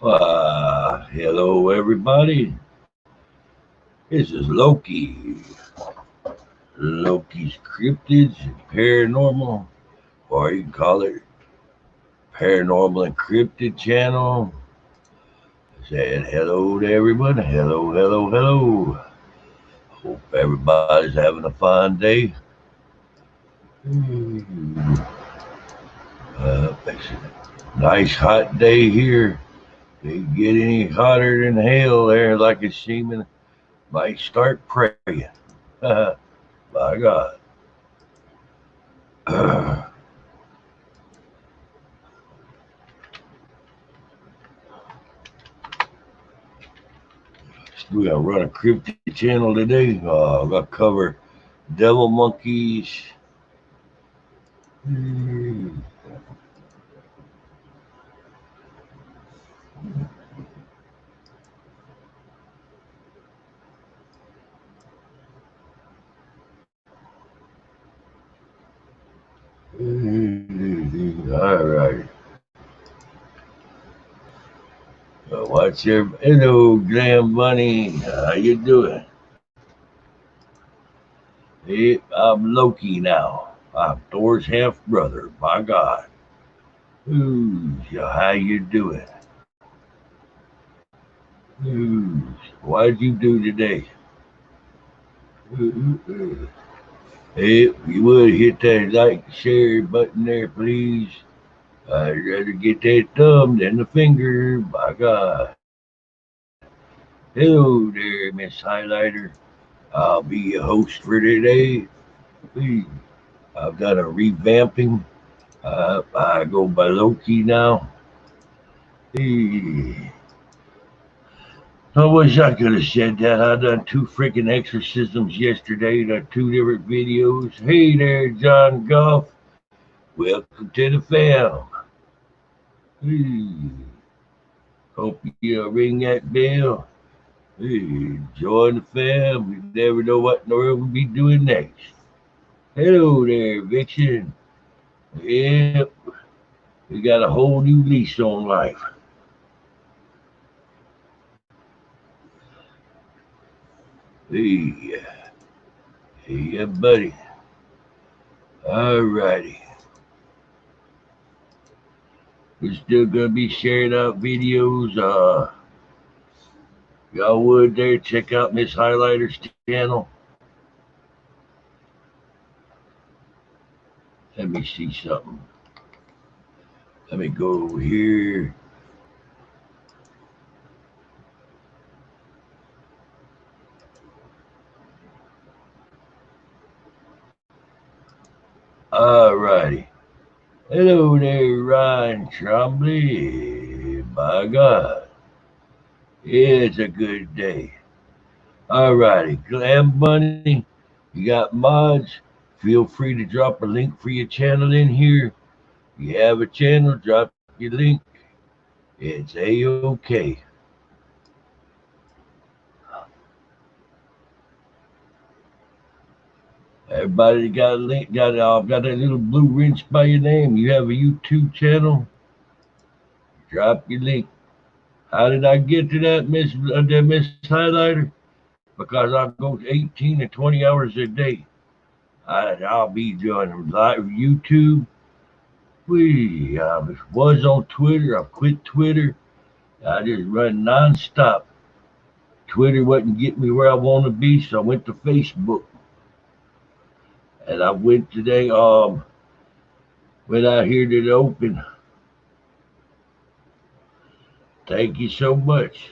Hello everybody. This is Loki. Loki's Cryptids and Paranormal, or you can call it Paranormal and Cryptid channel. Saying hello to everyone. Hello. Hope everybody's having a fine day. It's a nice hot day here. Didn't get any hotter than hell there, like it's seeming. Might start praying. My God. We're gonna run a cryptid channel today. I'm gonna cover devil monkeys. All right. What's your hello, Glam Bunny? How you doing? Hey, I'm Loki now. I'm Thor's half brother. My God. Ooh, so how you doing? Ooh, what'd you do today? Hey, if you would hit that like share button there, please. I'd rather get that thumb than the finger. My God. Hello there, Miss Highlighter. I'll be your host for today. Hey, I've done a revamping. I go by Loki now. Hey, I wish I could have said that. I done two freaking exorcisms yesterday. Done two different videos. Hey there, John Goff. Welcome to the fam. Hey, hope you ring that bell. Hey, join the fam. We never know what in the world we'll be doing next. Hello there, Vixen. Yep, we got a whole new lease on life. Hey, yeah, buddy. Alrighty. We're still gonna be sharing out videos. Y'all would there check out Miss Highlighter's channel. Let me see something. Let me go over here. Alrighty. Hello there, Ryan Trombley. My God. It's a good day. Alrighty. Glam Bunny, you got mods. Feel free to drop a link for your channel in here. If you have a channel, drop your link. It's A-OK. Everybody got a link, got that little blue wrench by your name. You have a YouTube channel, drop your link. How did I get to that, Miss Highlighter? Because I go 18 to 20 hours a day. I'll be doing live YouTube. I was on Twitter. I quit Twitter. I just run nonstop. Twitter wasn't getting me where I want to be, so I went to Facebook. And I went today, went out here to the open. Thank you so much.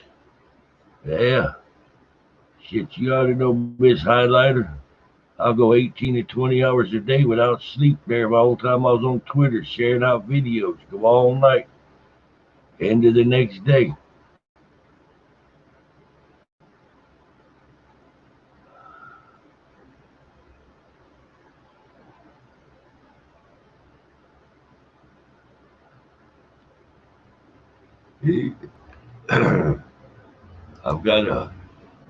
Yeah. Shit, you ought to know, Miss Highlighter. I'll go 18 to 20 hours a day without sleep there. My whole time I was on Twitter sharing out videos. Go all night. End of the next day. I've got a,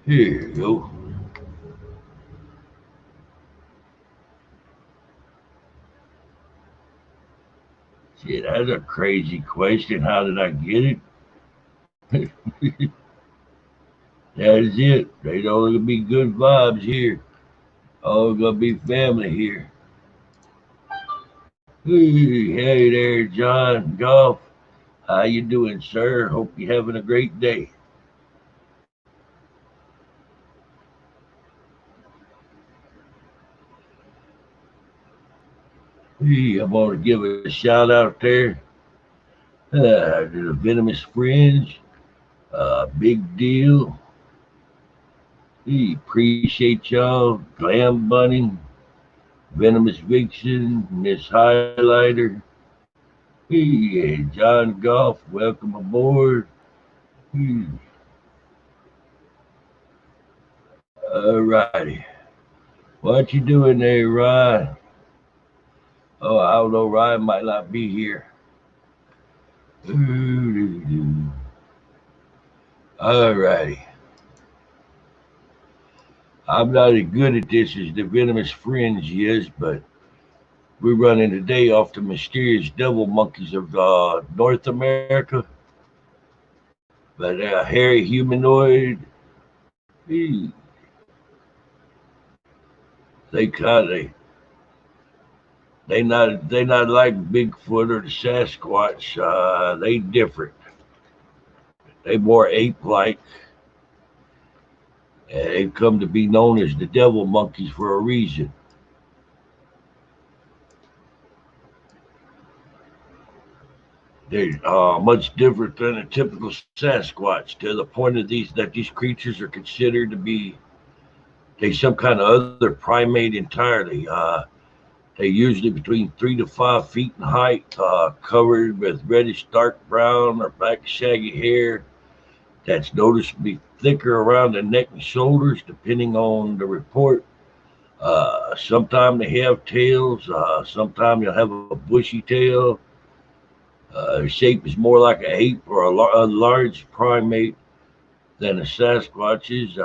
here you go. Shit, that's a crazy question. How did I get it? That is it. Ain't only gonna be good vibes here. All gonna be family here. Hey there, John Goff. How you doing, sir? Hope you're having a great day. Hey, I'm gonna give a shout out there to the Venomous Fringe. Big deal. Hey, appreciate y'all. Glam Bunny, Venomous Vixen, Miss Highlighter. Hey, John Goff, welcome aboard. Hey, all righty. What you doing there, Ryan? Oh, I don't know. Ryan might not be here. All righty. I'm not as good at this as the Venomous Fringe is, but we're running today off the mysterious devil monkeys of North America. But hairy humanoid, eh, they kind of they not like Bigfoot or the Sasquatch. They different. They more ape-like. They've come to be known as the devil monkeys for a reason. They're much different than a typical Sasquatch to the point of these creatures are considered to be they some kind of other primate entirely. They're usually between 3 to 5 feet in height, covered with reddish dark brown or black shaggy hair that's noticeably thicker around the neck and shoulders, depending on the report. Sometimes they have tails. Sometimes you'll have a bushy tail. Their shape is more like a ape or a large primate than a Sasquatch's.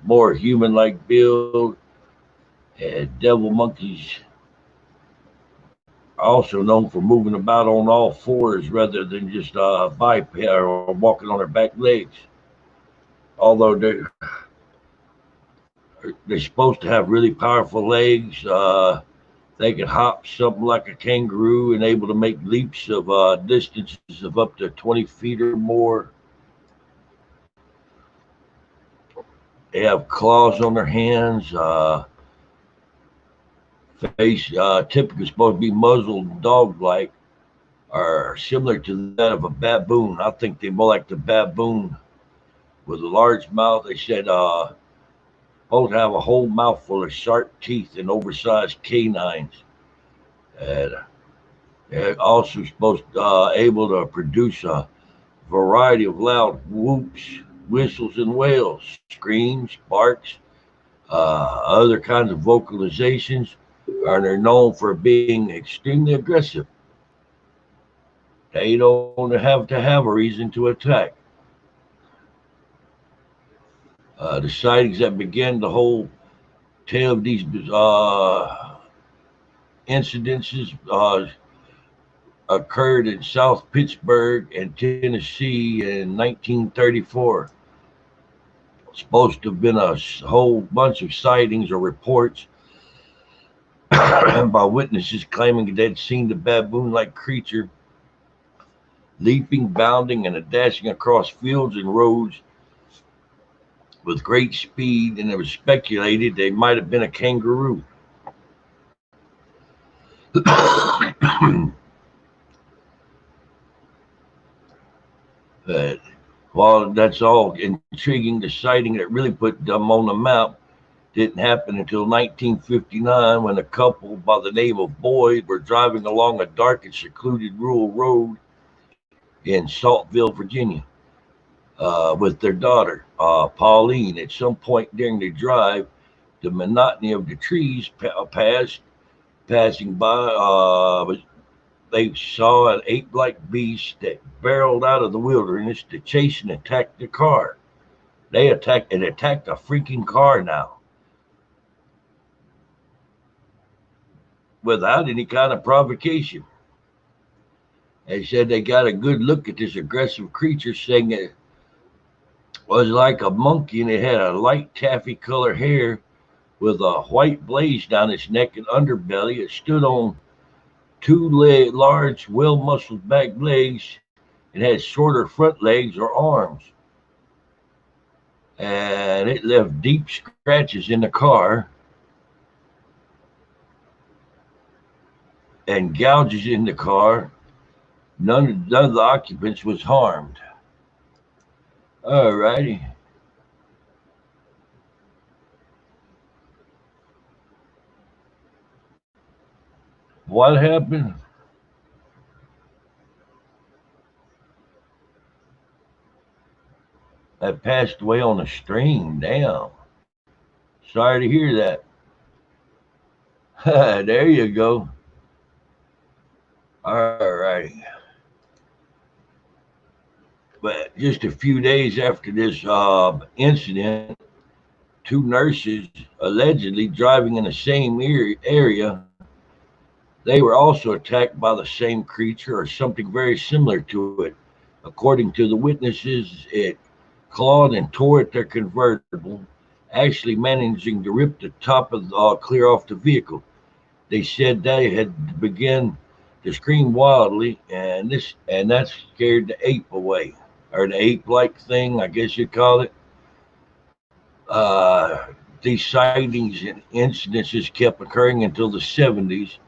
More human-like build. And devil monkeys are also known for moving about on all fours rather than just biped or walking on their back legs. Although they're supposed to have really powerful legs, they can hop something like a kangaroo and able to make leaps of distances of up to 20 feet or more. They have claws on their hands. Face typically supposed to be muzzled dog-like, are similar to that of a baboon. I think they're more like the baboon with a large mouth. They said both have a whole mouthful of sharp teeth and oversized canines. And they're also supposed to able to produce a variety of loud whoops, whistles, and wails, screams, barks, other kinds of vocalizations, and they're known for being extremely aggressive. They don't have to have a reason to attack. The sightings that began the whole tale of these incidences occurred in South Pittsburgh and Tennessee in 1934. Supposed to have been a whole bunch of sightings or reports by witnesses claiming they'd seen the baboon-like creature leaping, bounding, and dashing across fields and roads with great speed, and it was speculated they might have been a kangaroo. But while that's all intriguing, the sighting that really put them on the map didn't happen until 1959 when a couple by the name of Boyd were driving along a dark and secluded rural road in Saltville, Virginia, with their daughter, Pauline. At some point during the drive, the monotony of the trees passing by, they saw an ape-like beast that barreled out of the wilderness to chase and attack the car. It attacked a freaking car now without any kind of provocation. They said they got a good look at this aggressive creature, saying it was like a monkey and it had a light taffy color hair with a white blaze down its neck and underbelly. It stood on two large, well-muscled back legs and had shorter front legs or arms. And it left deep scratches in the car and gouges in the car. None of the occupants was harmed. All righty. What happened? I passed away on a stream. Damn. Sorry to hear that. There you go. All righty. But just a few days after this incident, two nurses allegedly driving in the same area, they were also attacked by the same creature or something very similar to it. According to the witnesses, it clawed and tore at their convertible, actually managing to rip the top of clear off the vehicle. They said they had begun to scream wildly, and that scared the ape away, or the ape-like thing, I guess you'd call it. These sightings and incidences kept occurring until the 70s.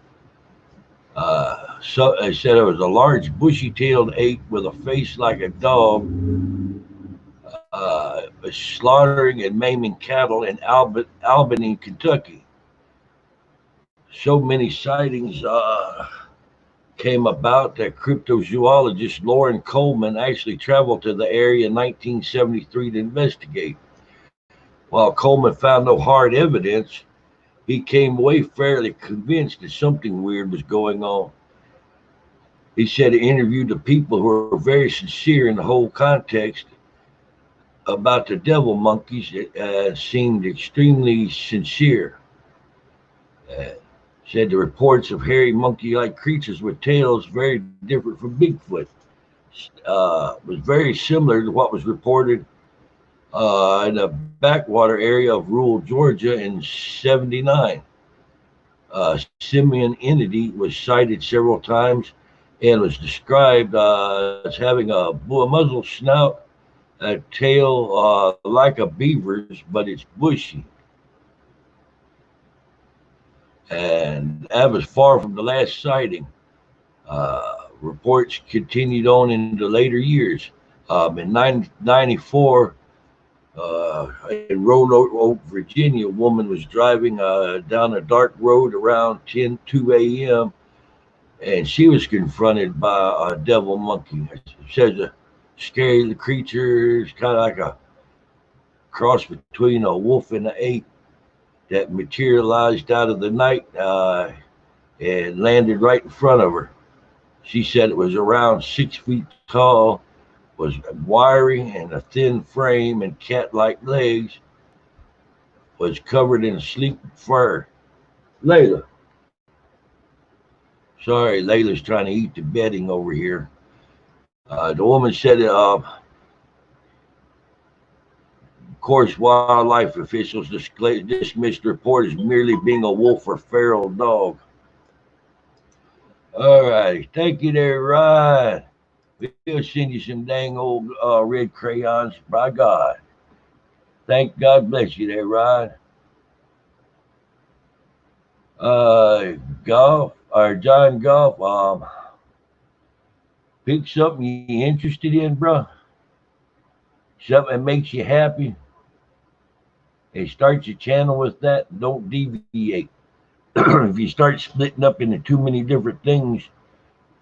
So they said it was a large, bushy-tailed ape with a face like a dog, was slaughtering and maiming cattle in Albany, Kentucky. So many sightings came about that cryptozoologist Loren Coleman actually traveled to the area in 1973 to investigate. While Coleman found no hard evidence, he came away fairly convinced that something weird was going on. He said he interviewed the people who were very sincere in the whole context about the devil monkeys. It seemed extremely sincere. Said the reports of hairy monkey-like creatures with tails very different from Bigfoot. Was very similar to what was reported in the backwater area of rural Georgia in '79. Simian entity was sighted several times and was described as having a muzzle snout, a tail like a beaver's, but it's bushy. And that was far from the last sighting. Reports continued on into later years. In 1994, in Roanoke, Virginia, a woman was driving down a dark road around 2 a.m. and she was confronted by a devil monkey. It says a scary creature, it's kind of like a cross between a wolf and an ape that materialized out of the night and landed right in front of her. She said it was around 6 feet tall, was wiry and a thin frame and cat-like legs, was covered in sleek fur. Layla. Sorry, Layla's trying to eat the bedding over here. The woman said, of course, wildlife officials dismissed the report as merely being a wolf or feral dog. All right, thank you there, Ryan. We'll send you some dang old red crayons, by God. God bless you there, Ryan. Golf, or John Golf, pick something you're interested in, bro. Something that makes you happy. And start your channel with that. Don't deviate. If you start splitting up into too many different things,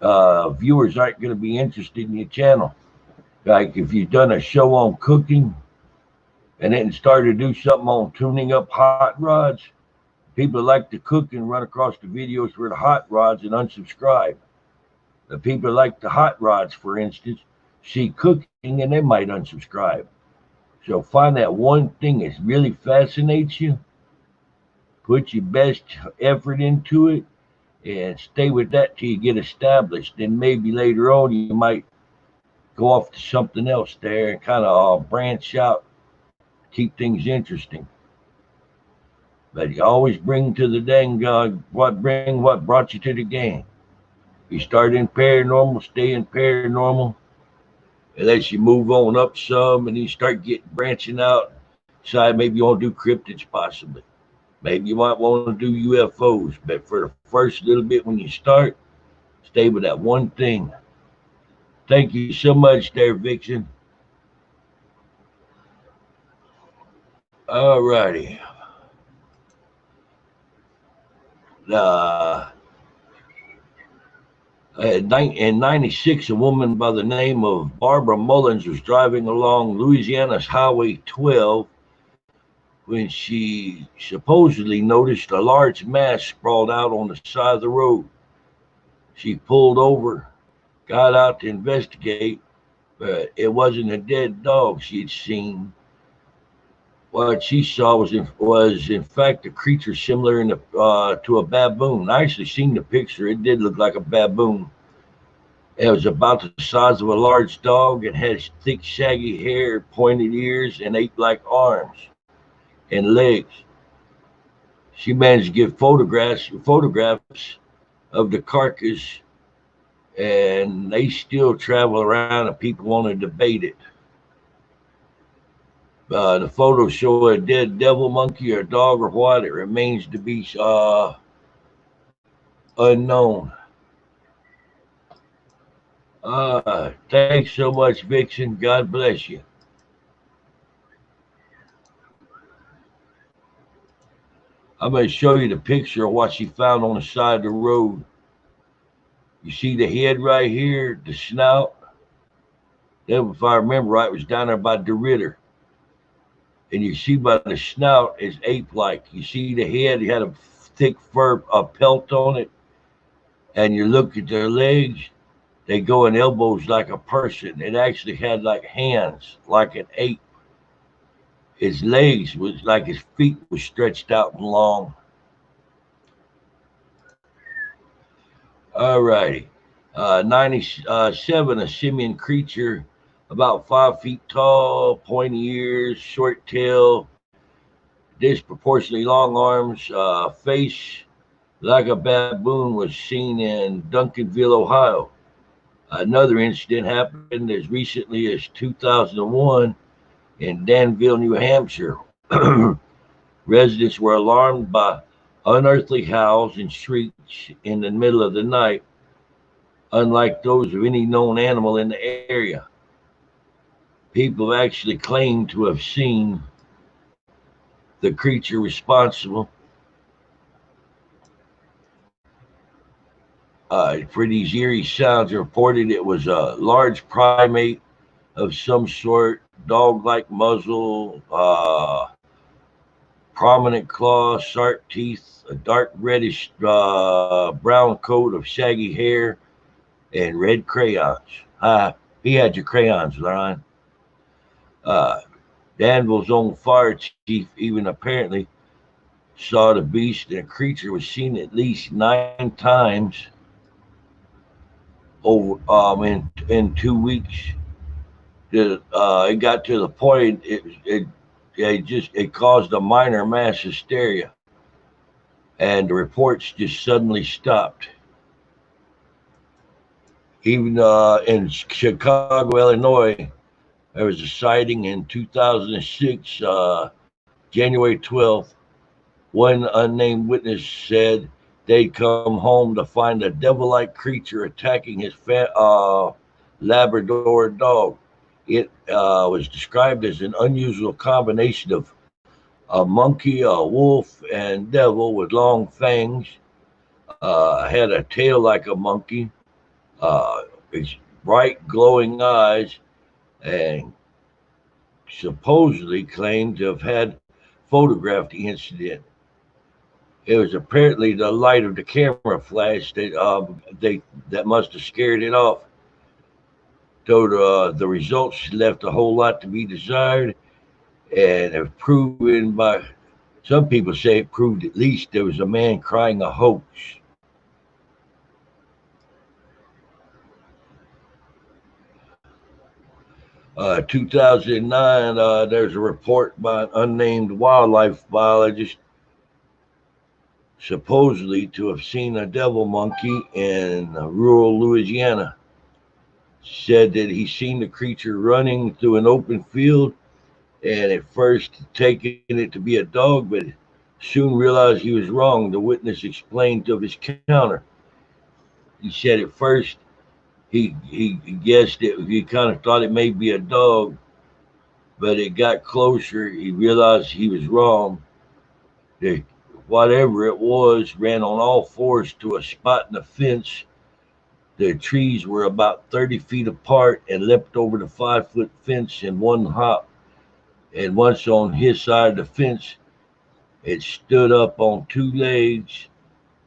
viewers aren't going to be interested in your channel. Like if you've done a show on cooking and then started to do something on tuning up hot rods, people like to cook and run across the videos for the hot rods and unsubscribe. The people like the hot rods, for instance, see cooking and they might unsubscribe. So find that one thing that really fascinates you, put your best effort into it, and stay with that till you get established. Then maybe later on you might go off to something else there and kind of branch out, keep things interesting. But you always bring to the dang what brought you to the game. You start in paranormal, stay in paranormal, unless you move on up some and you start getting branching out. Decide maybe you want to do cryptids possibly. Maybe you might want to do UFOs, but for the first little bit when you start, stay with that one thing. Thank you so much there, Vixen. All righty. Uh, in 96, a woman by the name of Barbara Mullins was driving along Louisiana's Highway 12 when she supposedly noticed a large mass sprawled out on the side of the road. She pulled over, got out to investigate, but it wasn't a dead dog she had seen. What she saw was in fact a creature similar to a baboon. I actually seen the picture. It did look like a baboon. It was about the size of a large dog. It had thick, shaggy hair, pointed ears, and ape-like arms and legs. She managed to get photographs of the carcass, and they still travel around, and people want to debate it. The photos show a dead devil monkey or dog or what. It remains to be unknown. Thanks so much, Vixen. God bless you. I'm going to show you the picture of what she found on the side of the road. You see the head right here, the snout. Then, if I remember right, it was down there by the Ritter. And you see by the snout is ape-like. You see the head, it had a thick fur, a pelt on it. And you look at their legs, they go in elbows like a person. It actually had like hands, like an ape. His legs was like his feet were stretched out and long. All righty. 97, a simian creature about 5 feet tall, pointy ears, short tail, disproportionately long arms, face like a baboon was seen in Duncanville, Ohio. Another incident happened as recently as 2001 in Danville, New Hampshire. Residents were alarmed by unearthly howls and shrieks in the middle of the night, unlike those of any known animal in the area. People have actually claimed to have seen the creature responsible for these eerie sounds. Reported it was a large primate of some sort, dog-like muzzle, prominent claws, sharp teeth, a dark reddish brown coat of shaggy hair, and red crayons. He had your crayons, Ryan. Danville's own fire chief even apparently saw the beast, and the creature was seen at least 9 times over in 2 weeks. It got to the point it caused a minor mass hysteria, and the reports just suddenly stopped. Even in Chicago, Illinois, there was a sighting in 2006, January 12th. One unnamed witness said they'd come home to find a devil-like creature attacking his Labrador dog. It was described as an unusual combination of a monkey, a wolf, and devil with long fangs. Had a tail like a monkey, its bright glowing eyes, and supposedly claimed to have had photographed the incident. It was apparently the light of the camera flash that must have scared it off. Though the results left a whole lot to be desired, and have proven by some people say it proved at least there was a man crying a hoax. 2009, there's a report by an unnamed wildlife biologist supposedly to have seen a devil monkey in rural Louisiana. Said that he seen the creature running through an open field and at first taking it to be a dog, but soon realized he was wrong. The witness explained of his counter. He said at first he guessed it. He kind of thought it may be a dog, but it got closer. He realized he was wrong. The, whatever it was ran on all fours to a spot in the fence. The trees were about 30 feet apart and leapt over the 5 foot fence in one hop. And once on his side of the fence, it stood up on two legs,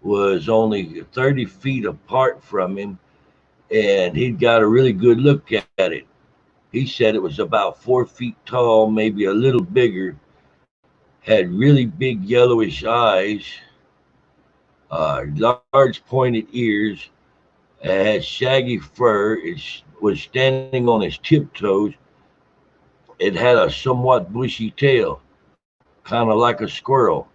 was only 30 feet apart from him, and he'd got a really good look at it. He said it was about 4 feet tall, maybe a little bigger, had really big yellowish eyes, large pointed ears, had shaggy fur, it was standing on its tiptoes. It had a somewhat bushy tail, kind of like a squirrel,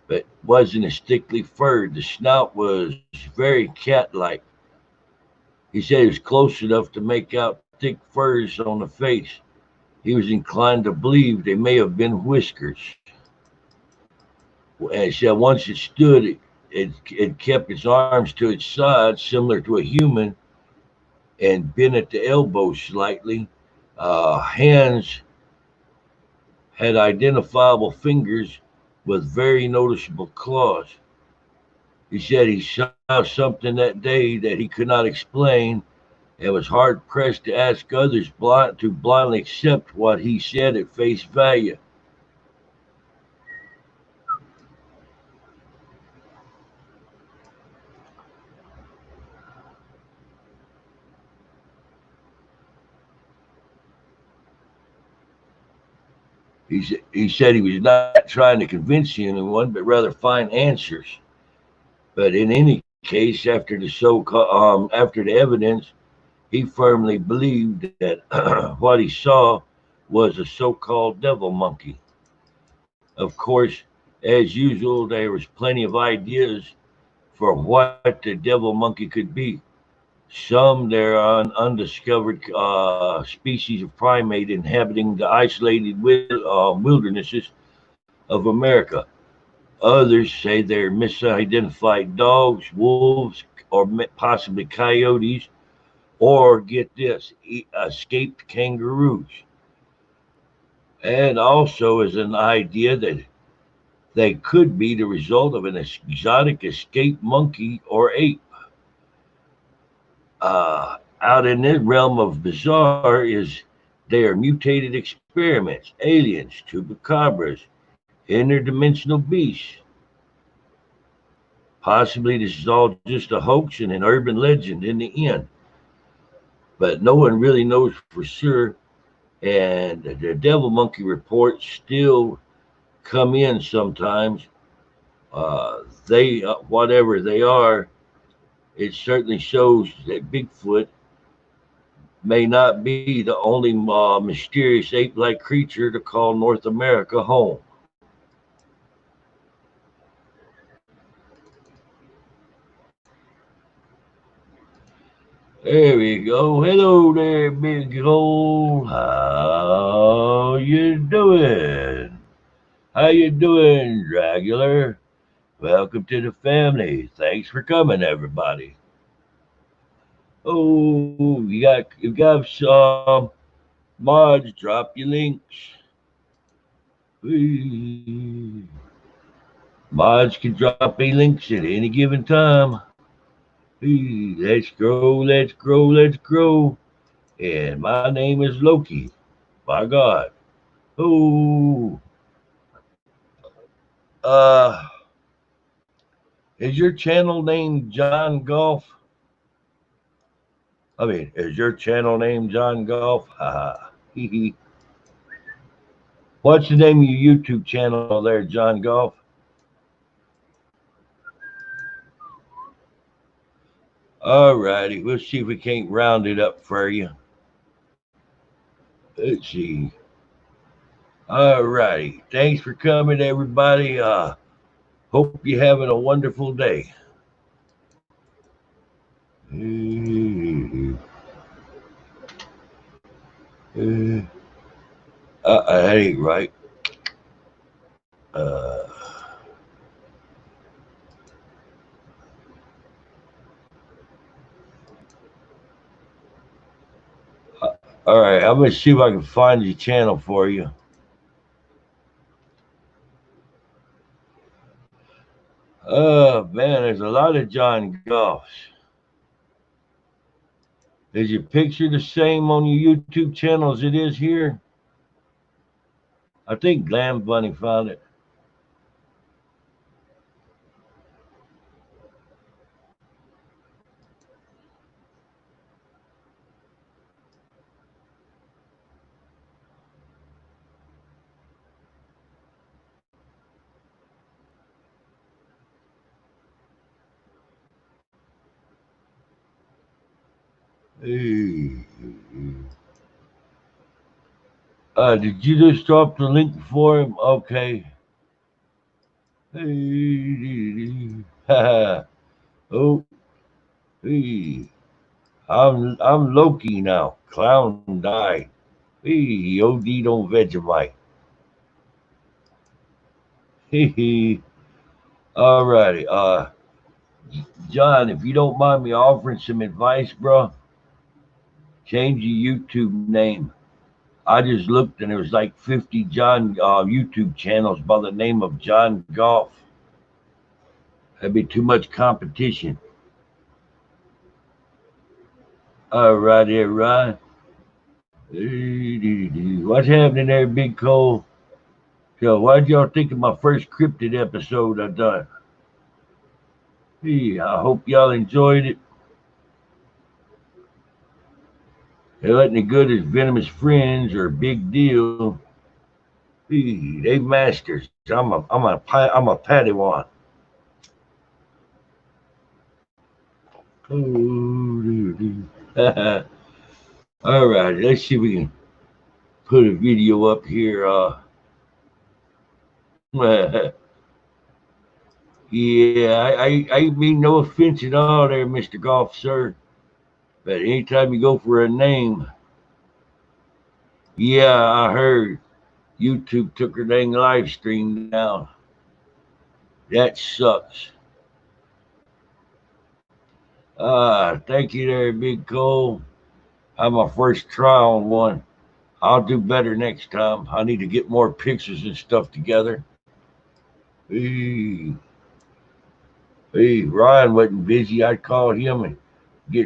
but wasn't as thickly furred. The snout was very cat like. He said it was close enough to make out thick furs on the face. He was inclined to believe they may have been whiskers. And he said once it stood, it kept its arms to its sides, similar to a human, and bent at the elbow slightly. Hands had identifiable fingers with very noticeable claws. He said he saw something that day that he could not explain and was hard pressed to ask others to blindly accept what he said at face value. He said he was not trying to convince anyone, but rather find answers. But in any case, after the evidence, he firmly believed that what he saw was a so-called devil monkey. Of course, as usual, there was plenty of ideas for what the devil monkey could be. Some there are an undiscovered species of primate inhabiting the isolated wildernesses of America. Others say they're misidentified dogs, wolves, or possibly coyotes, or get this, escaped kangaroos. And also is an idea that they could be the result of an exotic escaped monkey or ape. Out in this realm of bizarre is they are mutated experiments, aliens, chupacabras, interdimensional beasts. Possibly this is all just a hoax and an urban legend in the end, but no one really knows for sure. And the devil monkey reports still come in sometimes. They whatever they are, it certainly shows that Bigfoot may not be the only mysterious ape-like creature to call North America home. There we go. Hello there, big hole. How you doing? How you doing, Dragular? Welcome to the family. Thanks for coming, everybody. Oh, you got some mods. Drop your links. Whee. Mods can drop a links at any given time. Whee. Let's grow, let's grow, let's grow. And my name is Loki. By God. Oh, uh, is your channel named John Golf? I mean, is your channel named John Golf? Ha hee hee. What's the name of your YouTube channel there, John Golf? All righty, we'll see if we can't round it up for you. Let's see. All righty. Thanks for coming, everybody. Hope you're having a wonderful day. That ain't right. Uh, all right, I'm gonna see if I can find your channel for you. Oh man, there's a lot of John Goffs. Is your picture the same on your YouTube channel as it is here? I think Glam Bunny found it. Hey. Did you just drop the link for him? Okay. Hey. Oh. Hey. I'm Loki now. Clown died. Hey, OD'd on Vegemite. Hey. All righty. John, if you don't mind me offering some advice, bro, change your YouTube name. I just looked and there was like 50 John YouTube channels by the name of John Goff. That'd be too much competition. All righty, right. What's happening there, Big Cole? So, why'd y'all think of my first cryptid episode I done? Hey, I hope y'all enjoyed it. It wasn't as good as Venomous Friends or Big Deal. Hey, they masters. I'm a Padawan. All right, let's see if we can put a video up here. Yeah, I mean no offense at all there, Mr. Golf, sir. But anytime you go for a name, yeah, I heard YouTube took her dang live stream down. That sucks. Thank you there, Big Cole. I'm my first try on one. I'll do better next time. I need to get more pictures and stuff together. Hey, Ryan wasn't busy. I'd call him and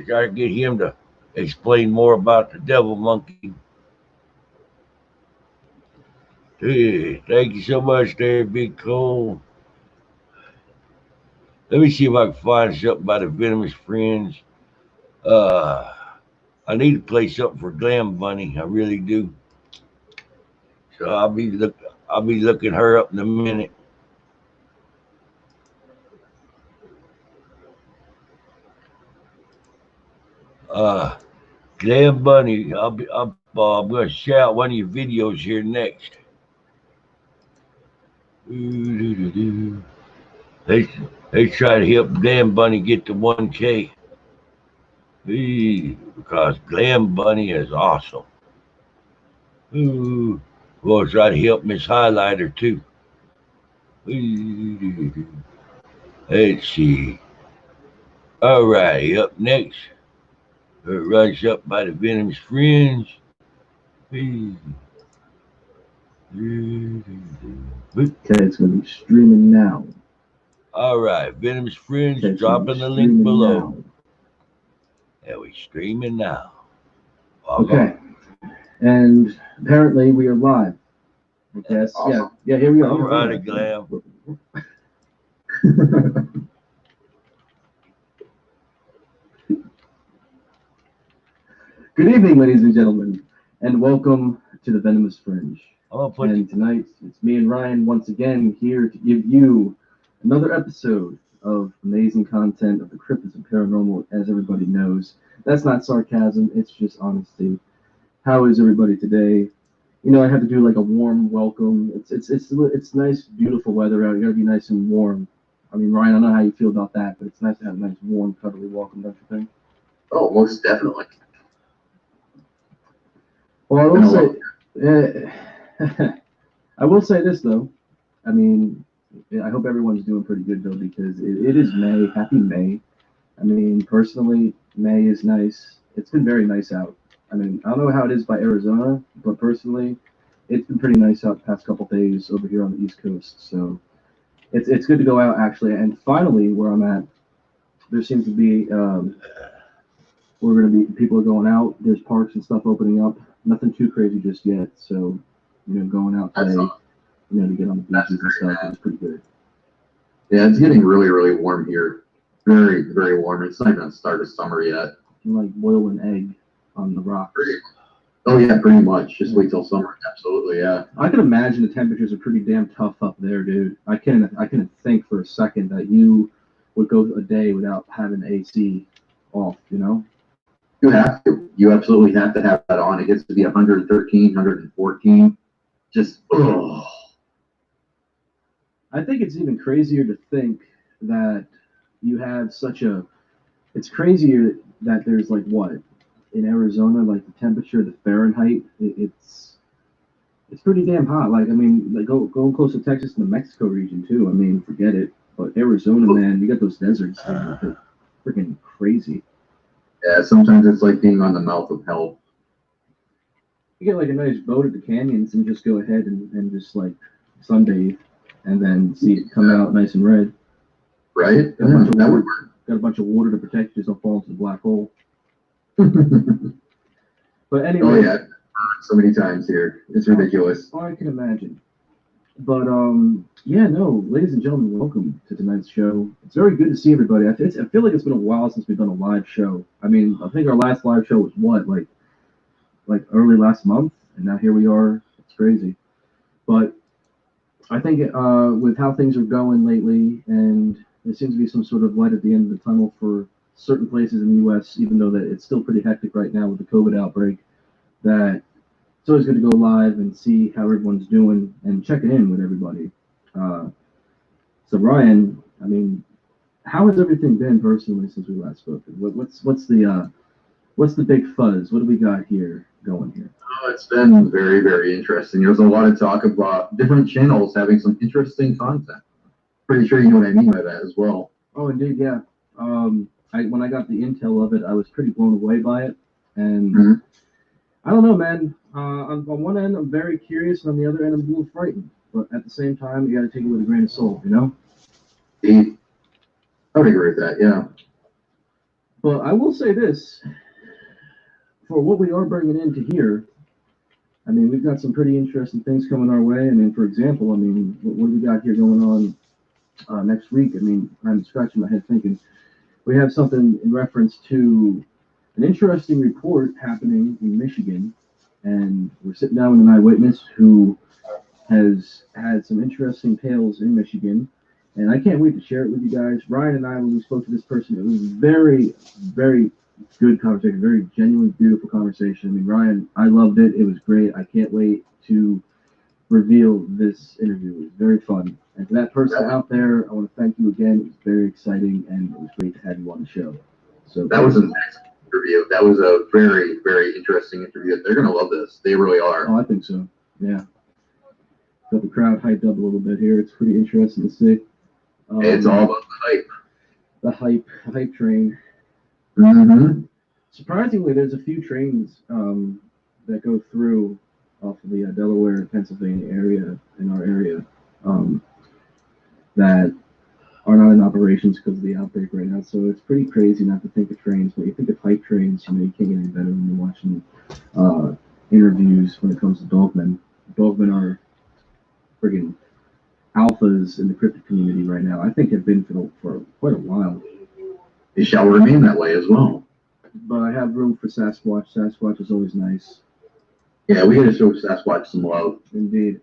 try to get him to explain more about the devil monkey. Hey, thank you so much there, Big Cole. Let me see if I can find something about the Venomous Friends. Uh, I need to play something for Glam Bunny. I really do. So I'll be looking her up in a minute. Glam Bunny, I'm going to share out one of your videos here next. They try to help Glam Bunny get to 1K. Because Glam Bunny is awesome. We'll try to help Miss Highlighter too. Let's see. All right, up next, runs up by the Venomous Friends. Okay, it's going to be streaming now. All right, Venomous Friends, dropping the link below. Now. Yeah, we're streaming now. Okay, and apparently we are live. I guess. Awesome. Yeah, here we are. All righty, Glam. Good evening, ladies and gentlemen, and welcome to the Venomous Fringe. And tonight, it's me and Ryan once again here to give you another episode of amazing content of the Cryptids and Paranormal, as everybody knows. That's not sarcasm, it's just honesty. how is everybody today? You know, I had to do like a warm welcome. It's nice, beautiful weather out. You gotta be nice and warm. I mean, Ryan, I don't know how you feel about that, but it's nice to have a nice, warm, cuddly welcome, don't you think? Oh, most definitely. Well, I will say this though. I mean, I hope everyone's doing pretty good though, because it is May. Happy May. I mean, personally, May is nice. It's been very nice out. I mean, I don't know how it is by Arizona, but personally, it's been pretty nice out the past couple days over here on the East Coast. So it's good to go out actually. And finally, where I'm at, there seems to be we're gonna be people are going out. There's parks and stuff opening up. Nothing too crazy just yet. So going out today, to get on the beaches and stuff, it's pretty good. Yeah, it's getting really, really warm here. Very, very warm. It's not even the start of summer yet. You like boil an egg on the rocks. Oh yeah, pretty much. Just wait till summer. Absolutely, yeah. I can imagine the temperatures are pretty damn tough up there, dude. I can think for a second that you would go a day without having AC off, You have to. You absolutely have to have that on. It gets to be 113, 114. Just, oh. I think it's even crazier to think that you have it's crazier that there's like what? In Arizona, like the temperature, the Fahrenheit, it's pretty damn hot. Like, I mean, like going close to Texas and the Mexico region too. I mean, forget it. But Arizona, man, you got those deserts, man, they're freaking crazy. Yeah, sometimes it's like being on the mouth of hell. You get like a nice boat at the canyons and just go ahead and just like sunbathe and then see it come out nice and red. Right? Got a bunch of water to protect you so don't fall into the black hole. But anyway. Oh yeah, so many times here. It's ridiculous. Oh, I can imagine. But ladies and gentlemen, welcome to tonight's show. It's very good to see everybody. I feel like it's been a while since we've done a live show. I mean, I think our last live show was what, like early last month, and now here we are. It's crazy. But I think with how things are going lately, and there seems to be some sort of light at the end of the tunnel for certain places in the U.S., even though that it's still pretty hectic right now with the COVID outbreak, that it's always good to go live and see how everyone's doing and checking in with everybody. So Ryan, I mean, how has everything been personally since we last spoke? What's the big fuzz? What do we got here going here? Oh, it's been very, very interesting. There's a lot of talk about different channels having some interesting content. Pretty sure you know what I mean by that as well. Oh, indeed, yeah. When I got the intel of it, I was pretty blown away by it, and I don't know, man. On one end, I'm very curious, and on the other end, I'm a little frightened. But at the same time, you got to take it with a grain of salt, I would agree with that, yeah. But I will say this: for what we are bringing into here, I mean, we've got some pretty interesting things coming our way. I mean, for example, what do we got here going on next week? I mean, I'm scratching my head thinking we have something in reference to an interesting report happening in Michigan, and we're sitting down with an eyewitness who has had some interesting tales in Michigan, and I can't wait to share it with you guys. Ryan and I, when we spoke to this person, it was very, very good conversation, very genuine, beautiful conversation. I mean, Ryan, I loved it. It was great. I can't wait to reveal this interview. It was very fun. And for that person out there, I want to thank you again. It was very exciting, and it was great to have you on the show. So that was an excellent interview. That was a very, very interesting interview. They're going to love this. They really are. Oh, I think so. Yeah. Got the crowd hyped up a little bit here. It's pretty interesting to see. It's all about the hype. The hype train. Surprisingly, there's a few trains that go through off of the Delaware and Pennsylvania area, in our area, that are not in operations because of the outbreak right now. So it's pretty crazy not to think of trains, but you think of hype trains, you can't get any better when you're watching interviews when it comes to dogmen. Dogmen are friggin' alphas in the cryptid community right now. I think have been for quite a while. They shall remain that way as well. But I have room for Sasquatch. Sasquatch is always nice. Yeah, we got to show Sasquatch some love. Indeed.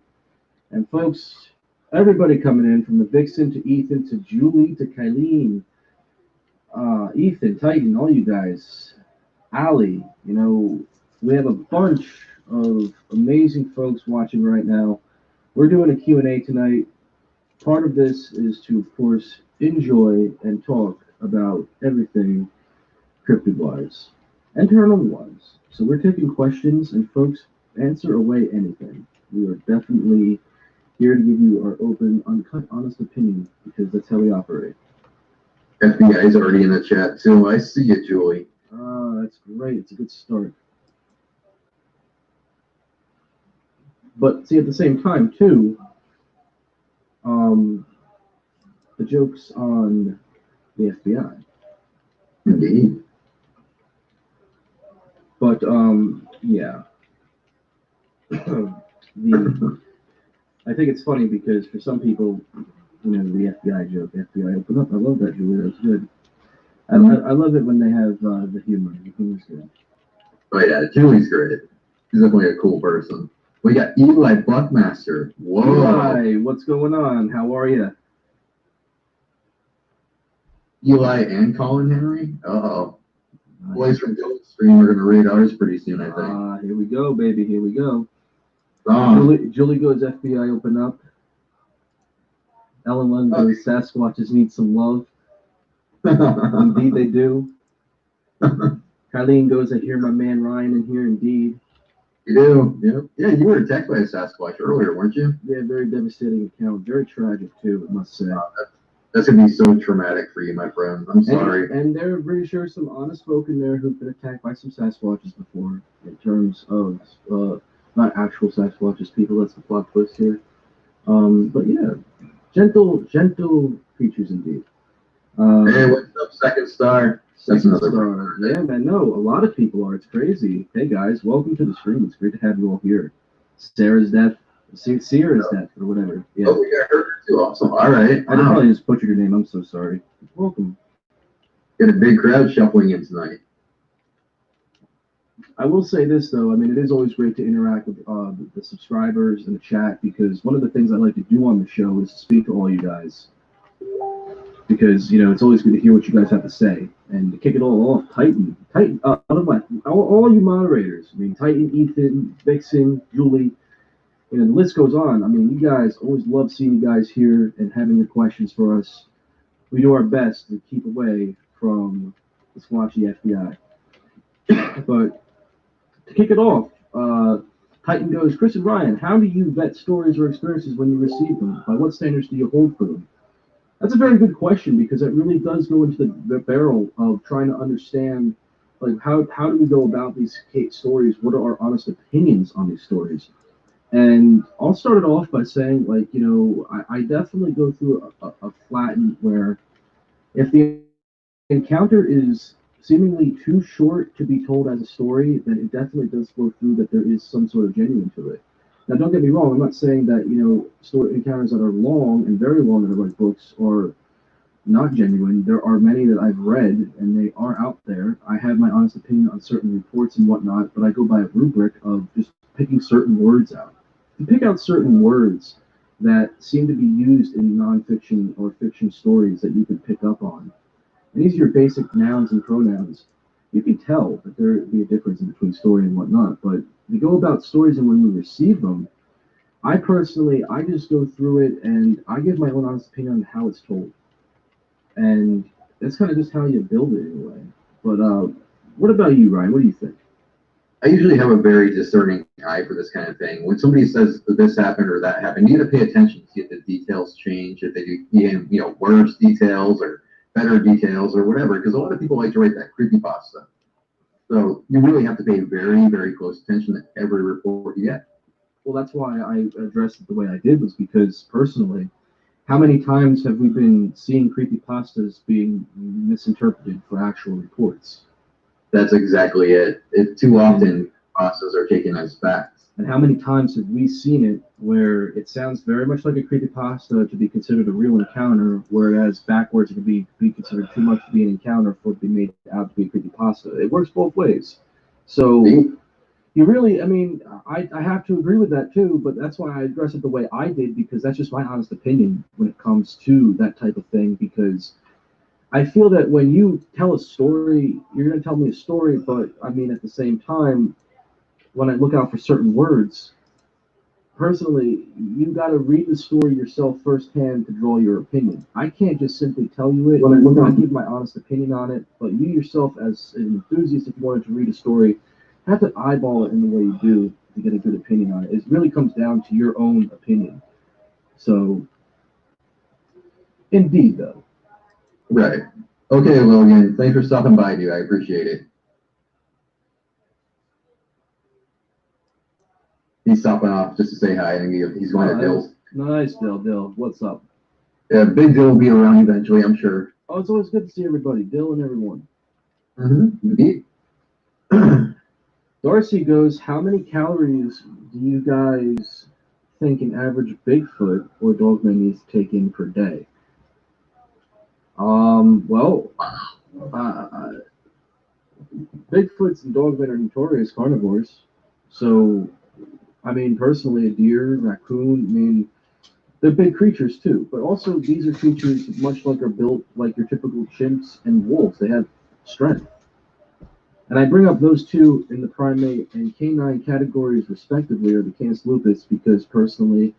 And folks, everybody coming in from the Vixen to Ethan to Julie to Kylene, Ethan, Titan, all you guys, Allie, We have a bunch of amazing folks watching right now. We're doing a Q&A tonight. Part of this is to, of course, enjoy and talk about everything cryptid-wise and paranormal-wise. So we're taking questions, and folks, answer away anything. We are definitely here to give you our open, uncut, honest opinion, because that's how we operate. FBI is already in the chat too. I see you, Julie. That's great. It's a good start. But see, at the same time, too, the joke's on the FBI. Indeed. But yeah. I think it's funny because for some people, the FBI joke, FBI open up. I love that, Julie. That's good. I love it when they have the humor. The humor's good. Oh yeah, Julie's great. She's definitely a cool person. We got Eli Buckmaster. Whoa. Eli, what's going on? How are you? Eli and Colin Henry? Uh-oh. Boys from Guild Stream are going to read ours pretty soon, I think. Here we go, baby. Here we go. Julie goes FBI open up. Ellen Lund goes Sasquatches need some love. Indeed they do. Carlene goes, I hear my man Ryan in here, indeed. You do? Yep. Yeah, you were attacked by a Sasquatch earlier, weren't you? Yeah, very devastating account. Very tragic, too, I must say. That's going to be so traumatic for you, my friend. I'm sorry. And there are pretty sure some honest folk in there who've been attacked by some Sasquatches before, in terms of, not actual Sasquatches, people. That's the plot twist here. But yeah, gentle creatures indeed. Hey, what's up, Second Star? Second Star. Yeah, man, no, a lot of people are. It's crazy. Hey, guys, welcome to the stream. It's great to have you all here. Sierra's death, or whatever. Yeah. Oh, we got her too. Awesome. All right. I probably just butchered your name. I'm so sorry. Welcome. Got a big crowd shuffling in tonight. I will say this, though. I mean, it is always great to interact with the subscribers and the chat, because one of the things I like to do on the show is to speak to all you guys. Because, it's always good to hear what you guys have to say. And to kick it all off, Titan, all you moderators. I mean, Titan, Ethan, Vixen, Julie, the list goes on. I mean, you guys, always love seeing you guys here and having your questions for us. We do our best to keep away from the squatchy FBI. But to kick it off, Titan goes, Chris and Ryan, how do you vet stories or experiences when you receive them? By what standards do you hold for them? That's a very good question, because it really does go into the barrel of trying to understand, like, how do we go about these stories? What are our honest opinions on these stories? And I'll start it off by saying, like, I definitely go through a flatten where if the encounter is seemingly too short to be told as a story, then it definitely does flow through that there is some sort of genuine to it. Now, don't get me wrong. I'm not saying that, story encounters that are long and very long that are like books are not genuine. There are many that I've read, and they are out there. I have my honest opinion on certain reports and whatnot, but I go by a rubric of just picking certain words out. You pick out certain words that seem to be used in nonfiction or fiction stories that you could pick up on. And these are your basic nouns and pronouns. You can tell that there would be a difference in between story and whatnot, but we go about stories, and when we receive them, I just go through it and I give my own honest opinion on how it's told. And that's kind of just how you build it in a way. But what about you, Ryan? What do you think? I usually have a very discerning eye for this kind of thing. When somebody says that this happened or that happened, you got to pay attention to see if the details change, if they do, worse details or better details or whatever, because a lot of people like to write that creepypasta. So you really have to pay very, very close attention to every report you get. Well, that's why I addressed it the way I did, was because personally, how many times have we been seeing creepypastas being misinterpreted for actual reports? That's exactly it. Too often, pastas are taken as facts. And how many times have we seen it where it sounds very much like a creepypasta to be considered a real encounter, whereas backwards it could be considered too much to be an encounter for it to be made out to be a creepypasta? It works both ways. So you really, I have to agree with that too, but that's why I address it the way I did, because that's just my honest opinion when it comes to that type of thing, because I feel that when you tell a story, you're going to tell me a story, but at the same time, when I look out for certain words, personally, you got to read the story yourself firsthand to draw your opinion. I can't just simply tell you it. I give my honest opinion on it, but you yourself, as an enthusiast, if you wanted to read a story, have to eyeball it in the way you do to get a good opinion on it. It really comes down to your own opinion. So, indeed, though. Right. Okay, Logan, thanks for stopping by, dude. I appreciate it. He's stopping off just to say hi. I think he's going to Dill's. Nice, Dill. What's up? Yeah, Big Dill will be around eventually, I'm sure. Oh, it's always good to see everybody, Dill and everyone. Indeed. Darcy goes, how many calories do you guys think an average Bigfoot or Dogman needs to take in per day? Bigfoots and Dogmen are notorious carnivores. So, I mean, personally, a deer, raccoon, I mean, they're big creatures too. But also, these are creatures much like are built like your typical chimps and wolves. They have strength. And I bring up those two in the primate and canine categories respectively, or the Canis lupus, because personally,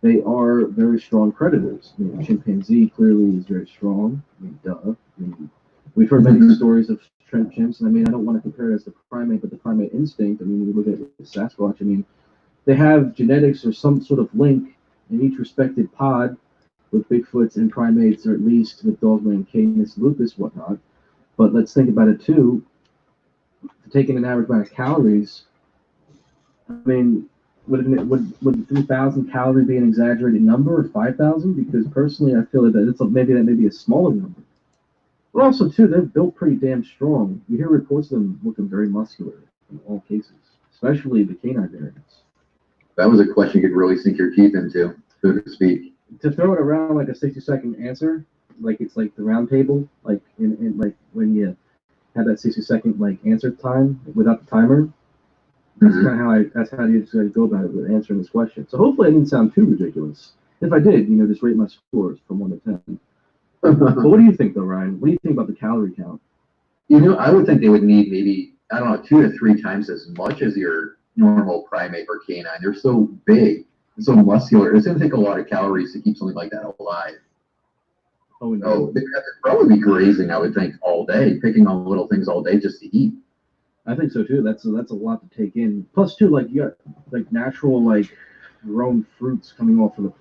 they are very strong predators. I mean, chimpanzee clearly is very strong. I mean, duh. I mean, we've heard many stories of chimps, and I mean, I don't want to compare it as the primate, but the primate instinct. I mean, you look at Sasquatch. I mean, they have genetics or some sort of link in each respected pod with Bigfoots and primates, or at least with Dogman, Canis lupus, whatnot. But let's think about it too. Taking an average amount of calories, I mean, would 3,000 calories be an exaggerated number, or 5,000? Because personally, I feel that maybe that may be a smaller number. But also, too, they're built pretty damn strong. You hear reports of them looking very muscular in all cases, especially the canine variants. That was a question you could really sink your teeth into, so to speak. To throw it around like a 60-second answer, like it's like the round table, like in like when you have that 60-second like answer time without the timer. That's kind of how you just go about it with answering this question. So hopefully I didn't sound too ridiculous. If I did, just rate my scores from 1 to 10. But what do you think, though, Ryan? What do you think about the calorie count? I would think they would need maybe, I don't know, 2 to 3 times as much as your normal primate or canine. They're so big and so muscular. It's going to take a lot of calories to keep something like that alive. Oh, no. They'd probably be grazing, I would think, all day, picking on little things all day just to eat. I think so too. That's a lot to take in. Plus, too, like you got like natural grown fruits coming off of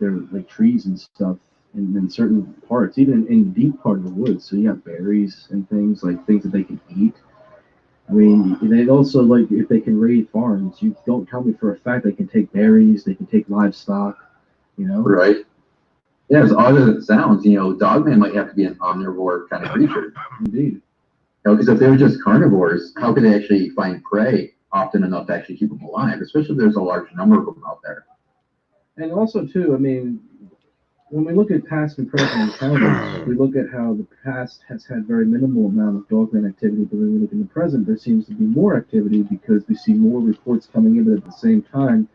their trees and stuff in certain parts, even in deep part of the woods. So you got berries and things that they can eat. I mean, they also if they can raid farms. You don't tell me for a fact they can take berries, they can take livestock. Right. Yeah, as odd as it sounds, Dogman might have to be an omnivore kind of creature. Indeed. Because if they were just carnivores, how could they actually find prey often enough to actually keep them alive, especially if there's a large number of them out there? And also, too, I mean, when we look at past and present encounters, we look at how the past has had very minimal amount of Dogman activity, but when we look in the present, there seems to be more activity because we see more reports coming in, but at the same time,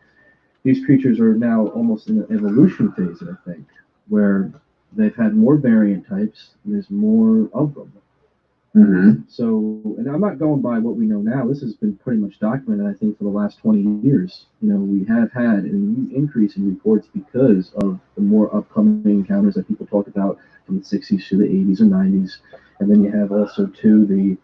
these creatures are now almost in an evolution phase, I think, where they've had more variant types, and there's more of them. So, and I'm not going by what we know now. This has been pretty much documented, I think, for the last 20 years. We have had an increase in reports because of the more upcoming encounters that people talk about from the 60s to the 80s or 90s. And then you have also, too, the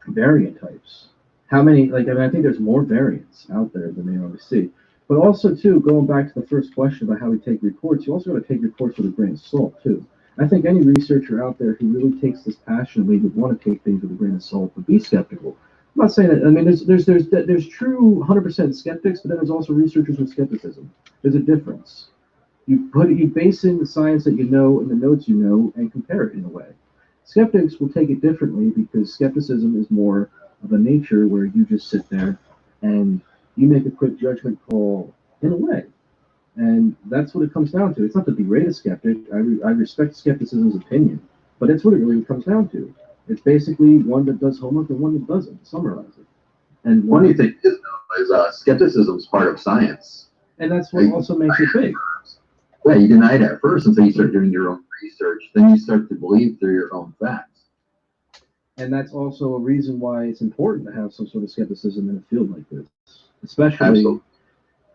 variant types. How many, I think there's more variants out there than they always see. But also, too, going back to the first question about how we take reports, you also got to take reports with a grain of salt, too. I think any researcher out there who really takes this passionately would want to take things with a grain of salt, but be skeptical. I'm not saying that. I mean, there's true 100% skeptics, but then there's also researchers with skepticism. There's a difference. You base in the science that you know and the notes you know, and compare it in a way. Skeptics will take it differently because skepticism is more of a nature where you just sit there and you make a quick judgment call in a way. And that's what it comes down to. It's not to berate a skeptic. I respect skepticism's opinion, but it's what it really comes down to. It's basically one that does homework and one that doesn't, to summarize it. And funny thing is skepticism is part of science. And that's what also makes it big. Yeah, you deny it at first until you start doing your own research. Then you start to believe through your own facts. And that's also a reason why it's important to have some sort of skepticism in a field like this, especially Absolutely.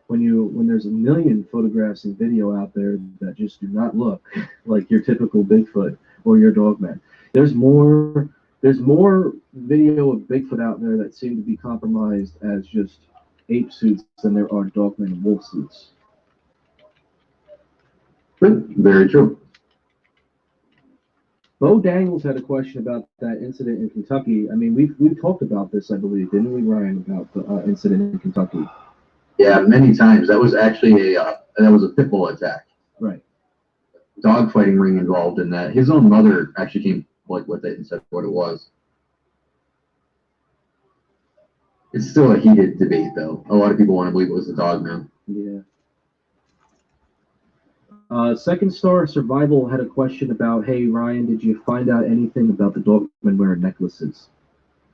when there's a million photographs and video out there that just do not look like your typical Bigfoot or your Dogman. There's more video of Bigfoot out there that seem to be compromised as just ape suits than there are Dogman and wolf suits. Very true. Bo Daniels had a question about that incident in Kentucky. I mean, we've talked about this, I believe, didn't we, Ryan, about the incident in Kentucky? Yeah, many times. That was actually a pit bull attack. Right. Dog fighting ring involved in that. His own mother actually came with it and said what it was. It's still a heated debate, though. A lot of people want to believe it was the dog man. Yeah. Second Star Survival had a question about, hey, Ryan, did you find out anything about the Dogman wearing necklaces?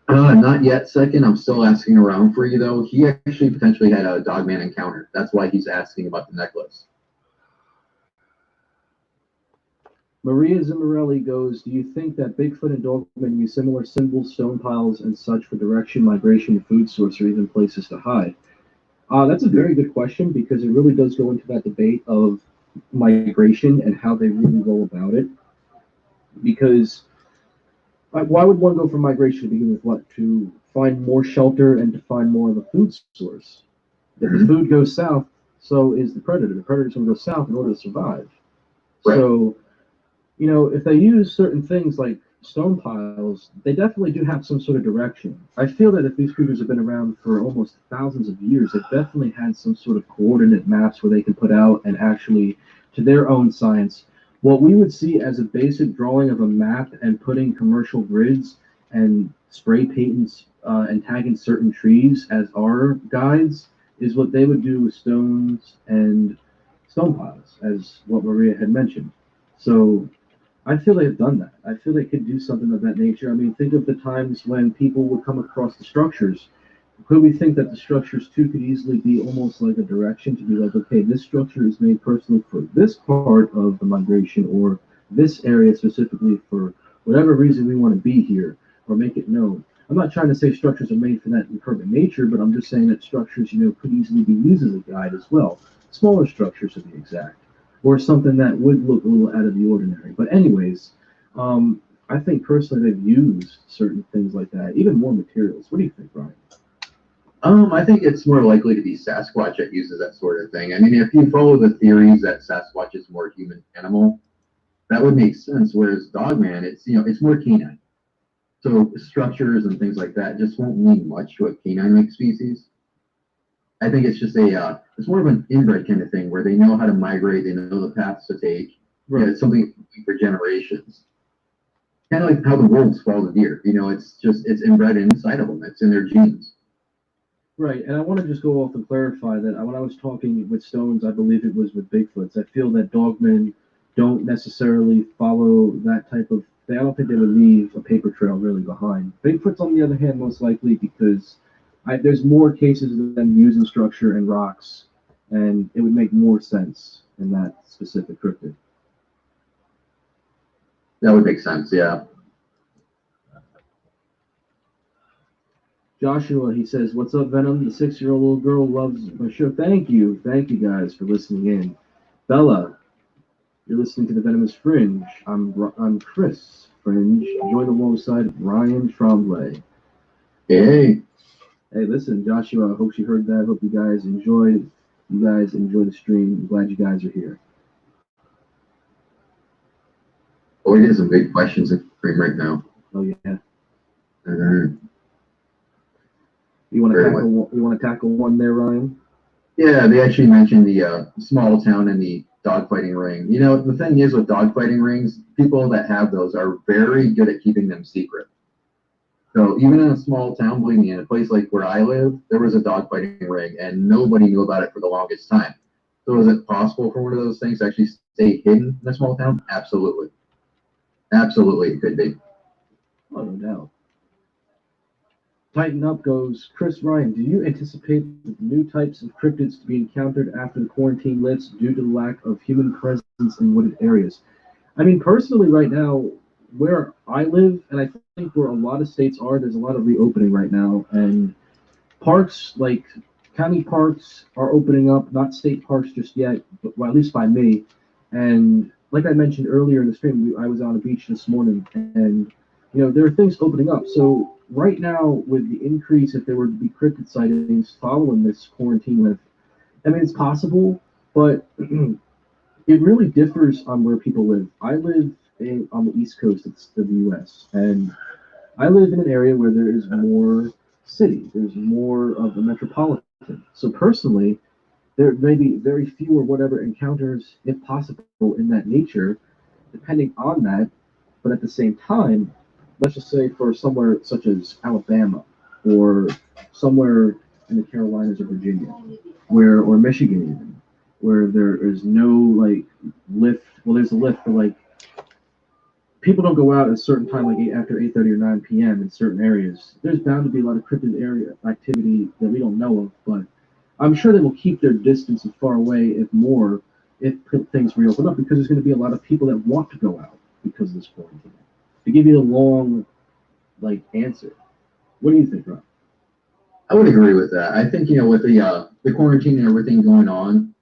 Not yet, Second. I'm still asking around for you, though. He actually potentially had a dogman encounter. That's why he's asking about the necklace. Maria Zimmerelli goes, do you think that Bigfoot and Dogman use similar symbols, stone piles, and such for direction, migration, food source, or even places to hide? That's a very good question because it really does go into that debate of migration and how they really go about it. Because why would one go for migration to begin with? What? To find more shelter and to find more of a food source. If the food goes south, so is the predator. The predator's going to go south in order to survive. Right. So, if they use certain things like stone piles, they definitely do have some sort of direction. I feel that if these creatures have been around for almost thousands of years, they've definitely had some sort of coordinate maps where they can put out and actually, to their own science, what we would see as a basic drawing of a map and putting commercial grids and spray paintings and tagging certain trees as our guides is what they would do with stones and stone piles, as what Maria had mentioned. So I feel they've done that. I feel they could do something of that nature. I mean, think of the times when people would come across the structures. Could we think that the structures too could easily be almost like a direction to be like, okay, this structure is made personally for this part of the migration or this area specifically for whatever reason we want to be here or make it known. I'm not trying to say structures are made for that in perfect nature, but I'm just saying that structures, could easily be used as a guide as well. Smaller structures to be exact, or something that would look a little out of the ordinary. But anyways, I think personally they've used certain things like that, even more materials. What do you think, Ryan? I think it's more likely to be Sasquatch that uses that sort of thing. I mean, if you follow the theories that Sasquatch is more human animal, that would make sense. Whereas Dogman, it's more canine. So structures and things like that just won't mean much to a canine-like species. I think it's just it's more of an inbred kind of thing where they know how to migrate, they know the paths to take. Right. Yeah, it's something for generations. Kind of like how the wolves follow the deer. It's inbred inside of them. It's in their genes. Right, and I want to just go off and clarify that when I was talking with stones, I believe it was with Bigfoots. I feel that dogmen don't necessarily follow that type of thing. I don't think they would leave a paper trail really behind. Bigfoots, on the other hand, most likely because there's more cases of them using structure and rocks, and it would make more sense in that specific cryptid. That would make sense, yeah. Joshua, he says, "What's up, Venom? The 6-year-old little girl loves my show." Thank you guys for listening in. Bella, you're listening to the Venomous Fringe. I'm Chris Fringe, joined alongside Ryan Tremblay. Hey. Hey, listen, Joshua. I hope you heard that. Hope you guys enjoyed. You guys enjoy the stream. I'm glad you guys are here. Oh, we get some big questions in the stream right now. Oh yeah. Mm-hmm. You want to tackle one there, Ryan? Yeah, they actually mentioned the small town and the dogfighting ring. The thing is with dogfighting rings, people that have those are very good at keeping them secret. So even in a small town, believe me, in a place like where I live, there was a dogfighting ring, and nobody knew about it for the longest time. So is it possible for one of those things to actually stay hidden in a small town? Absolutely. Absolutely, it could be. Oh, no doubt. Tighten Up goes, Chris Ryan, do you anticipate the new types of cryptids to be encountered after the quarantine lifts due to the lack of human presence in wooded areas? I mean, personally, right now, where I live, and I think where a lot of states are, there's a lot of reopening right now, and parks like county parks are opening up, not state parks just yet, but well, at least by me. And like I mentioned earlier in the stream, I was on a beach this morning, and there are things opening up. So right now, with the increase, if there were to be cryptid sightings following this quarantine, I mean, it's possible, but it really differs on where people live. I live on the East Coast of the U.S., and I live in an area where there is more city. There's more of a metropolitan. So personally, there may be very few or whatever encounters, if possible, in that nature, depending on that. But at the same time, let's just say for somewhere such as Alabama or somewhere in the Carolinas or Virginia, or Michigan even, where there is no like lift. Well, there's a lift, but like people don't go out at a certain time, like after 8:30 or 9 p.m. in certain areas. There's bound to be a lot of cryptid area activity that we don't know of, but I'm sure they will keep their distance as far away, if things reopen up, because there's going to be a lot of people that want to go out because of this quarantine. To give you a long, answer, what do you think, Rob? I would agree with that. I think, with the quarantine and everything going on,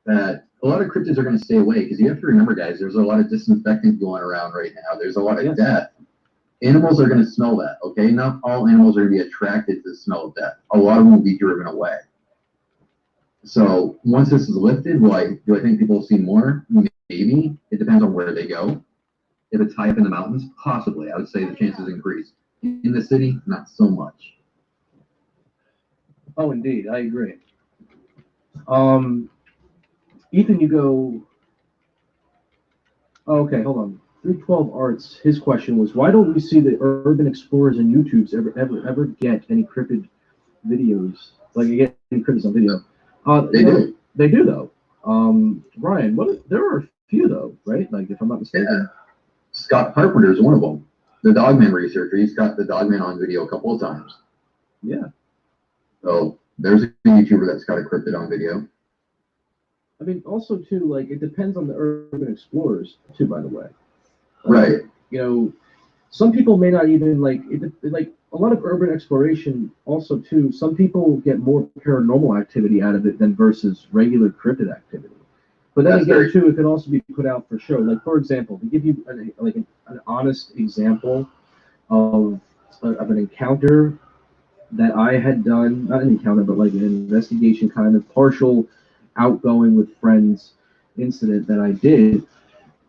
that a lot of cryptids are going to stay away, because you have to remember, guys, there's a lot of disinfectant going around right now. There's a lot of death. Animals are going to smell that, okay? Not all animals are going to be attracted to the smell of death. A lot of them will be driven away. So once this is lifted, do I think people will see more? Maybe. It depends on where they go. If it's high up in the mountains, possibly. I would say the chances increase. In the city, not so much. Oh, indeed, I agree. Ethan, you go. Oh, okay, hold on. 312 Arts. His question was, why don't we see the urban explorers and YouTubes ever get any cryptid videos? Like, you get any cryptids on video? They do. They do though. Ryan, there are a few though, right? Like, if I'm not mistaken. Yeah. Scott Carpenter is one of them. The Dogman researcher. He's got the Dogman on video a couple of times. Yeah. So there's a YouTuber that's got a cryptid on video. I mean, also too, like, it depends on the urban explorers too. By the way. Right. Some people may not even like a lot of urban exploration. Also too, some people get more paranormal activity out of it than versus regular cryptid activity. But then again, too, it can also be put out for show. Like, for example, to give you an honest example of an encounter that I had done, not an encounter, but like an investigation, kind of partial outgoing with friends incident that I did.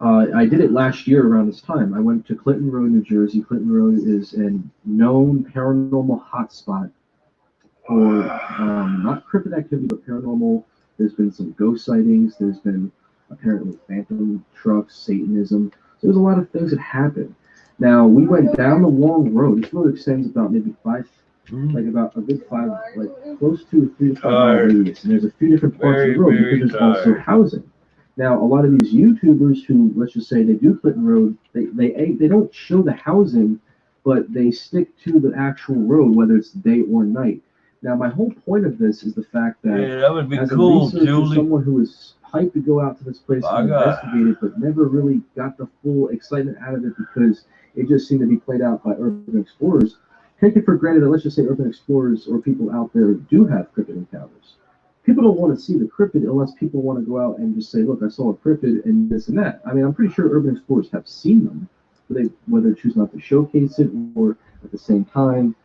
I did it last year around this time. I went to Clinton Road, New Jersey. Clinton Road is a known paranormal hotspot for not cryptid activity, but paranormal. There's been some ghost sightings. There's been apparently phantom trucks, Satanism. So there's a lot of things that happen. Now, we went down the long road. This road extends about maybe about a good 5, close to a 3 to 5 mile radius. And there's a few different parts of the road because there's also housing. Now, a lot of these YouTubers who, let's just say, they do Clinton Road, they don't show the housing, but they stick to the actual road, whether it's day or night. Now, my whole point of this is the fact that, that would be as cool, a researcher, Julie. Someone who is hyped to go out to this place and investigate it, but never really got the full excitement out of it because it just seemed to be played out by urban explorers, take it for granted that, let's just say, urban explorers or people out there do have cryptid encounters. People don't want to see the cryptid unless people want to go out and just say, look, I saw a cryptid and this and that. I mean, I'm pretty sure urban explorers have seen them, but whether they choose not to showcase it or at the same time,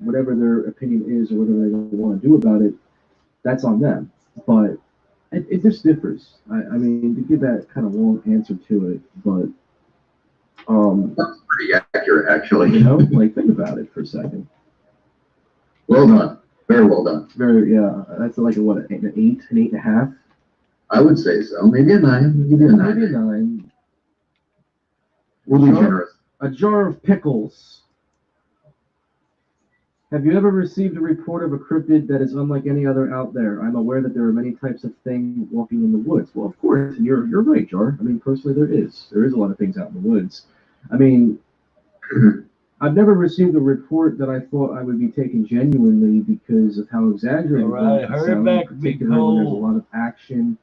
whatever their opinion is or whatever they want to do about it, that's on them. But it just differs. I mean, to give that kind of long answer to it, but that's pretty accurate, actually. Think about it for a second. Well done. Very well done. That's like an 8.5. I would say so. Maybe a 9. Maybe a 9. Maybe a 9. We'll be generous. A jar of pickles. Have you ever received a report of a cryptid that is unlike any other out there? I'm aware that there are many types of things walking in the woods. Well, of course, and you're right, Jar. I mean, personally, there is. There is a lot of things out in the woods. I mean, I've never received a report that I thought I would be taking genuinely because of how exaggerated it Hurry back, big particularly when there's a lot of action.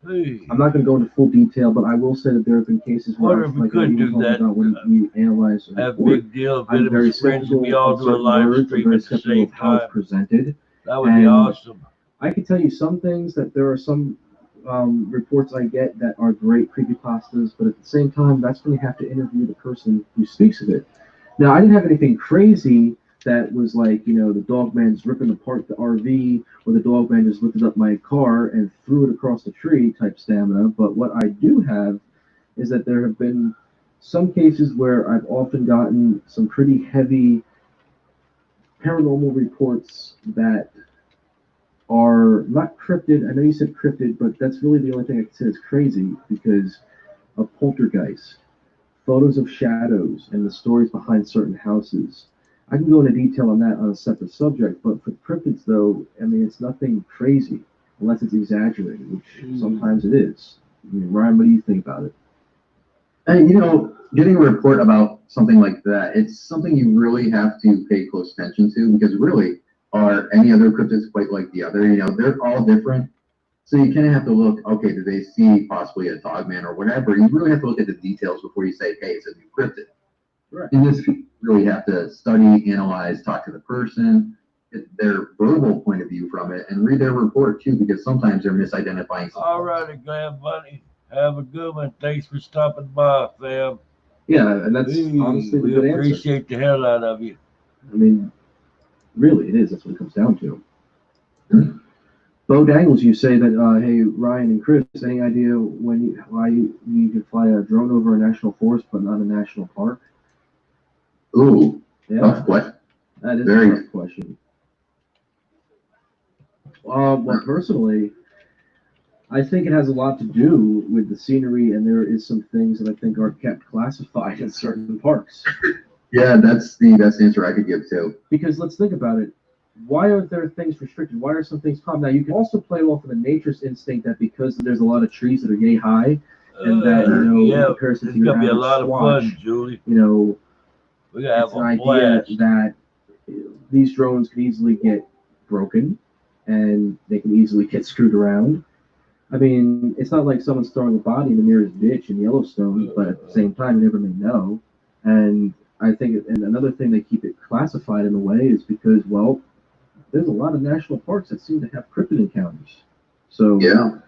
Hey. I'm not going to go into full detail, but I will say that there have been cases where Wonder if we could do that. about when you analyze a Have report. big deal. I'm very Friends, we skeptical all of do a certain live words. I'm stream very at the skeptical same of how it's time. presented. That would be And awesome. I can tell you some things that there are some reports I get that are great creepypastas, but at the same time, that's when you have to interview the person who speaks of it. Now, I didn't have anything crazy that was like, the dog man's ripping apart the RV, or the dog man just lifted up my car and threw it across the tree type stamina. But what I do have is that there have been some cases where I've often gotten some pretty heavy paranormal reports that are not cryptid. I know you said cryptid, but that's really the only thing I can say is crazy because of poltergeist, photos of shadows, and the stories behind certain houses. I can go into detail on that on a separate subject, but for cryptids, though, I mean, it's nothing crazy unless it's exaggerated, which sometimes it is. I mean, Ryan, what do you think about it? And getting a report about something like that, it's something you really have to pay close attention to, because really, are any other cryptids quite like the other? They're all different. So you kind of have to look, okay, do they see possibly a dogman or whatever? You really have to look at the details before you say, hey, it's a new cryptid. Right. In this, you really have to study, analyze, talk to the person, get their verbal point of view from it, and read their report too, because sometimes they're misidentifying something. All righty, Glam Bunny. Have a good one. Thanks for stopping by, fam. Yeah, and that's honestly the good answer. We appreciate the hell out of you. I mean, really, it is. That's what it comes down to. Bo Dangles, you say that, hey, Ryan and Chris, any idea why you could fly a drone over a national forest but not a national park? Ooh, yeah, tough question. That is a tough question. Well, personally, I think it has a lot to do with the scenery, and there is some things that I think are kept classified in certain parks. Yeah, that's the best answer I could give too. Because let's think about it. Why are there things restricted? Why are some things calm? Now, you can also play off of the nature's instinct that because there's a lot of trees that are yay high, and that, in comparison to your average be a lot of fun, Julie. we gotta have an idea that these drones can easily get broken, and they can easily get screwed around. I mean, it's not like someone's throwing a body in the nearest ditch in Yellowstone, but at the same time, you never may know. And I think, and another thing they keep it classified in a way is because, well, there's a lot of national parks that seem to have cryptid encounters. So, yeah,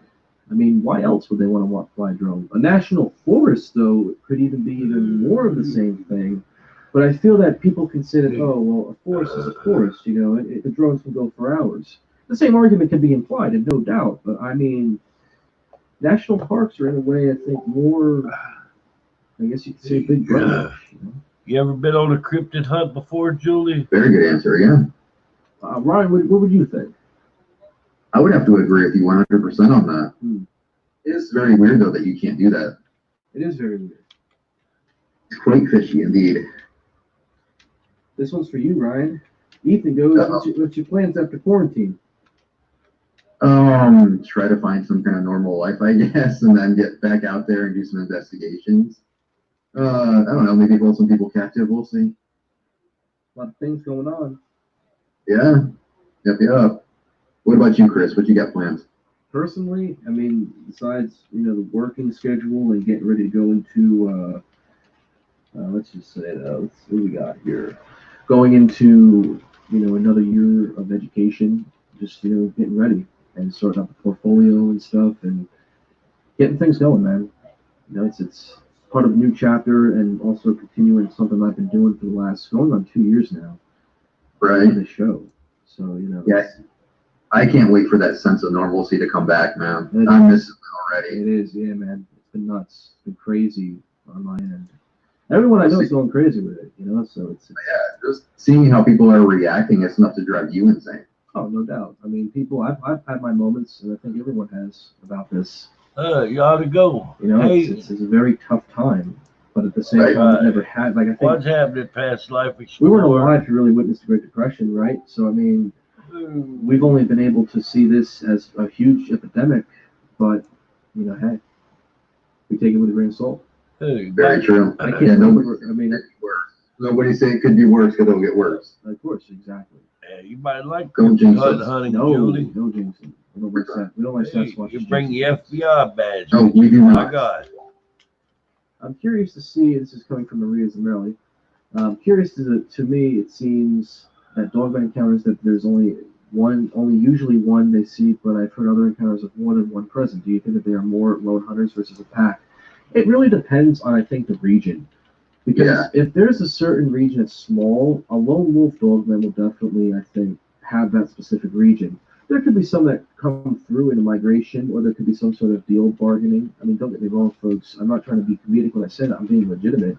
I mean, why else would they want to fly a drone? A national forest, though, could even be even more of the same thing. But I feel that people consider, oh, well, a forest is a forest, the drones can go for hours. The same argument can be implied, and no doubt. But I mean, national parks are in a way, I think, more, I guess you could say, big brother. You ever been on a cryptid hunt before, Julie? Very good answer, yeah. Ryan, what would you think? I would have to agree with you 100% on that. It's very weird, though, that you can't do that. It is very weird. It's quite fishy, indeed. This one's for you, Ryan. Ethan goes, what's your plans after quarantine? Try to find some kind of normal life, I guess, and then get back out there and do some investigations. I don't know, maybe hold some people captive, we'll see. A lot of things going on. Yeah. Yep. What about you, Chris? What you got planned? Personally, I mean, besides, the working schedule and getting ready to go into, let's just say, what do we got here? Going into, another year of education, just, getting ready and sorting out the portfolio and stuff and getting things going, man. It's part of a new chapter and also continuing something I've been doing for the last, going on 2 years now. Right. On the show. So, Yeah. I can't wait for that sense of normalcy to come back, man. I'm missing it already. It is, yeah, man. It's been nuts. It's been crazy on my end. Everyone I know is going crazy with it, so it's yeah, just seeing how people are reacting is enough to drive you insane. Oh, no doubt. I mean, I've had my moments, and I think everyone has about this. You ought to go. It's a very tough time, but at the same time, I've never had, I think. What's happened in past life? We weren't alive to really witness the Great Depression, right? So, I mean, we've only been able to see this as a huge epidemic, but, hey, we take it with a grain of salt. Very true. I can't nobody say it could be worse because it'll get worse. Of course, exactly. Yeah, you might like hunting, Julie. No jinxing. We don't like Sasquatch. You bring the FBI badge. Oh, we do not. My God. I'm curious to see. This is coming from Maria Zamerli. Curious to me, it seems that dogman encounters that there's only usually one they see, but I've heard other encounters of more than one present. Do you think that they are more lone hunters versus a pack? It really depends on, I think, the region. Because if there's a certain region that's small, a lone wolf dogman will definitely, I think, have that specific region. There could be some that come through in a migration, or there could be some sort of deal bargaining. I mean, don't get me wrong, folks. I'm not trying to be comedic when I say that. I'm being legitimate.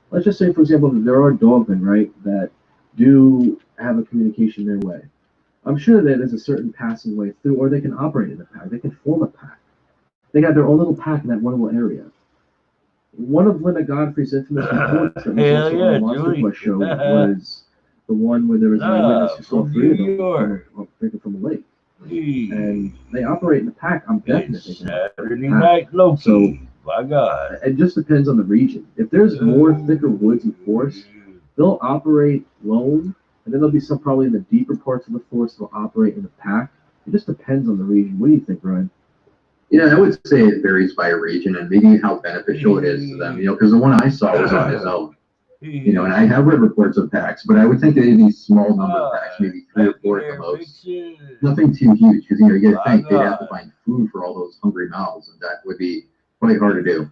Let's just say, for example, that there are dogmen, right, that do have a communication their way. I'm sure that there's a certain passing way through, or they can operate in a pack. They can form a pack. They got their own little pack in that one little area. One of Linda Godfrey's infamous reports that was also on the Monster Quest show was the one where there was an eyewitness who saw three of them drinking from a lake. And they operate in a pack. I'm definitely thinking Saturday Night Loki. So, my God. It just depends on the region. If there's more thicker woods and forests, they'll operate lone, and then there'll be some probably in the deeper parts of the forest they'll operate in a pack. It just depends on the region. What do you think, Ryan? Yeah, I would say it varies by region and maybe how beneficial it is to them. Because the one I saw was on his own. And I have read reports of packs, but I would think they'd be small number of packs, maybe 3 or 4 at the most. Nothing too huge, because you got to think they'd have to find food for all those hungry mouths, and that would be quite hard to do.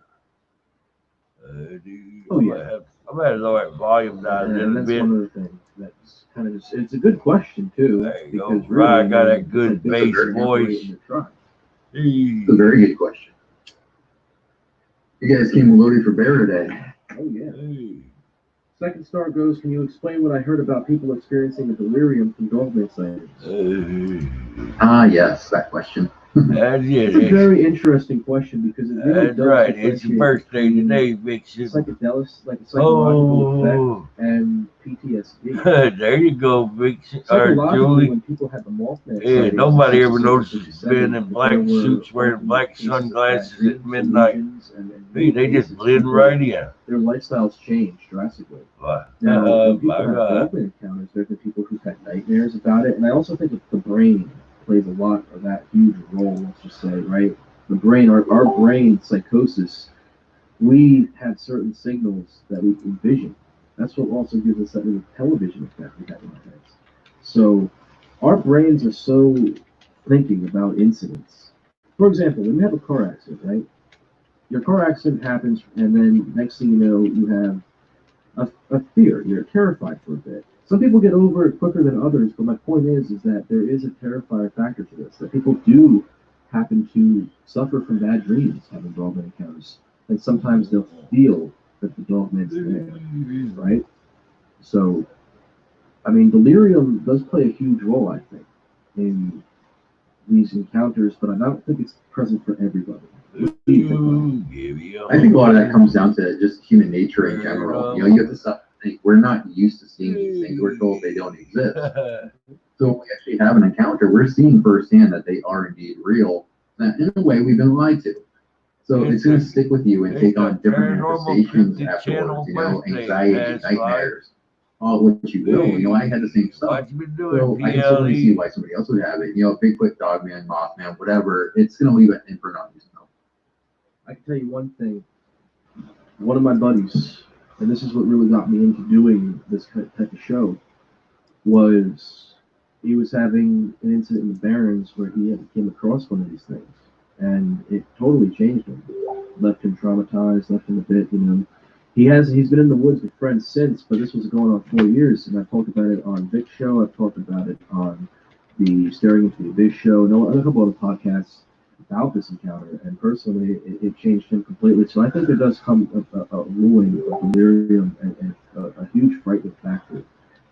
Oh yeah, I'm at a lower volume now. And that's one of the things that's kind of it's a good question too, because Ryan got that good bass voice. It's a very good question. You guys came loaded for bear today. Oh yeah. Second star goes, can you explain what I heard about people experiencing a delirium from dogman sightings? Yes, that question. It's a very interesting question because it really does right. It's your birthday today, Vixen. Psychological effect and PTSD. There you go, Vixen. Psychologically, when people had the Mothman nobody ever notices being in black suits, wearing black sunglasses at midnight. They just blend right in. Their lifestyles changed drastically. Now, when people have dogman encounters, there have been people who've had nightmares about it, and I also think that the brain plays a lot of that huge role, let's just say, right? The brain, our brain psychosis, we have certain signals that we envision. That's what also gives us that little television effect we have in our heads. So our brains are so thinking about incidents. For example, when you have a car accident, right? Your car accident happens, and then next thing you know, you have a fear. You're terrified for a bit. Some people get over it quicker than others, but my point is that there is a terrifier factor to this, that people do happen to suffer from bad dreams having dogman encounters, and sometimes they'll feel that the dogman's there, right? So, I mean, delirium does play a huge role, I think, in these encounters, but I don't think it's present for everybody. I think a lot of that comes down to just human nature in general. You have to stop. We're not used to seeing these things. We're told they don't exist. So when we actually have an encounter, we're seeing firsthand that they are indeed real. And in a way, we've been lied to. So it's going to stick with you and take on different manifestations afterwards. Anxiety, nightmares, all what you will. I had the same stuff. So I can certainly see why somebody else would have it. Bigfoot, Dogman, Mothman, whatever. It's going to leave an imprint on you. I can tell you one thing. One of my buddies, and this is what really got me into doing this type of show, was he was having an incident in the Barrens where he came across one of these things, and it totally changed him. Left him traumatized, left him a bit, He's been in the woods with friends since, but this was going on 4 years, and I've talked about it on Vic's show, I've talked about it on the Staring Into the Abyss show, and a couple other podcasts about this encounter, and personally, it changed him completely. So I think there does come a ruling of delirium and a huge frightening factor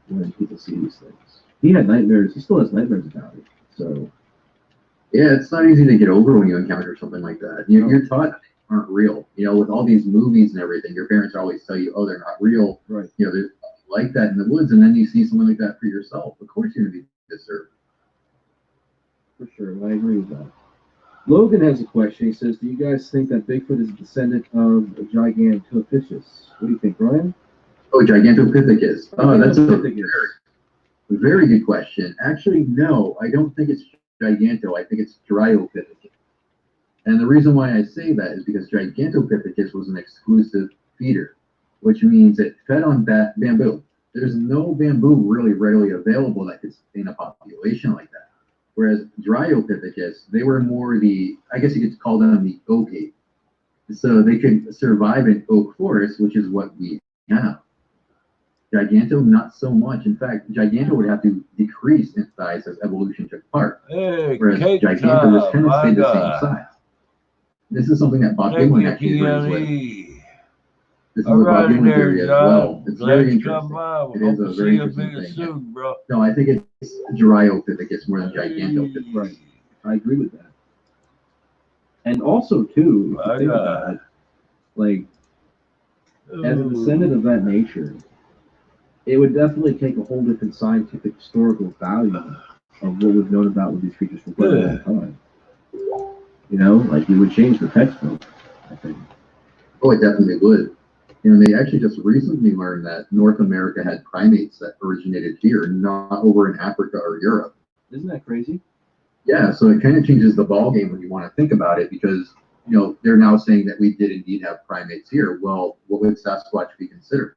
when people see these things. He had nightmares. He still has nightmares about it. So yeah, it's not easy to get over when you encounter something like that. You're taught they aren't real. With all these movies and everything, your parents always tell you, "Oh, they're not real." Right. There's nothing like that in the woods, and then you see something like that for yourself. Of course, you're going to be disturbed. For sure, I agree with that. Logan has a question. He says, do you guys think that Bigfoot is a descendant of Gigantopithecus? What do you think, Brian? Oh, Gigantopithecus. Oh, that's a very good question. Actually, no, I don't think it's Giganto, I think it's Dryopithecus. And the reason why I say that is because Gigantopithecus was an exclusive feeder, which means it fed on bamboo. There's no bamboo really readily available that could sustain a population like that. Whereas Dryopithecus, they were more I guess you could call them the oak ape. So they could survive in oak forests, which is what we have. Giganto, not so much. In fact, Giganto would have to decrease in size as evolution took part. Whereas Giganto was kind of stayed the same size. This is something that Bob Dylan actually agrees with. This is a Bob Dylan theory as well. It's very interesting. It is a very interesting thing. Soon, bro. No, I think it's Dryopithecus more than Gigantopithecus. Right. I agree with that. And also, too, if you think about it, like, as a descendant of that nature, it would definitely take a whole different scientific historical value of what we've known about with these creatures for quite a long time. You know, like, it would change the textbook, I think. Oh, it definitely would. You know, they actually just recently learned that North America had primates that originated here, not over in Africa or Europe. Isn't that crazy? Yeah, so it kind of changes the ballgame when you want to think about it, because, you know, they're now saying that we did indeed have primates here. Well, what would Sasquatch be considered?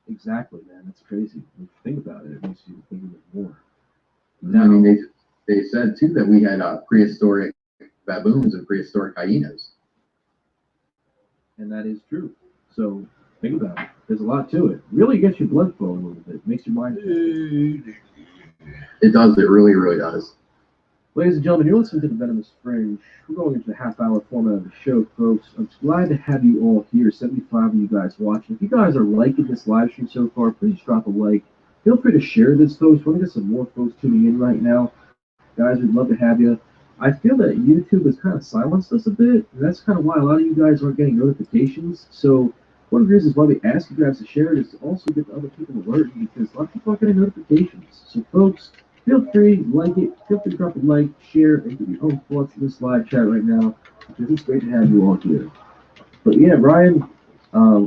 Exactly, man. That's crazy. When you think about it, it makes you think of it more. Now, I mean, they said, too, that we had prehistoric baboons and prehistoric hyenas. And that is true. So think about it. There's a lot to it. Really gets your blood flowing a little bit. It makes your mind. It does. It really, really does. Ladies and gentlemen, you're listening to the Venomous Fringe. We're going into the half-hour format of the show, folks. I'm glad to have you all here. 75 of you guys watching. If you guys are liking this live stream so far, please drop a like. Feel free to share this, folks. We're going to get some more folks tuning in right now. Guys, we'd love to have you. I feel that YouTube has kind of silenced us a bit, and that's kind of why a lot of you guys aren't getting notifications. So one of the reasons why we ask you guys to share it is to also get the other people alerted, because a lot of people aren't getting notifications. So folks, feel free, like it, feel free to drop a like, share, and give your own thoughts in this live chat right now, because it's great to have you all here. But yeah, Ryan,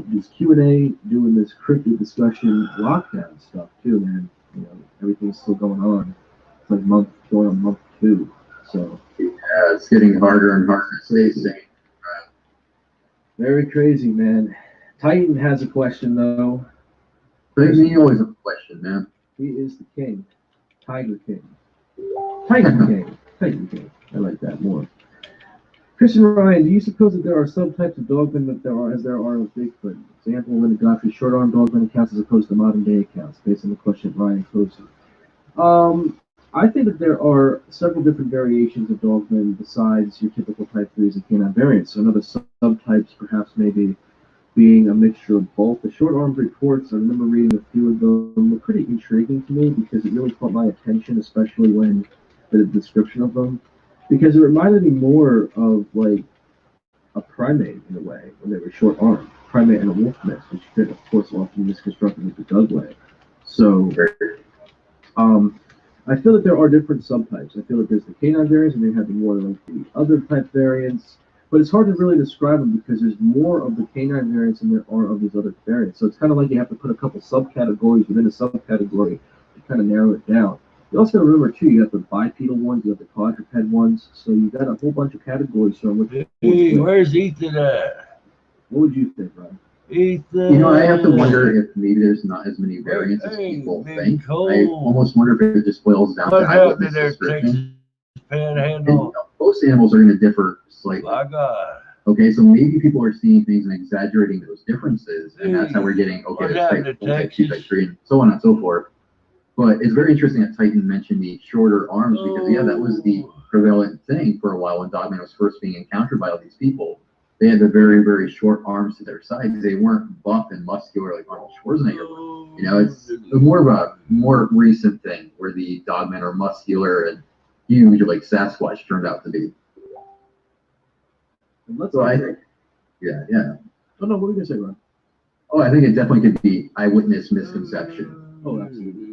this Q&A, doing this cryptid discussion, lockdown stuff too, man. You know, everything's still going on. It's like going on month 2. So yeah, it's getting harder and harder to stay sane. Very crazy, man. Titan has a question, though. Titan always has a question, man. He is the king. Tiger King. Titan King. Titan King. I like that more. Christian Ryan, do you suppose that there are some types of dogmen that there are as there are with Bigfoot? Example, Linda Godfrey's short-arm dogmen accounts as opposed to modern-day accounts, based on the question Ryan posed. I think that there are several different variations of dogmen besides your typical type 3s and canine variants. So another subtypes perhaps maybe being a mixture of both. The short-armed reports, I remember reading a few of them, were pretty intriguing to me because it really caught my attention, especially when the description of them, because it reminded me more of like a primate in a way when they were short-armed. Primate and a wolf mix, which could, of course, often misconstructed with the dog way. So, I feel that there are different subtypes. I feel that there's the canine variants, and they have the more like the other type variants. But it's hard to really describe them because there's more of the canine variants than there are of these other variants. So it's kind of like you have to put a couple subcategories within a subcategory to kind of narrow it down. You also got to remember, too, you have the bipedal ones, you have the quadruped ones. So you've got a whole bunch of categories from which. Hey, where's Ethan at? What would you think, Ryan? Ethan. You know, I have to wonder if maybe there's not as many variants as people think. I almost wonder if it just boils down to eyewitness description. Panhandle. Most animals are going to differ slightly. My God. Okay, so maybe people are seeing things and exaggerating those differences, and that's how we're getting, okay, there's type 1, type 2, type 3, and so on and so forth. But it's very interesting that Titan mentioned the shorter arms because, yeah, that was the prevalent thing for a while when Dogman was first being encountered by all these people. They had the very, very short arms to their sides. They weren't buff and muscular like Arnold Schwarzenegger was. You know, it's more of a more recent thing where the Dogmen are muscular and huge like Sasquatch turned out to be. So I think, yeah. Oh, no, what were you going to say, Ron? Oh, I think it definitely could be eyewitness misconception. Oh, absolutely.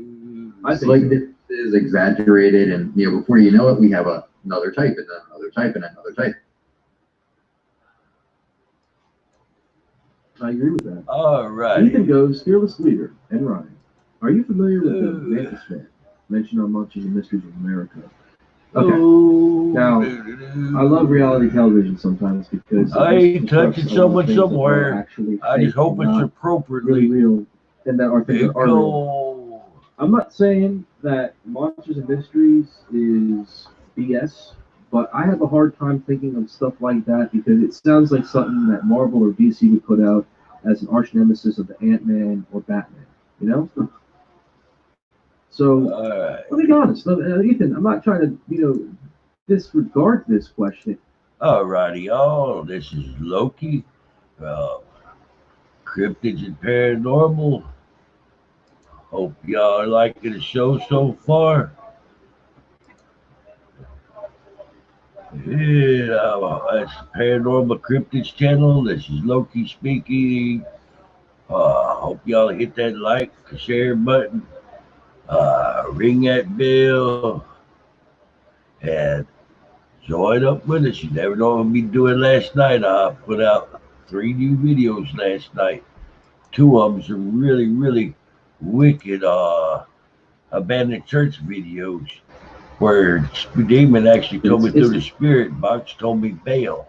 I think like this is exaggerated, and you know, before you know it, we have another type, and then another type, and another type. I agree with that. All right. Ethan goes, fearless leader, and Ryan. Are you familiar with the Mantis Man mentioned on Munchies and Mysteries of America? Okay. Now, I love reality television sometimes because I ain't touching someone somewhere. I just hope it's appropriately. Really real, and that are things that are real. Go. I'm not saying that Monsters and Mysteries is BS, but I have a hard time thinking of stuff like that because it sounds like something that Marvel or DC would put out as an arch nemesis of the Ant-Man or Batman. You know? So, let me be honest. Ethan, I'm not trying to, disregard this question. Alrighty, y'all. This is Loki. Cryptids and Paranormal. Hope y'all are liking the show so far. Yeah, that's Paranormal Cryptids channel. This is Loki speaking. Hope y'all hit that like, share button, ring that bell, and join up with us. You never know what we doing last night. I put out 3 new videos last night. 2 of them are really, really wicked abandoned church videos where demon actually told me through the spirit box, told me bail.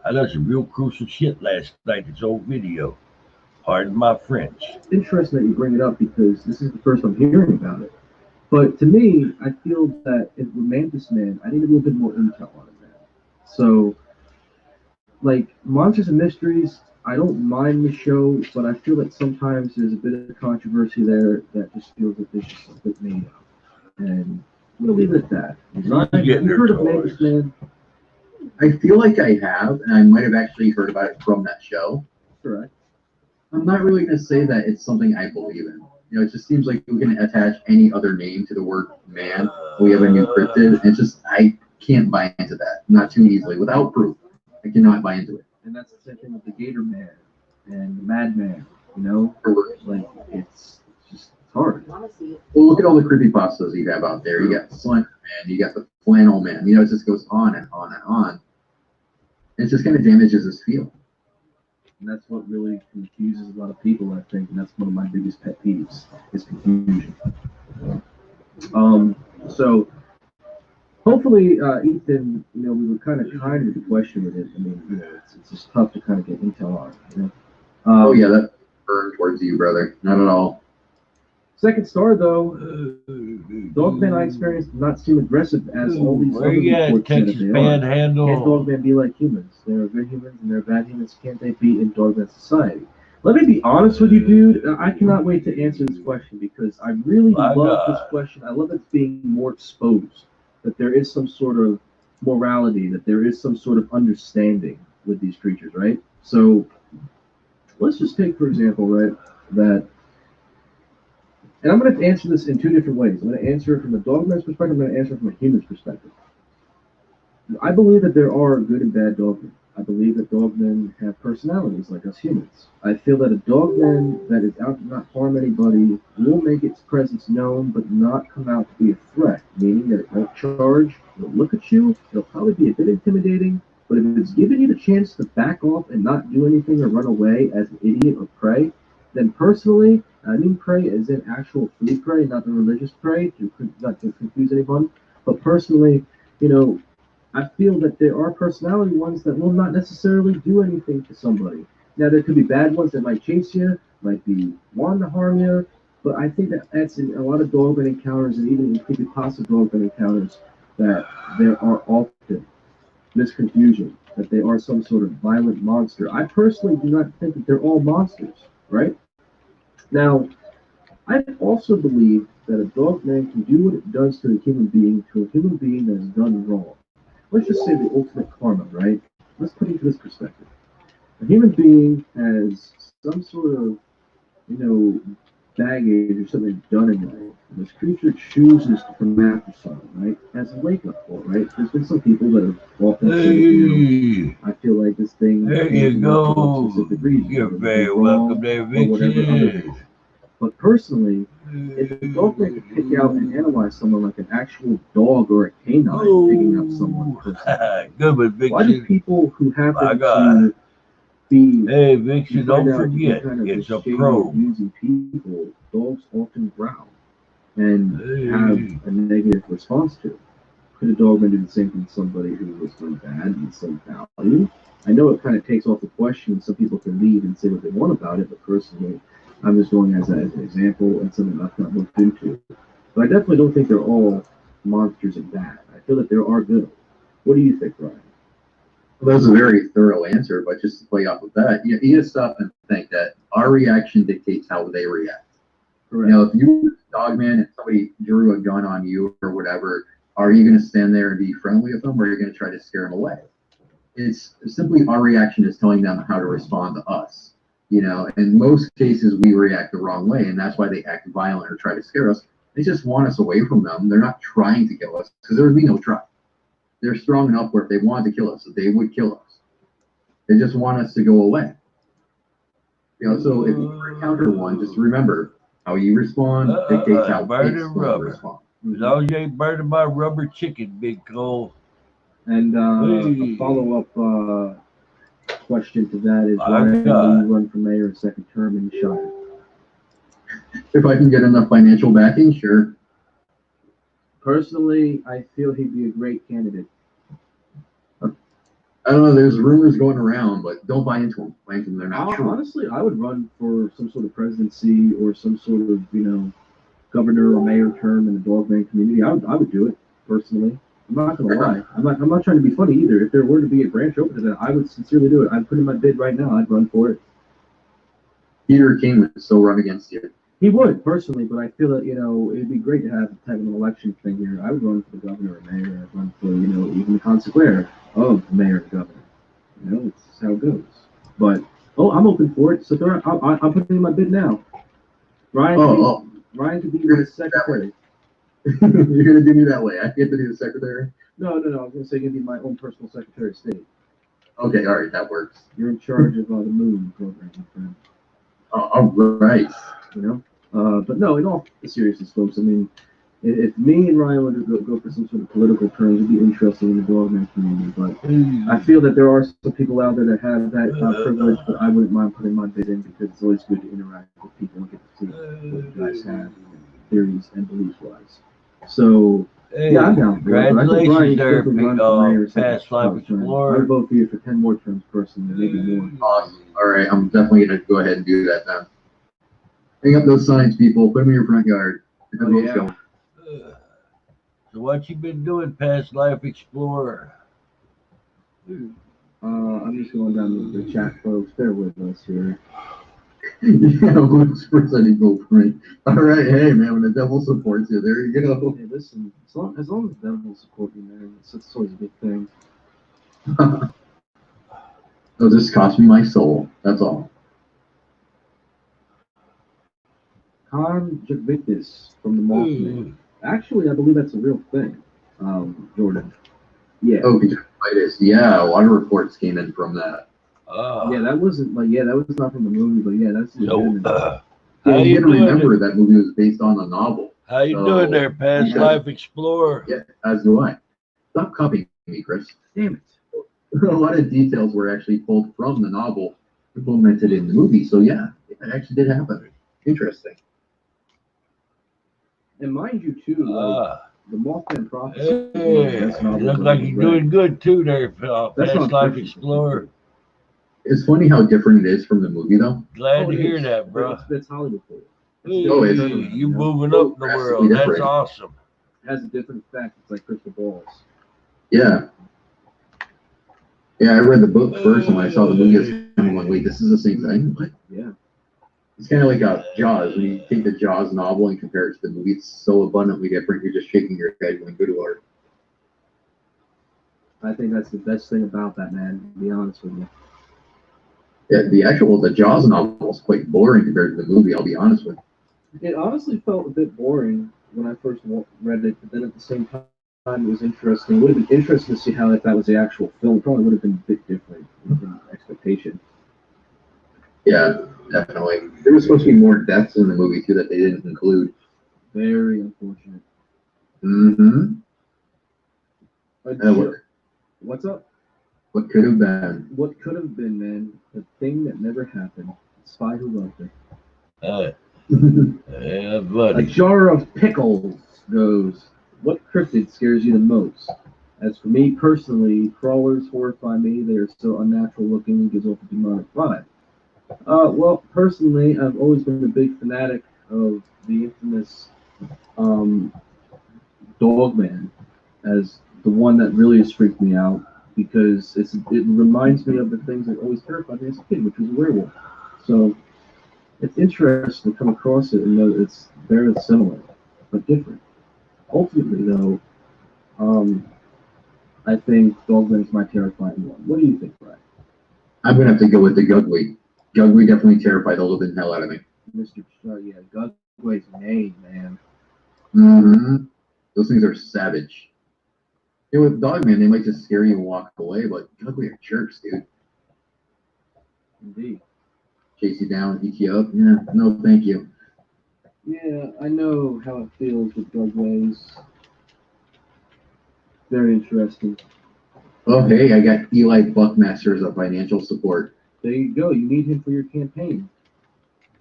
I done some real crucial shit last night. This old video. Pardon my French. Interesting that you bring it up because this is the first I'm hearing about it. But to me, I feel that in Romantis Man, I need a little bit more intel on it, man. So, like, Monsters and Mysteries, I don't mind the show, but I feel that sometimes there's a bit of controversy there that just feels that there's just a bit made up. And we'll leave it at that. Have you heard of Romantis Man? I feel like I have, and I might have actually heard about it from that show. Correct. I'm not really going to say that it's something I believe in. It just seems like we can attach any other name to the word man. We have a new cryptid. It's just, I can't buy into that. Not too easily. Without proof, I cannot buy into it. And that's the same thing with the Gator Man and the Madman, Like, it's hard. Well, look at all the creepypastas you have out there. You got Slender Man, you got the Flannel Man. It just goes on and on and on. And it just kind of damages his feel. And that's what really confuses a lot of people, I think, and that's one of my biggest pet peeves, is confusion. So hopefully, Ethan, we were kind of the question with it. I mean, it's just tough to kind of get intel on, Oh yeah, that's burned towards you, brother. Not at all. Second star, though, Dogman I experienced did not seem aggressive as all these other reports said that they are. Can't Dogman be like humans? There are good humans and there are bad humans. Can't they be in Dogman society? Let me be honest with you, dude. I cannot wait to answer this question because I really love this question. I love it being more exposed, that there is some sort of morality, that there is some sort of understanding with these creatures, right? So let's just take, for example, right, that. And I'm going to answer this in 2 different ways. I'm going to answer it from a dogman's perspective. I'm going to answer it from a human's perspective. I believe that there are good and bad dogmen. I believe that dogmen have personalities like us humans. I feel that a dogman that is out to not harm anybody will make its presence known, but not come out to be a threat, meaning that it won't charge, it'll look at you, it'll probably be a bit intimidating, but if it's giving you the chance to back off and not do anything or run away as an idiot or prey, then personally, I mean prey as in actual food prey, not the religious prey, not to confuse anyone. But personally, I feel that there are personality ones that will not necessarily do anything to somebody. Now, there could be bad ones that might chase you, might be wanting to harm you, but I think that that's in a lot of dogman encounters and even in creepypasta dogman encounters that there are often this confusion, that they are some sort of violent monster. I personally do not think that they're all monsters, right? Now, I also believe that a dogman can do what it does to a human being that has done wrong. Let's just say the ultimate karma, right? Let's put it into this perspective. A human being has some sort of, baggage or something done in life. And this creature chooses to come after someone, right? As a wake-up call, right? There's been some people that have walked into the I feel like this thing. There you go. You're very welcome there, Victor. But personally, if a dogman could pick out and analyze someone like an actual dog or a canine picking up someone, good one, Victor. Why do people who happen to be hey, Victor, don't forget, it's a pro. Using people, dogs often growl and have a negative response to it. Could a dogman do the same thing to somebody who was doing bad and some value? I know it kind of takes off the question, and some people can leave and say what they want about it, but personally, I'm just going as an example and something I've not looked into. But I definitely don't think they're all monsters and bad. I feel that there are good. What do you think, Ryan? Well, that was a very thorough answer, but just to play off of that, you just stop and think that our reaction dictates how they react. Correct. You know, if you were a dogman and somebody drew a gun on you or whatever, are you going to stand there and be friendly with them, or are you going to try to scare them away? It's simply our reaction is telling them how to respond to us. You know, in most cases, we react the wrong way, and that's why they act violent or try to scare us. They just want us away from them. They're not trying to kill us, because there would be no try. They're strong enough where if they wanted to kill us, they would kill us. They just want us to go away. You know, so if you encounter one, just remember how you respond dictates how it's going to respond. As long as you ain't burning my rubber chicken, Big Cole. And a follow-up question to that is, why do you run for mayor a second term in Shire? If I can get enough financial backing, sure. Personally, I feel he'd be a great candidate. I don't know, there's rumors going around, but don't buy into them. Buy into them, they're not true. Honestly, I would run for some sort of presidency or some sort of, governor or mayor term in the dogman community. I would do it, personally. I'm not going to lie. I'm not trying to be funny either. If there were to be a branch open to that, I would sincerely do it. I'd put in my bid right now. I'd run for it. Peter King would still run against you. He would, personally, but I feel that, it'd be great to have type of an election thing here. I would run for the governor or mayor. I'd run for, even the consigliere of the mayor and governor. It's how it goes. But, I'm open for it. So I'm putting in my bid now. Ryan could be your secretary. You're going to do me that way. I get to be the secretary? No. I was going to say you're going to be my own personal secretary of state. Okay, all right, that works. You're in charge of the moon program, my friend. All right. But no, in all seriousness, folks, I mean, if me and Ryan were to go for some sort of political terms, it'd be interesting in the dogman community. But I feel that there are some people out there that have that privilege, but I wouldn't mind putting my bid in because it's always good to interact with people and get to see what you guys have, theories and beliefs-wise. So, yeah, I'm down for it. Congratulations there, big past life explorer. I would vote for you for 10 more terms, personally, maybe more. Awesome. All right, I'm definitely going to go ahead and do that then. Hang up those signs, people. Put them in your front yard. So what you been doing, past life explorer? I'm just going down the chat, folks. Bear with us here. Yeah, looks for any vote for me. All right, hey man, when the devil supports you, there you go. Hey, listen, as long as the devil supports you, man, it's always a good thing. So this cost me my soul. That's all. Conjunctivitis from the Mothman. Actually, I believe that's a real thing, Jordan. Yeah. Oh, conjunctivitis. Yeah, a lot of reports came in from that. Yeah, that wasn't that was not from the movie, but yeah, that's. How you doing? Remember that movie was based on a novel. How you doing there, past life explorer? Yeah, as do I. Stop copying me, Chris. Damn it. A lot of details were actually pulled from the novel, implemented in the movie. So yeah, it actually did happen. Interesting. And mind you, too, the Mothman prophecy. Hey, you look like you're doing good too there, past life explorer. It's funny how different it is from the movie, though. Glad to hear that, bro. That's Hollywood for you. You moving up in the world. That's awesome. It has a different effect. It's like crystal balls. Yeah. Yeah, I read the book first, and when I saw the movie, I'm like, wait, this is the same thing? What? Yeah. It's kind of like Jaws. When you take the Jaws novel and compare it to the movie, it's so abundantly different. You're just shaking your head going, good Lord. I think that's the best thing about that, man, to be honest with you. Yeah, the Jaws novel is quite boring compared to the movie, I'll be honest with you. It honestly felt a bit boring when I first read it, but then at the same time, it was interesting. It would have been interesting to see how if that was the actual film. It probably would have been a bit different than expectation. Yeah, definitely. There was supposed to be more deaths in the movie, too, that they didn't include. Very unfortunate. Mm-hmm. What's up? What could have been? What could have been, man? The thing that never happened. The spy who loved her. Yeah, buddy. A jar of pickles goes, what cryptid scares you the most? As for me personally, crawlers horrify me. They are so unnatural looking and gives off a demonic vibe. Well, personally, I've always been a big fanatic of the infamous um, Dogman as the one that really has freaked me out because it reminds me of the things that always terrified me as a kid, which was a werewolf. So it's interesting to come across it and know that it's very similar but different. Ultimately, though, I think Dogman is my terrifying one. What do you think, Brian? I'm gonna have to go with the Gugly. Gugly definitely terrified the living hell out of me. Mr. Yeah, Gugway's name, man. Mm-hmm. Those things are savage. With Dogman, they might just scare you and walk away, but Gugly are jerks, dude. Indeed. Chase you down, eat you up. Yeah, no, thank you. Yeah, I know how it feels with Gugways. Very interesting. Oh, hey, I got Eli Buckmaster as a financial support. There you go. You need him for your campaign.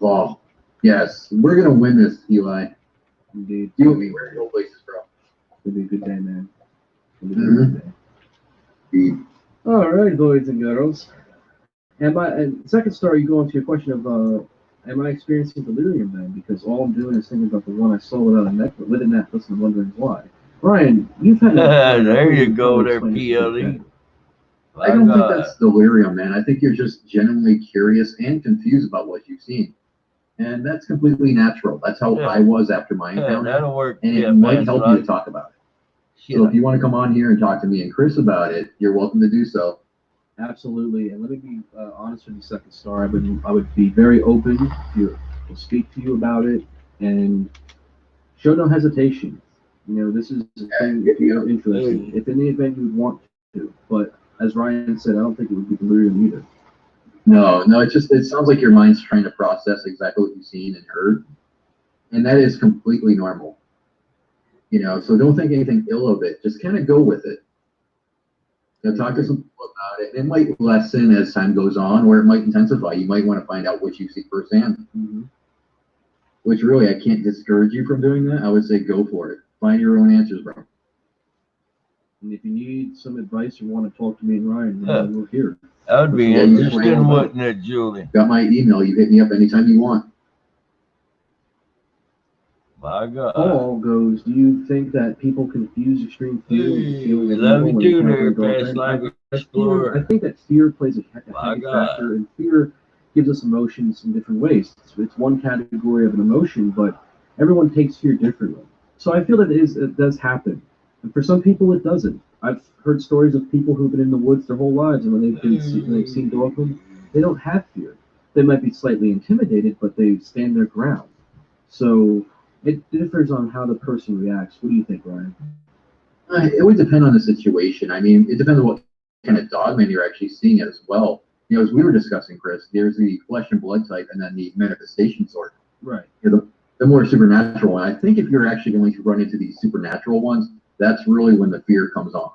Oh, yes. We're going to win this, Eli. Indeed. You and me, where are your places, bro? It'll be a good day, man. It'll be a good day. Indeed. All right, boys and girls. And second story, you go into your question of, am I experiencing delirium then? Because all I'm doing is thinking about the one I saw without a necklace, with a necklace, and wondering why. Brian, you've had. There you go, there, PLE. I don't think that's delirium, man. I think you're just genuinely curious and confused about what you've seen. And that's completely natural. That's how I was after my encounter. That'll work. And it might help you to talk about it. So if you want to come on here and talk to me and Chris about it, you're welcome to do so. Absolutely. And let me be honest with you, second star. I would be very open to speak to you about it and show no hesitation. You know, this is a thing if you're interested. If in the event you would want to. But as Ryan said, I don't think it would be delirium either. No, it sounds like your mind's trying to process exactly what you've seen and heard. And that is completely normal. You know, so don't think anything ill of it. Just kind of go with it. You know, talk to some people about it. It might lessen as time goes on, or it might intensify. You might want to find out what you see firsthand. Mm-hmm. Which really, I can't discourage you from doing that. I would say go for it. Find your own answers, bro. And if you need some advice or want to talk to me and Ryan, we're here. That would be interesting, wouldn't it, Julie? Got my email. You hit me up anytime you want. My God. Paul goes, do you think that people confuse extreme fear with feeling love you too there, Past Life Explorer. I think that fear plays a heavy factor, and fear gives us emotions in different ways. It's one category of an emotion, but everyone takes fear differently. So I feel that it does happen. And for some people, it doesn't. I've heard stories of people who've been in the woods their whole lives, and when they've seen dogmen, they don't have fear. They might be slightly intimidated, but they stand their ground. So it differs on how the person reacts. What do you think, Ryan? It would depend on the situation. I mean, it depends on what kind of dogman you're actually seeing as well. You know, as we were discussing, Chris, there's the flesh and blood type and then the manifestation sort. Right. You know, the more supernatural one. I think if you're actually going to run into these supernatural ones, that's really when the fear comes on.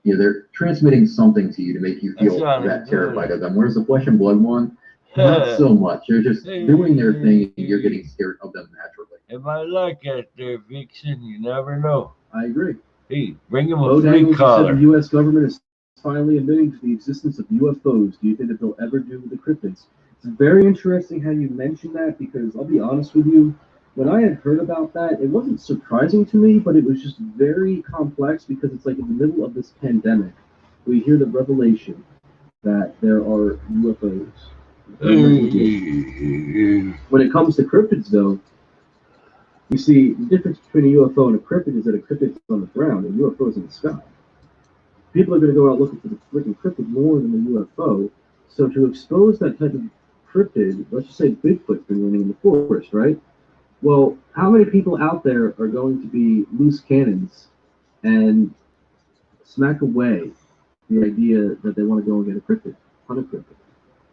You know, they're transmitting something to you to make you feel that terrified of them. Whereas the flesh and blood one, not so much. They're just doing their thing and you're getting scared of them naturally. It might like that there, Vixen. You never know. I agree. Hey, bring him a free collar. The U.S. government is finally admitting to the existence of UFOs. Do you think that they'll ever do with the cryptids? It's very interesting how you mentioned that because I'll be honest with you, when I had heard about that, it wasn't surprising to me, but it was just very complex because it's like in the middle of this pandemic, we hear the revelation that there are UFOs. When it comes to cryptids, though, you see, the difference between a UFO and a cryptid is that a cryptid is on the ground and a UFO is in the sky. People are going to go out looking for the freaking cryptid more than the UFO. So to expose that type of cryptid, let's just say Bigfoot's been running in the forest, right? Well, how many people out there are going to be loose cannons and smack away the idea that they want to go and get a cryptid, hunt a cryptid?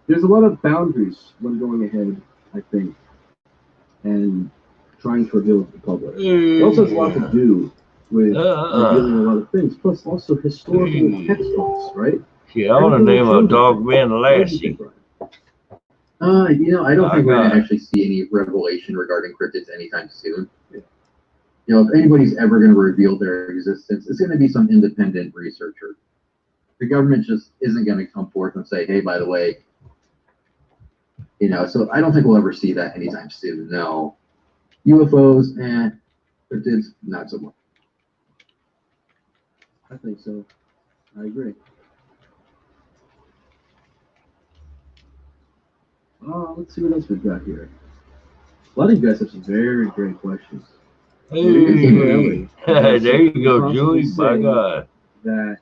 There's a lot of boundaries when going ahead, I think, and trying to reveal to the public. It also has a lot to do with revealing a lot of things, plus also historical textbooks, right? Yeah, I want to name a dog man Lassie. You know, I don't think we're going to actually see any revelation regarding cryptids anytime soon. Yeah. You know, if anybody's ever going to reveal their existence, it's going to be some independent researcher. The government just isn't going to come forth and say, hey, by the way, you know, so I don't think we'll ever see that anytime soon. No. UFOs, cryptids, not so much. I think so. I agree. Let's see what else we've got here. A lot of you guys have some very great questions. Hey, there you go, Julie. My God. That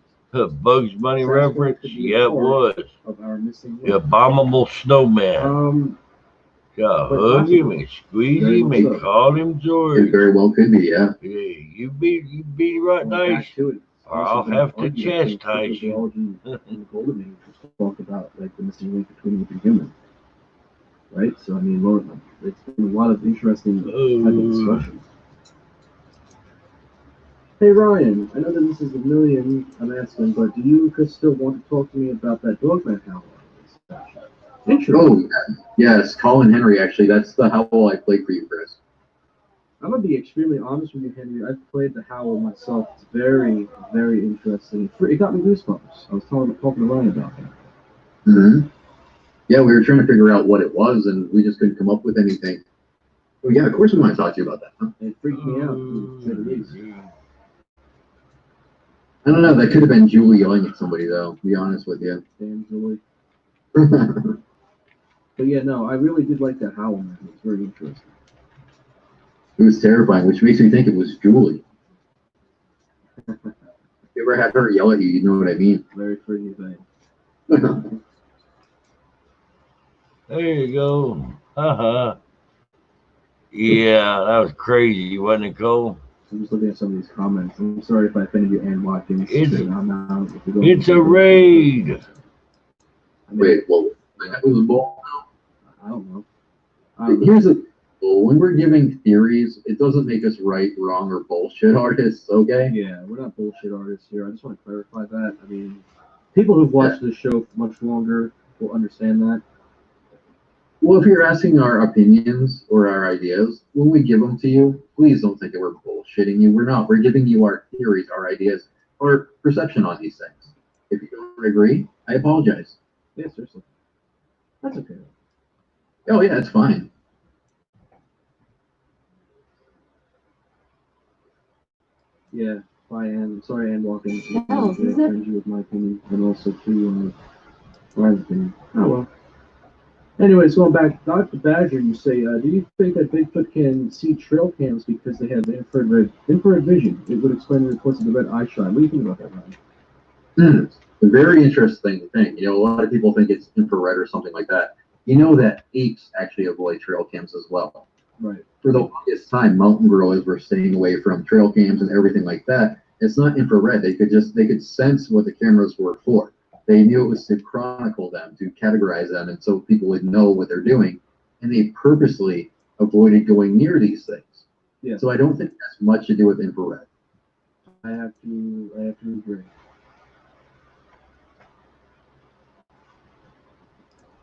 Bugs Bunny reference? Yeah, it was. Of our missing the abominable snowman. Hug him and squeeze him and call him George. It very well could be, yeah. Yeah, you be right nice. Or I'll have to chastise you. In the Golden Age, just talk about like the missing link between the human. Right? So I mean, Lord, it's been a lot of interesting type of discussions. Hey Ryan, I know that this is a million I'm asking, but do you still want to talk to me about that Dogman howl? Oh, yes, Colin Henry, actually. That's the howl I played for you, Chris. I'm going to be extremely honest with you, Henry. I've played the howl myself. It's very, very interesting. It got me goosebumps. I was talking to Ryan about that. Mm-hmm. Yeah, we were trying to figure out what it was, and we just couldn't come up with anything. Well, yeah, of course we want to talk to you about that, huh? It freaked me out, to say the least. I don't know. That could have been Julie yelling at somebody, though, to be honest with you. Damn, Julie. But yeah, no, I really did like that howl, man. It was very interesting. It was terrifying, which makes me think it was Julie. If you ever had her yell at you, you know what I mean. Very freaky thing. There you go. Yeah, that was crazy, wasn't it, Cole? I'm just looking at some of these comments. I'm sorry if I offended you, Ann Watkins. It's a raid. Wait, well, that was a ball. I don't know. Here's a when we're giving theories, it doesn't make us right, wrong, or bullshit artists, okay? Yeah, we're not bullshit artists here. I just want to clarify that. I mean, people who've watched this show much longer will understand that. Well, if you're asking our opinions or our ideas, when we give them to you, please don't think that we're bullshitting you. We're not. We're giving you our theories, our ideas, our perception on these things. If you don't agree, I apologize. Yeah, seriously. That's okay. Oh, yeah, it's fine. Yeah, bye, Ann. I'm sorry, Ann Watkins. I offend you with my opinion, and also to Ryan's opinion. Oh, well. Anyways, going back, Dr. Badger, you say, do you think that Bigfoot can see trail cams because they have infrared vision? It would explain the reports of the red eye shine. What do you think about that, Ryan? A very interesting thing. You know, a lot of people think it's infrared or something like that. You know that apes actually avoid trail cams as well. Right. For the longest time, mountain gorillas were staying away from trail cams and everything like that. It's not infrared. They could sense what the cameras were for. They knew it was to chronicle them, to categorize them, and so people would know what they're doing. And they purposely avoided going near these things. Yeah. So I don't think that's much to do with infrared. I have to agree.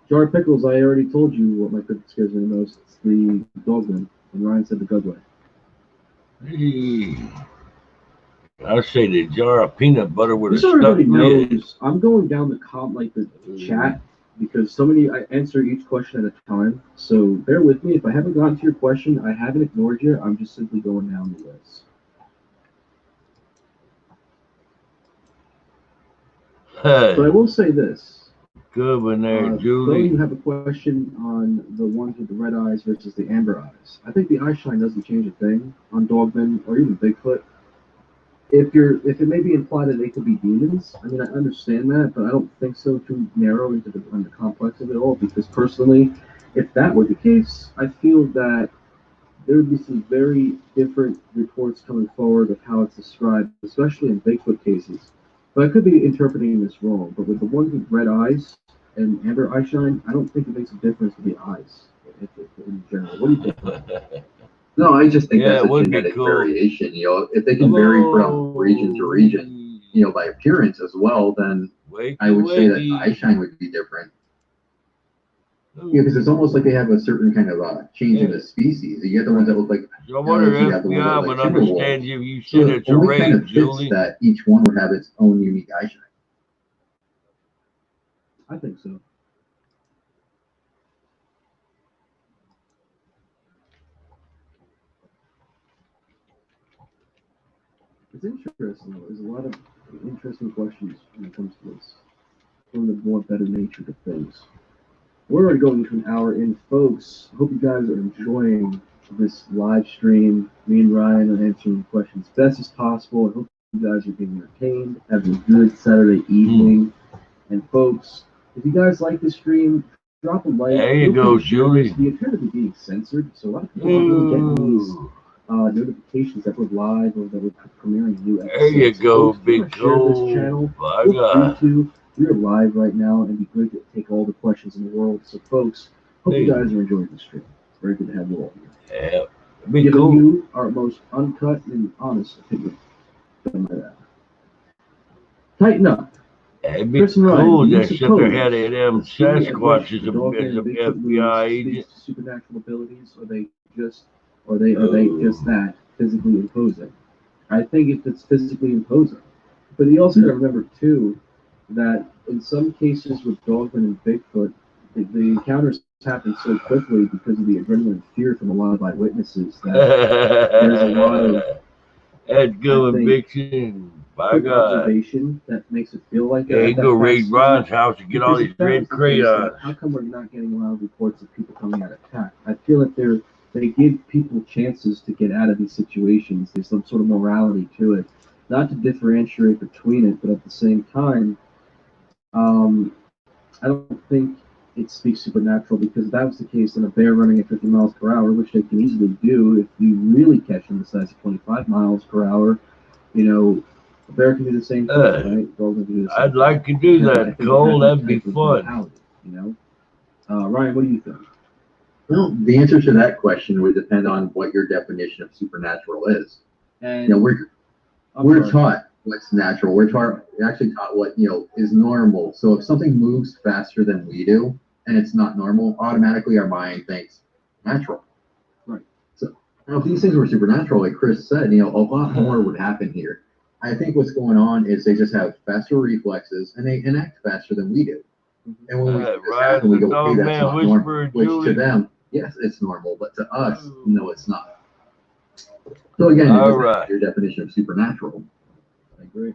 Jar Pickles, I already told you what my cryptid scares me the most. It's the Dogman, and Ryan said the Gugway. Hey. I'll say the jar of peanut butter with a stuck everybody knows, lid. I'm going down the chat because I answer each question at a time. So bear with me. If I haven't gotten to your question, I haven't ignored you. I'm just simply going down the list. But I will say this. Good one there, Though Julie. you have a question on the ones with the red eyes versus the amber eyes. I think the eye shine doesn't change a thing on Dogman or even Bigfoot. If it may be implied that they could be demons, I mean, I understand that, but I don't think so too narrow into the complex of it all, because personally, if that were the case, I feel that there would be some very different reports coming forward of how it's described, especially in Bigfoot cases. But I could be interpreting this wrong, but with the ones with red eyes and amber eye shine, I don't think it makes a difference with the eyes in general. What do you think? No, I just think that's a genetic variation. You know, if they can vary from region to region, you know, by appearance as well, then I would say that eye shine would be different. Yeah, because it's almost like they have a certain kind of change in the species. You get the ones that look like So I wonder elves, you if have the ones that FBI look would like timber wolves. understand you. You So said it it's a only kind raid, of fits Julie. that each one would have its own unique eye shine. I think so. It's interesting, though. There's a lot of interesting questions when it comes to this. One of the more better natured of things. We're already going to an hour in, folks. Hope you guys are enjoying this live stream. Me and Ryan are answering questions best as possible. I hope you guys are being entertained, having a good Saturday evening. And folks, if you guys like the stream, drop a like. There you go, Julie. We appear to be being censored, so a lot of people aren't really getting these notifications that we're live or that we're premiering new episodes. There you go, folks, big share this channel. Feel free to. We're live right now, and it'd be great to take all the questions in the world. So, folks, hope you guys are enjoying the stream. It's very good to have you all here. Yeah, be Giving cool. you our most uncut and honest opinion. Tighten up. It'd be cool to sit there had a them Sasquatch as a FBI agent. Supernatural abilities, or are they just that physically imposing? I think if it's physically imposing, but you also got to remember too that in some cases with Dogman and Bigfoot, the encounters happen so quickly because of the adrenaline and fear from a lot of eyewitnesses that there's a lot of that's good, Vixen. By God. Observation that makes it feel like you go raid Ron's house and get all these red crayons. How come we're not getting a lot of reports of people coming out of attack? I feel like they give people chances to get out of these situations. There's some sort of morality to it. Not to differentiate between it, but at the same time, I don't think it speaks supernatural, because if that was the case, then a bear running at 50 miles per hour, which they can easily do if you really catch them the size of 25 miles per hour, a bear can do the same thing, right? Dog can do the same I'd like to do that, Cole. That'd be fun. Ryan, what do you think? Well, the answer to that question would depend on what your definition of supernatural is. And we're taught what's natural. We're actually taught what is normal. So if something moves faster than we do and it's not normal, automatically our mind thinks natural. Right. So if these things were supernatural, like Chris said, a lot more would happen here. I think what's going on is they just have faster reflexes and they enact faster than we do. And when we see this happen, we go, hey, that's not normal. Which to them, yes, it's normal, but to us, no, it's not. So again, your definition of supernatural. I agree.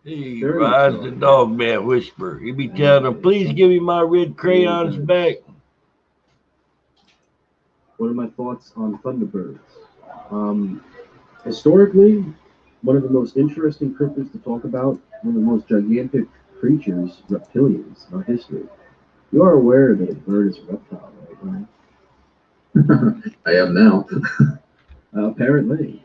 He rides the dog man whisper. He be telling them, please give me my red crayons back. What are my thoughts on Thunderbirds? Historically, one of the most interesting cryptids to talk about, one of the most gigantic creatures, reptilians, in our history. You are aware that a bird is a reptile, right? I am now. Apparently.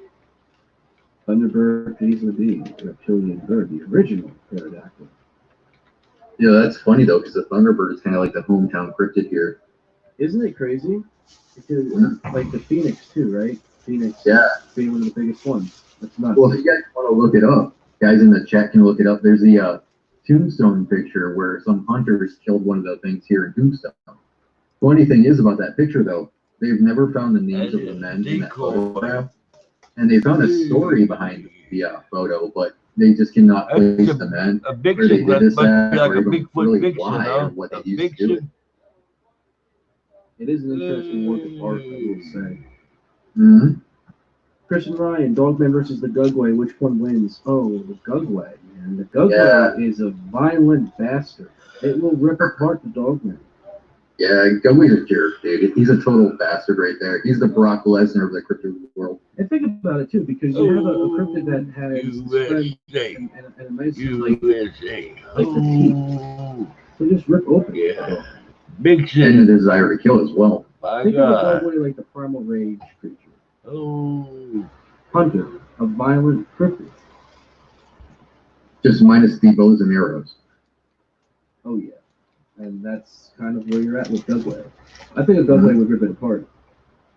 Thunderbird could easily be a reptilian bird, the original pterodactyl. Yeah, that's funny though, because the Thunderbird is kind of like the hometown cryptid here. Isn't it crazy? Because like the Phoenix too, right? Phoenix, being one of the biggest ones. That's nuts. Well, if you guys want to look it up, guys in the chat can look it up. There's the Tombstone picture where some hunters killed one of the things here in Tombstone. Funny thing is about that picture though, they've never found the names of the men in that photograph, and they found a story behind the photo, but they just cannot place the men where they did this at, or even really why, or what they used to do it. It is an interesting work of art, I will say. Mm-hmm. Christian Ryan, Dogman versus the Gugway, which one wins? Oh, the Gugway, man. The Gugway is a violent bastard. It will rip apart the Dogman. Yeah, Gugway's a jerk, dude. He's a total bastard right there. He's the Brock Lesnar of the cryptid world. And think about it, too, because you have a cryptid that has strength and a nice like the teeth. So just rip open. Yeah. Big shit. And a desire to kill as well. Think of a Gugway like the primal rage creature. Hunter, a violent cryptid. Just minus the bows and arrows. Oh, yeah. And that's kind of where you're at with Gugway. I think a Gugway would rip it apart.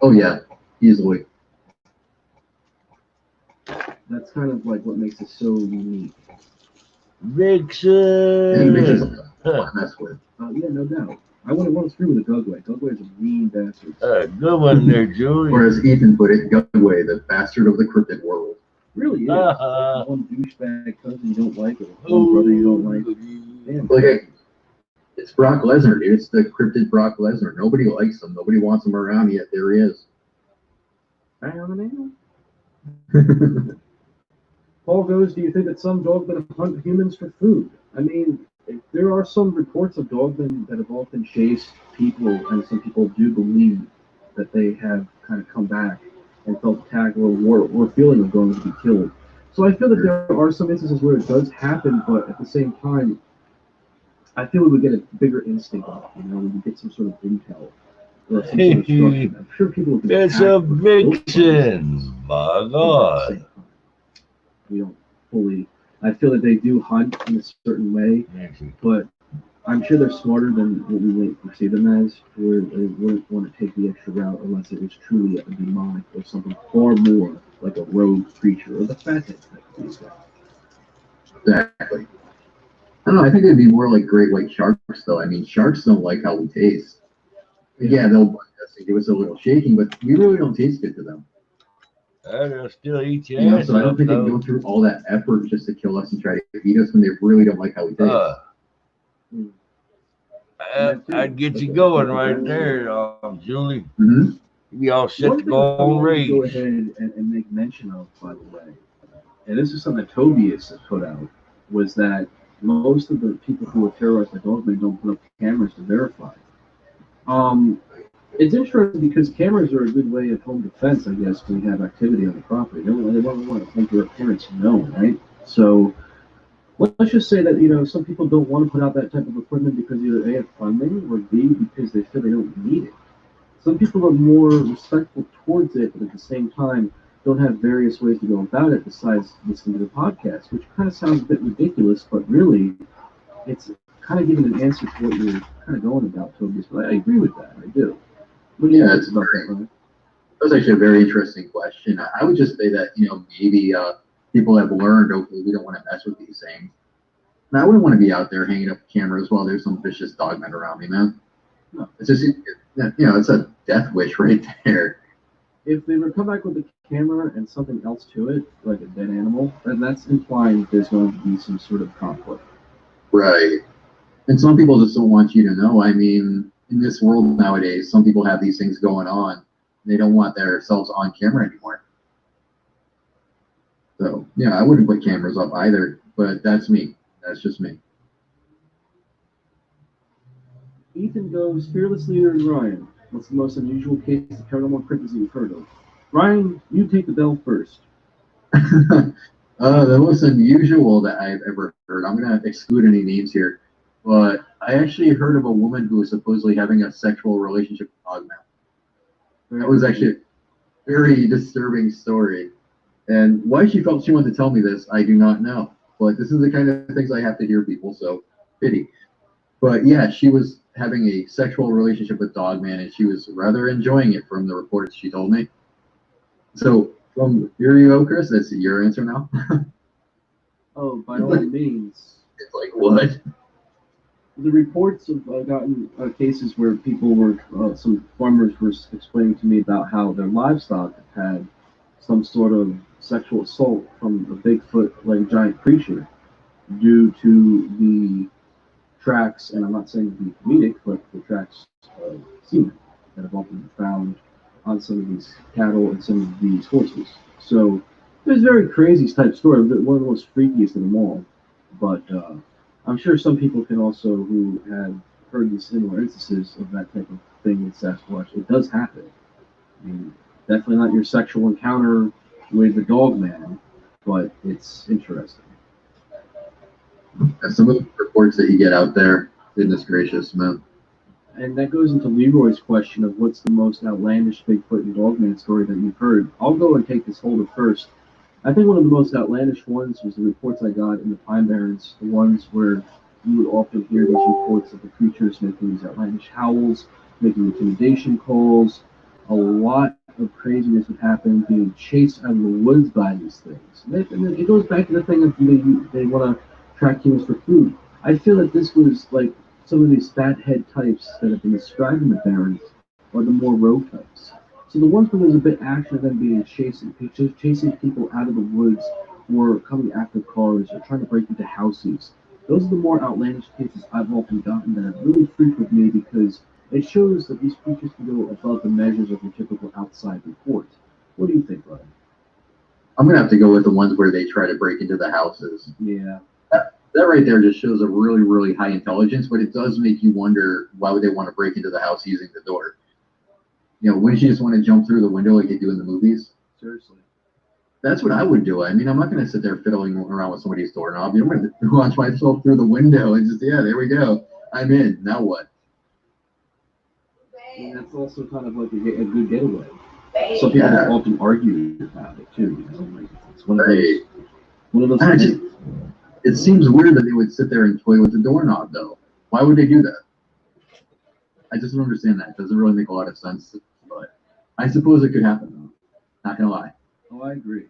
Oh, yeah. Easily. That's kind of like what makes it so unique. Vixen. And Vixen's a fun to mess with. Yeah, no doubt. I wouldn't want to screw with a Dugway. Dugway's a mean bastard. Good one there, Julie. Or as Ethan put it, Dugway, the bastard of the cryptid world. Really is. Like one douchebag cousin you don't like, or one brother you don't like. Damn. Like, it's Brock Lesnar, dude. It's the cryptid Brock Lesnar. Nobody likes him. Nobody wants him around, yet there he is. Bang on the nail. Paul goes, do you think that some dogmen hunt humans for food? I mean, there are some reports of dogmen that have often chased people, and some people do believe that they have kind of come back and felt attacked or feeling of going to be killed. So I feel that there are some instances where it does happen, but at the same time, I feel we would get a bigger instinct on it, we would get some sort of intel or some sort of instruction. I'm sure people would It's a vixen, my God. We don't fully. I feel that they do hunt in a certain way, but I'm sure they're smarter than what we might perceive them as, where they wouldn't want to take the extra route unless it was truly a demonic or something far more like a rogue creature or the fathead type of these guys. Exactly. I don't know, I think they'd be more like great white sharks, though. I mean, sharks don't like how we taste. Yeah, they'll bite us and give us a little shaking, but we really don't taste good to them. They'll still eat you. So I don't think they go through all that effort just to kill us and try to eat us when they really don't like how we taste. I'd get you going right there, Julie. Mm-hmm. You all set to go on rage. Go ahead and make mention of, by the way, and this is something that Tobias has put out, was that most of the people who are terrorized by dogmen don't put up cameras to verify. It's interesting because cameras are a good way of home defense, I guess, when you have activity on the property. They don't want to make their appearance known, right? So let's just say that, some people don't want to put out that type of equipment because either A, have funding, or B, because they feel they don't need it. Some people are more respectful towards it, but at the same time don't have various ways to go about it besides listening to the podcast, which kind of sounds a bit ridiculous, but really it's kind of giving an answer to what you're kind of going about, Tobias. But I agree with that. I do. Yeah, it's about that, right? That's actually a very interesting question. I would just say that, maybe people have learned, okay, we don't want to mess with these things. And I wouldn't want to be out there hanging up cameras while there's some vicious dogmen around me, man. No. It's just, it's a death wish right there. If they were to come back with a camera and something else to it, like a dead animal, then that's implying that there's going to be some sort of conflict. Right. And some people just don't want you to know. I mean, in this world nowadays, some people have these things going on. They don't want themselves on camera anymore. So, I wouldn't put cameras up either, but that's me. That's just me. Ethan goes, Fearless Leader and Ryan. What's the most unusual case of paranormal cryptids you've heard of? Ryan, you take the bell first. The most unusual that I've ever heard, I'm going to exclude any names here, but I actually heard of a woman who was supposedly having a sexual relationship with dogmen. That was actually a very disturbing story. And why she felt she wanted to tell me this, I do not know. But this is the kind of things I have to hear, people, so pity. But yeah, she was having a sexual relationship with dogman, and she was rather enjoying it from the reports she told me. So, from your go, Chris, that's your answer now? Oh, by all means. It's like, what? The reports have gotten cases where people were, some farmers were explaining to me about how their livestock had some sort of sexual assault from a Bigfoot, like giant creature, due to the tracks, and I'm not saying to be comedic, but the tracks of semen that have often been found on some of these cattle and some of these horses. So there's very crazy type story, one of the most freakiest of them all. But I'm sure some people can also, who have heard these similar instances of that type of thing with Sasquatch. It does happen. I mean, definitely not your sexual encounter with the dog man, but it's interesting. And some of the reports that you get out there, goodness gracious, man. And that goes into Leroy's question of what's the most outlandish Bigfoot and Dogman story that you've heard. I'll go and take this holder first. I think one of the most outlandish ones was the reports I got in the Pine Barrens, the ones where you would often hear these reports of the creatures making these outlandish howls, making intimidation calls. A lot of craziness would happen, being chased out of the woods by these things. And it goes back to the thing of they want to track humans for food. I feel that this was like some of these fathead types that have been described in the Barrens are the more rogue types. So the ones where there's a bit action of them being chasing people out of the woods or coming after cars or trying to break into houses. Those are the more outlandish cases I've often gotten that have really freaked with me because it shows that these creatures can go above the measures of your typical outside report. What do you think, Ryan? I'm gonna have to go with the ones where they try to break into the houses. Yeah. That right there just shows a really, really high intelligence, but it does make you wonder why would they want to break into the house using the door? You know, wouldn't you just want to jump through the window like they do in the movies? Seriously. That's what I would do. I mean, I'm not going to sit there fiddling around with somebody's doorknob. I'm going to launch myself through the window and just, yeah, there we go. I'm in. Now what? And that's also kind of like a good getaway. Some people often argue about it too. You know, like it's one of those things. It seems weird that they would sit there and toy with the doorknob, though. Why would they do that? I just don't understand that. It doesn't really make a lot of sense, but I suppose it could happen, though. Not gonna lie. Oh, I agree.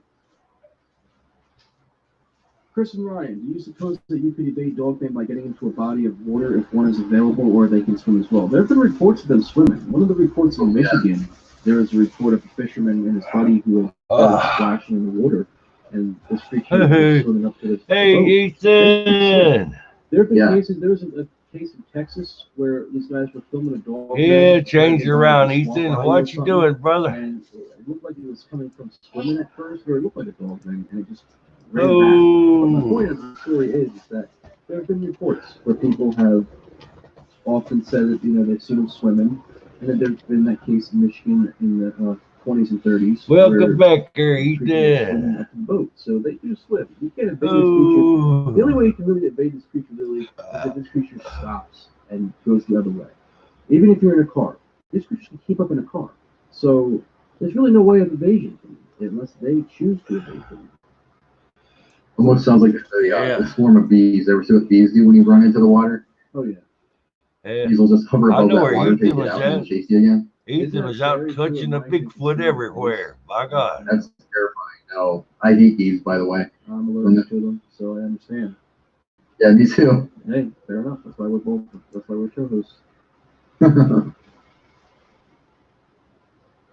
Chris and Ryan, do you suppose that you could evade dogmen by getting into a body of water if one is available, or they can swim as well? There have been reports of them swimming. One of the reports in Michigan, there was a report of a fisherman and his buddy who was splashing in the water, and this creature was swimming up to this boat. Ethan! There have been cases. There was a case in Texas where these guys were filming a dog. Yeah, change around, Ethan. What you doing, brother? And it looked like it was coming from swimming at first, or it looked like a dog man, and it just ran back. But my point of the story is that there have been reports where people have often said that they've seen them swimming, and then there's been that case in Michigan in the 20s and 30s. Welcome back here, Ethan. Up the boat, so they do swim. You can't evade this creature. The only way you can really evade this creature is if this creature stops and goes the other way. Even if you're in a car, this creature can keep up in a car. So there's really no way of evasion from them unless they choose to evade them. Almost sounds like a swarm of bees. Ever see what bees do when you run into the water? Oh yeah. Bees will just hover above that water, take it out, and chase you again. Ethan was out touching a Bigfoot everywhere. My God. That's terrifying. No, I hate bees, by the way. I'm allergic to them, so I understand. Yeah, me too. Hey, fair enough. That's why we're show hosts.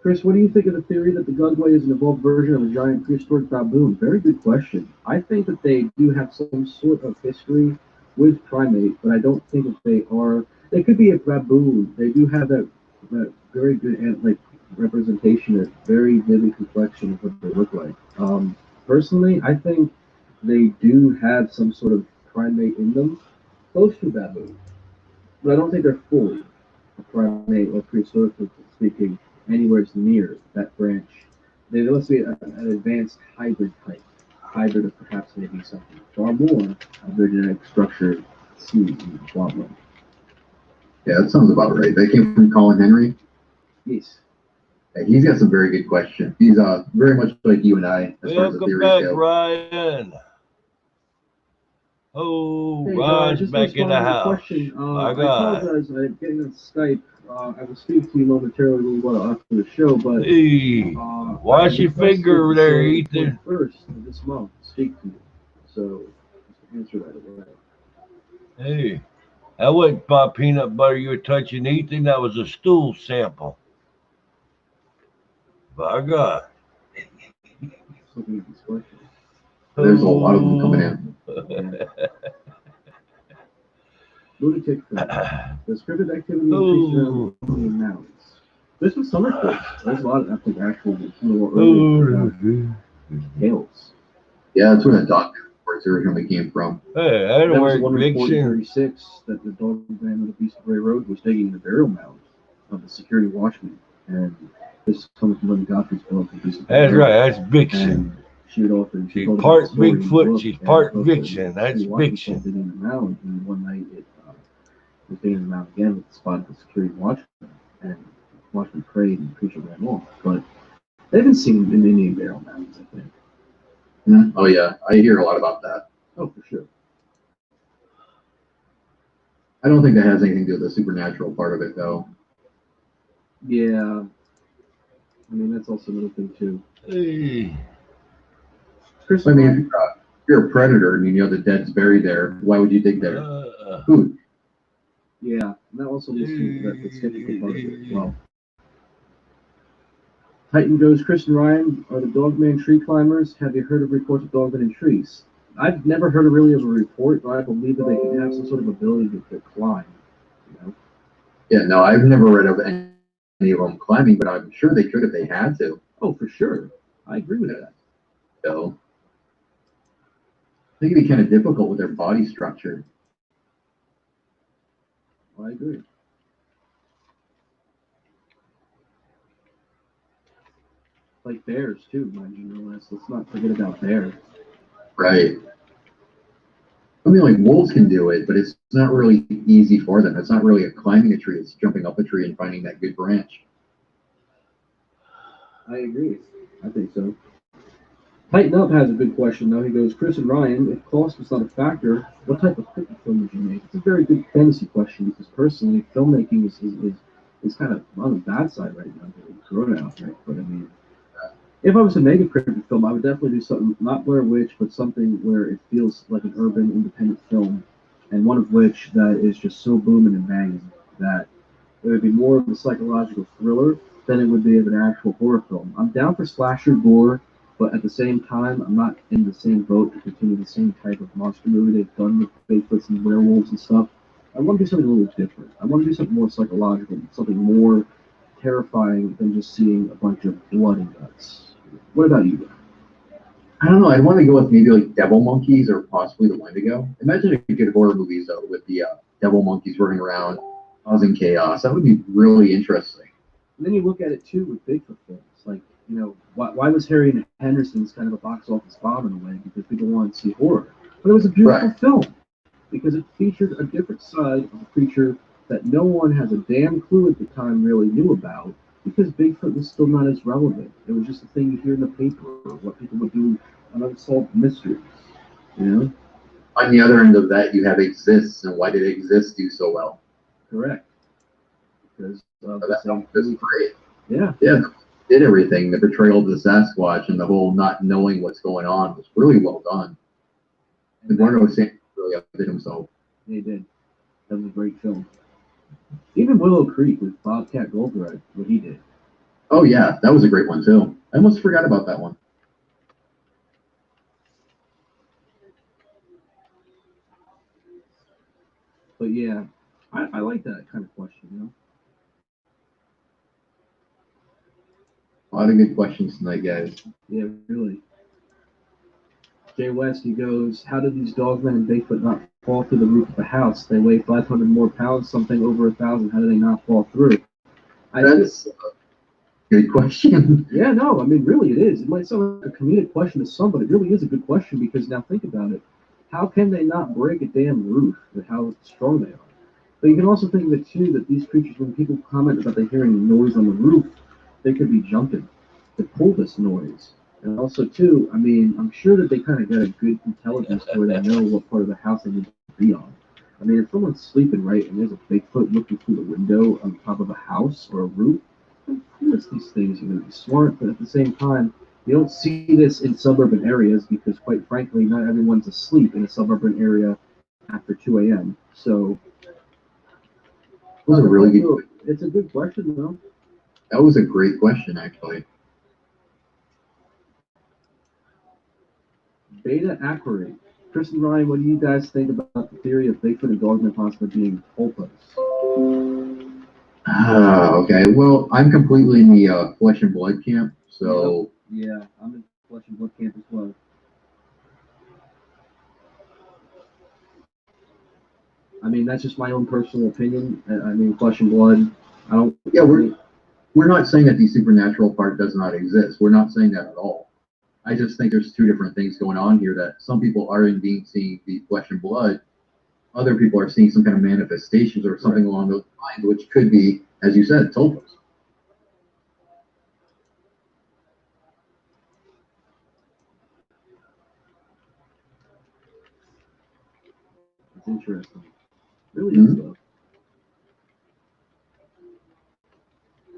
Chris, what do you think of the theory that the Gugway is an evolved version of a giant prehistoric baboon? Very good question. I think that they do have some sort of history with primate, but I don't think that they are. They could be a baboon. They do have that very good representation, a very vivid complexion of what they look like. Personally, I think they do have some sort of primate in them, close to baboon, but I don't think they're fully a primate or prehistorically speaking anywhere near that branch. They must be an advanced hybrid type, hybrid of perhaps maybe something far more of their genetic structure seen in the wildlife. Yeah, that sounds about right. That came from Colin Henry. Yes. Yeah, he's got some very good questions. He's very much like you and I as far as the Welcome theory back, goes. Ryan. Oh, Hey, Ryan's back in the house. Question. My I God. apologize. I'm getting on Skype. I will speak to you momentarily a little while after the show, but Hey, wash your finger there, Ethan. First of this month, speak to you. So, just answer that away. Hey, that wasn't my peanut butter you were touching, Ethan. That was a stool sample. My God. Looking at these questions. There's a lot of them coming in. Lunatic friend. Does cryptid activity increase around the mountains? There's some summer reports. There's a lot of actual tales. Yeah, that's where the dog reports originally came from. Hey, I don't was one work report in 36 that the dog man on the Beast of Bray Road was digging the burial mound of the security watchman, and this comes from Linda Gottfried's book. That's right. That's Vixen. She's part Bigfoot. She's part Vixen. That's Vixen. Digging the mound, and one night it was digging the mound again with the spot of the security watchman, and the watchman prayed, and the creature ran off. But they haven't seen in Indian burial mounds, I think. Mm-hmm. Oh yeah, I hear a lot about that. Oh, for sure. I don't think that has anything to do with the supernatural part of it, though. Yeah. I mean, that's also another thing, too. Hey. I mean, if you're a predator and you know the dead's buried there, why would you dig there? Food. Yeah, and that also leads to the skeptical part of it as well. Titan goes, Chris and Ryan are the Dogman tree climbers. Have you heard of reports of dogmen in trees? I've never heard of really of a report, but I believe that they can have some sort of ability to climb. You know? Yeah, no, I've never read of any of them climbing, but I'm sure they could if they had to. Oh, for sure. I agree with that. So, I think it'd be kind of difficult with their body structure. I agree. Like bears, too, mind you, no less. Let's not forget about bears. Right. I mean, like wolves can do it, but it's not really easy for them. It's not really a climbing a tree. It's jumping up a tree and finding that good branch. I agree. I think so. Tighten Up has a good question, though. He goes, Chris and Ryan, if cost was not a factor, what type of cryptid film would you make? It's a very good fantasy question because personally, filmmaking is kind of on the bad side right now. It's grown out, right? But I mean, if I was to make a cryptid film, I would definitely do something, not Blair Witch, but something where it feels like an urban, independent film, and one of which that is just so booming and banging that it would be more of a psychological thriller than it would be of an actual horror film. I'm down for slasher gore, but at the same time, I'm not in the same boat to continue the same type of monster movie they've done with Bigfoots and werewolves and stuff. I want to do something a little different. I want to do something more psychological, something more terrifying than just seeing a bunch of blood and guts. What about you? I don't know. I'd want to go with maybe like devil monkeys or possibly the Wendigo. Imagine if you could horror movies though with the devil monkeys running around causing chaos. That would be really interesting. And then you look at it too with Bigfoot films. Like, you know, why was Harry and Henderson's kind of a box office bomb in a way? Because people wanted to see horror. But it was a beautiful film because it featured a different side of a creature that no one has a damn clue at the time really knew about because Bigfoot was still not as relevant. It was just a thing you hear in the paper or what people would do on unsolved mysteries. You know? On the other end of that, you have Exists, and why did Exist do so well? Correct. Because that film was great. Yeah. Yeah. Did everything. The portrayal of the Sasquatch and the whole not knowing what's going on was really well done. Eduardo Santos really outdid himself. He did. That was a great film. Even Willow Creek with Bobcat Goldthwait, what he did. Oh yeah, that was a great one too. I almost forgot about that one. But yeah, I like that kind of question, you know. A lot of good questions tonight, guys. Yeah, really. Jay West, he goes, how did these dogmen and Bigfoot not fall through the roof of the house? They weigh 500 more pounds, something over 1,000. How do they not fall through? That's a good question. Yeah, no, I mean, really, it is. It might sound like a comedic question to some, but it really is a good question because now think about it. How can they not break a damn roof with how strong they are? But you can also think of it, too, that these creatures, when people comment about they hearing noise on the roof, they could be jumping to pull this noise. And also, too, I mean, I'm sure that they kind of got a good intelligence where they know what part of the house they need to be on. I mean, if someone's sleeping, right, and there's a Bigfoot looking through the window on top of a house or a roof, of course these things are going to be smart, but at the same time, you don't see this in suburban areas because, quite frankly, not everyone's asleep in a suburban area after 2 a.m. So, that was a really good. It's a good question, though. That was a great question, actually. Beta Aquarate. Chris and Ryan, what do you guys think about the theory of Bigfoot and Dogman possibly being tulpas? Okay. Well, I'm completely in the flesh and blood camp, so. Yeah, I'm in flesh and blood camp as well. I mean, that's just my own personal opinion. I mean, flesh and blood. I don't. Yeah, we're not saying that the supernatural part does not exist. We're not saying that at all. I just think there's two different things going on here. That some people are indeed seeing the flesh and blood. Other people are seeing some kind of manifestations or something along those lines, which could be, as you said, tulpas. It's interesting. Really is, though.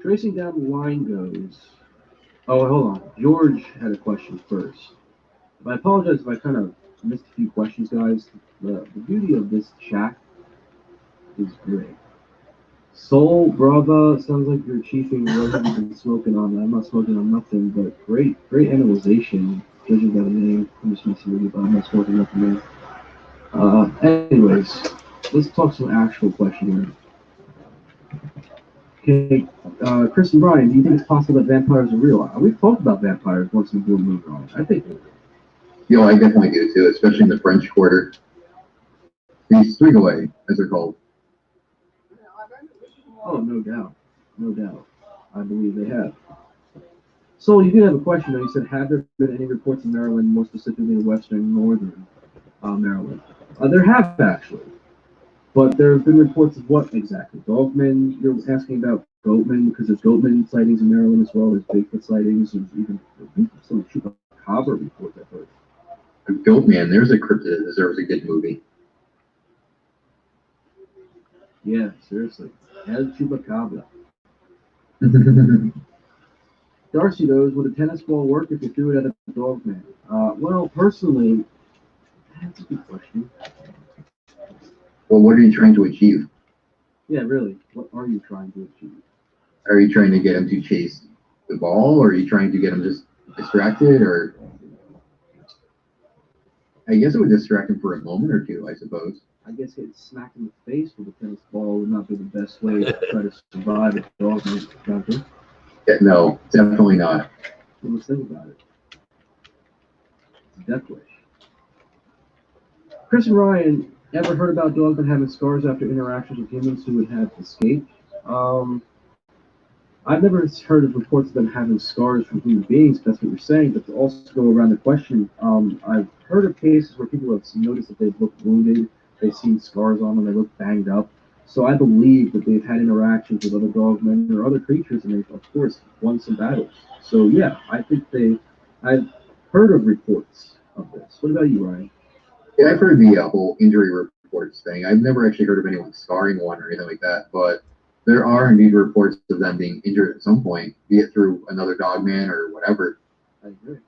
Tracing down the line goes. Oh, hold on. George had a question first. I apologize if I kind of missed a few questions, guys. The beauty of this chat is great. Soul Brava, sounds like you're chiefing. What have you been smoking on? I'm not smoking on nothing, but great analyzation. Judging by the name, I'm just messing with you, but I'm not smoking nothing. Anyways, let's talk some actual questions here. Okay, Chris and Brian, do you think it's possible that vampires are real? We've talked about vampires once in Blue Moon, Ron. I think they're real. Yo, I definitely do too, especially in the French Quarter. These Strigaway, as they're called. Oh, no doubt. No doubt. I believe they have. So you did have a question, though. You said, have there been any reports in Maryland, more specifically Western and Northern Maryland? There have, actually. But there have been reports of what exactly? Dogmen? You're asking about goatmen, because there's goatmen sightings in Maryland as well. There's Bigfoot sightings, and even some chupacabra reports, I've heard. Goatman, there's a Cryptid, deserves a good movie. Yeah, seriously. As chupacabra. Darcy knows, would a tennis ball work if you threw it at a dogman? Well, personally, that's a good question. Well, what are you trying to achieve? Yeah, really. What are you trying to achieve? Are you trying to get him to chase the ball, or are you trying to get him just distracted, or... I guess it would distract him for a moment or two, I suppose. I guess getting smacked in the face with a tennis ball would not be the best way to try to survive a dogman encounter. Yeah, no, definitely not. So let's think about it. It's a death wish. Chris and Ryan, ever heard about dogmen having scars after interactions with humans who would have escaped? I've never heard of reports of them having scars from human beings, if that's what you're saying, but to also go around the question, I've heard of cases where people have noticed that they've looked wounded, they've seen scars on them, they look banged up. So I believe that they've had interactions with other dogmen or other creatures, and they've, of course, won some battles. So yeah, I think I've heard of reports of this. What about you, Ryan? Yeah, I've heard the whole injury reports thing. I've never actually heard of anyone scarring one or anything like that, but there are indeed reports of them being injured at some point, be it through another dogman or whatever. I agree.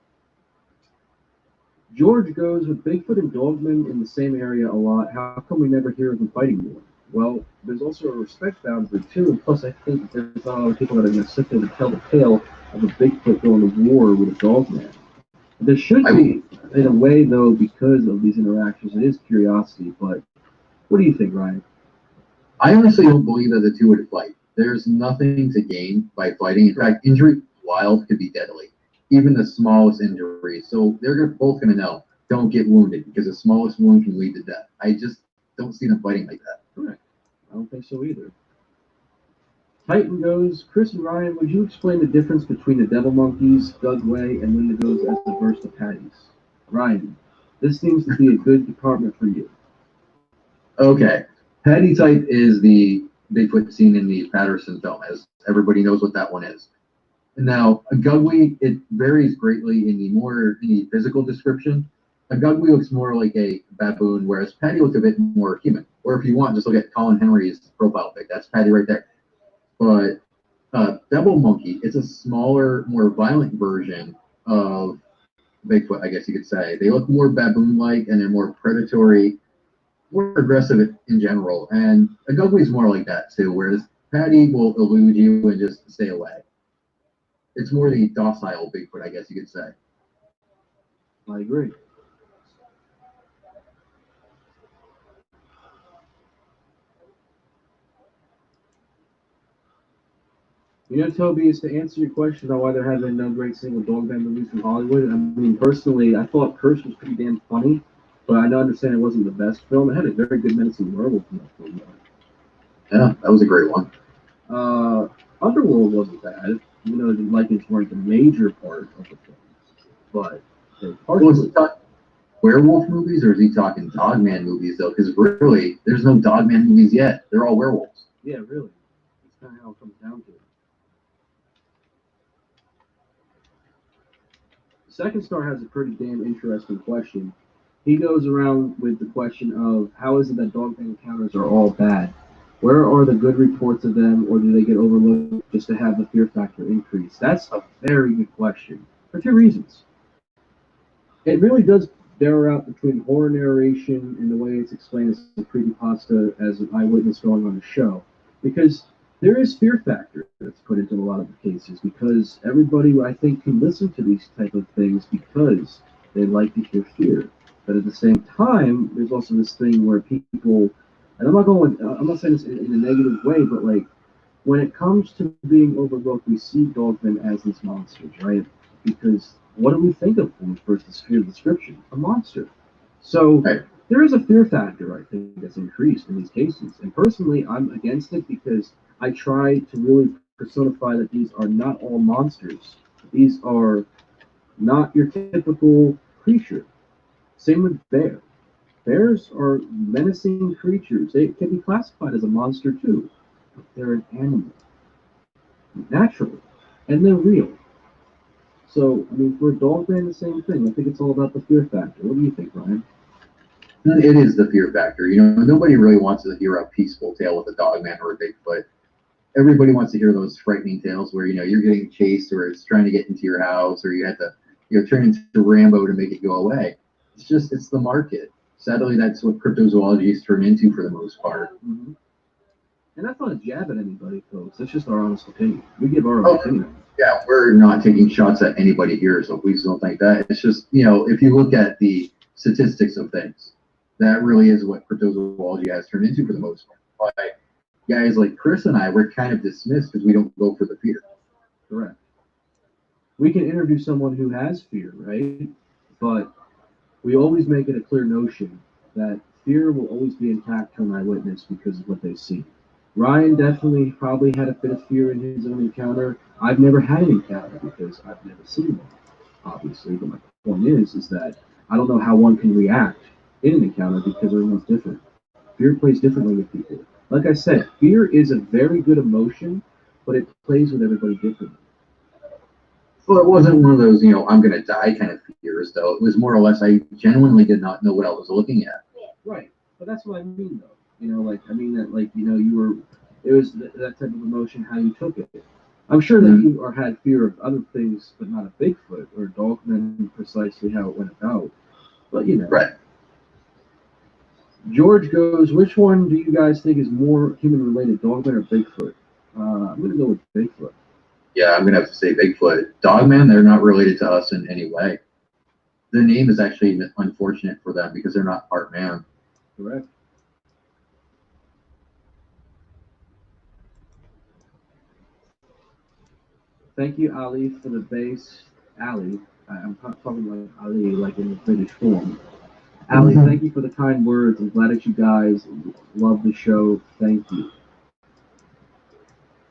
George goes with Bigfoot and dogmen in the same area a lot. How come we never hear of them fighting more? Well, there's also a respect boundary too, and plus I think there's not a lot of people that are going to sit there to tell the tale of a Bigfoot going to war with a dogman. There should be, in a way, though, because of these interactions. It is curiosity, but what do you think, Ryan? I honestly don't believe that the two would fight. There's nothing to gain by fighting. In fact, injury wild could be deadly, even the smallest injury. So they're both going to know, don't get wounded, because the smallest wound can lead to death. I just don't see them fighting like that. Correct. I don't think so either. Titan goes, Chris and Ryan, would you explain the difference between the devil monkeys, Dugway, and Wendigos as diverse to patties? Ryan, this seems to be a good department for you. Okay. Patty type is the Bigfoot seen in the Patterson film, as everybody knows what that one is. Now, a Gugwe, it varies greatly in the physical description. A Gugwe looks more like a baboon, whereas Patty looks a bit more human. Or if you want, just look at Colin Henry's profile pic. That's Patty right there. But devil monkey is a smaller, more violent version of Bigfoot, I guess you could say. They look more baboon-like, and they're more predatory, more aggressive in general. And a Gugwe is more like that too, whereas Patty will elude you and just stay away. It's more the docile Bigfoot, I guess you could say. I agree. You know, Toby, is to answer your question about why there have been no great single dogman movies from Hollywood. I mean, personally, I thought Curse was pretty damn funny, but I understand it wasn't the best film. It had a very good menacing werewolf in that film. Yeah, that was a great one. Underworld wasn't bad. You know, the Vikings weren't the major part of the film, but was he talking werewolf movies, or is he talking dogman movies though? Because really, there's no dogman movies yet. They're all werewolves. Yeah, really. That's kind of how it comes down to it. Second Star has a pretty damn interesting question. He goes around with the question of how is it that dogman encounters are all bad? Where are the good reports of them, or do they get overlooked just to have the fear factor increase? That's a very good question for two reasons. It really does bear out between horror narration and the way it's explained as a creepypasta as an eyewitness going on a show. Because there is fear factor that's put into a lot of the cases because everybody, I think, can listen to these type of things because they like to hear fear. But at the same time, there's also this thing where people, and I'm not saying this in a negative way, but like when it comes to being overlooked, we see dogmen as these monsters, right? Because what do we think of when we first hear the description? A monster. So there is a fear factor, I think, that's increased in these cases. And personally, I'm against it because I try to really personify that these are not all monsters. These are not your typical creature. Same with bear. Bears are menacing creatures. They can be classified as a monster too. But they're an animal, naturally, and they're real. So, I mean, for a dog man, the same thing. I think it's all about the fear factor. What do you think, Ryan? It is the fear factor. You know, nobody really wants to hear a peaceful tale with a dogman or a Bigfoot. Everybody wants to hear those frightening tales where, you know, you're getting chased or it's trying to get into your house or you had to, you know, turn into Rambo to make it go away. It's the market. Sadly, that's what cryptozoology has turned into for the most part. Mm-hmm. And that's not a jab at anybody, folks. That's just our honest opinion. We give our own opinion. Yeah, we're not taking shots at anybody here, so please don't think that. It's just, you know, if you look at the statistics of things, that really is what cryptozoology has turned into for the most part. But guys like Chris and I, we're kind of dismissed because we don't go for the fear. Correct. We can interview someone who has fear, right? But we always make it a clear notion that fear will always be intact to an eyewitness because of what they see. Ryan definitely probably had a bit of fear in his own encounter. I've never had an encounter because I've never seen one, obviously. But my point is that I don't know how one can react in an encounter because everyone's different. Fear plays differently with people. Like I said, fear is a very good emotion, but it plays with everybody differently. Well, it wasn't one of those, you know, I'm going to die kind of fears, though. It was more or less I genuinely did not know what I was looking at. Right. But that's what I mean, though. You know, like, I mean that, like, you know, it was that type of emotion, how you took it. I'm sure that you had fear of other things, but not a Bigfoot or Dogman, precisely how it went about. But, you know. Right. George goes, which one do you guys think is more human-related, Dogman or Bigfoot? I'm going to go with Bigfoot. Yeah, I'm going to have to say Bigfoot. Dogman, they're not related to us in any way. The name is actually unfortunate for them because they're not part man. Correct. Thank you, Ali, for the base. Ali, I'm talking like Ali, like in the British form. Ali, thank you for the kind words. I'm glad that you guys love the show. Thank you.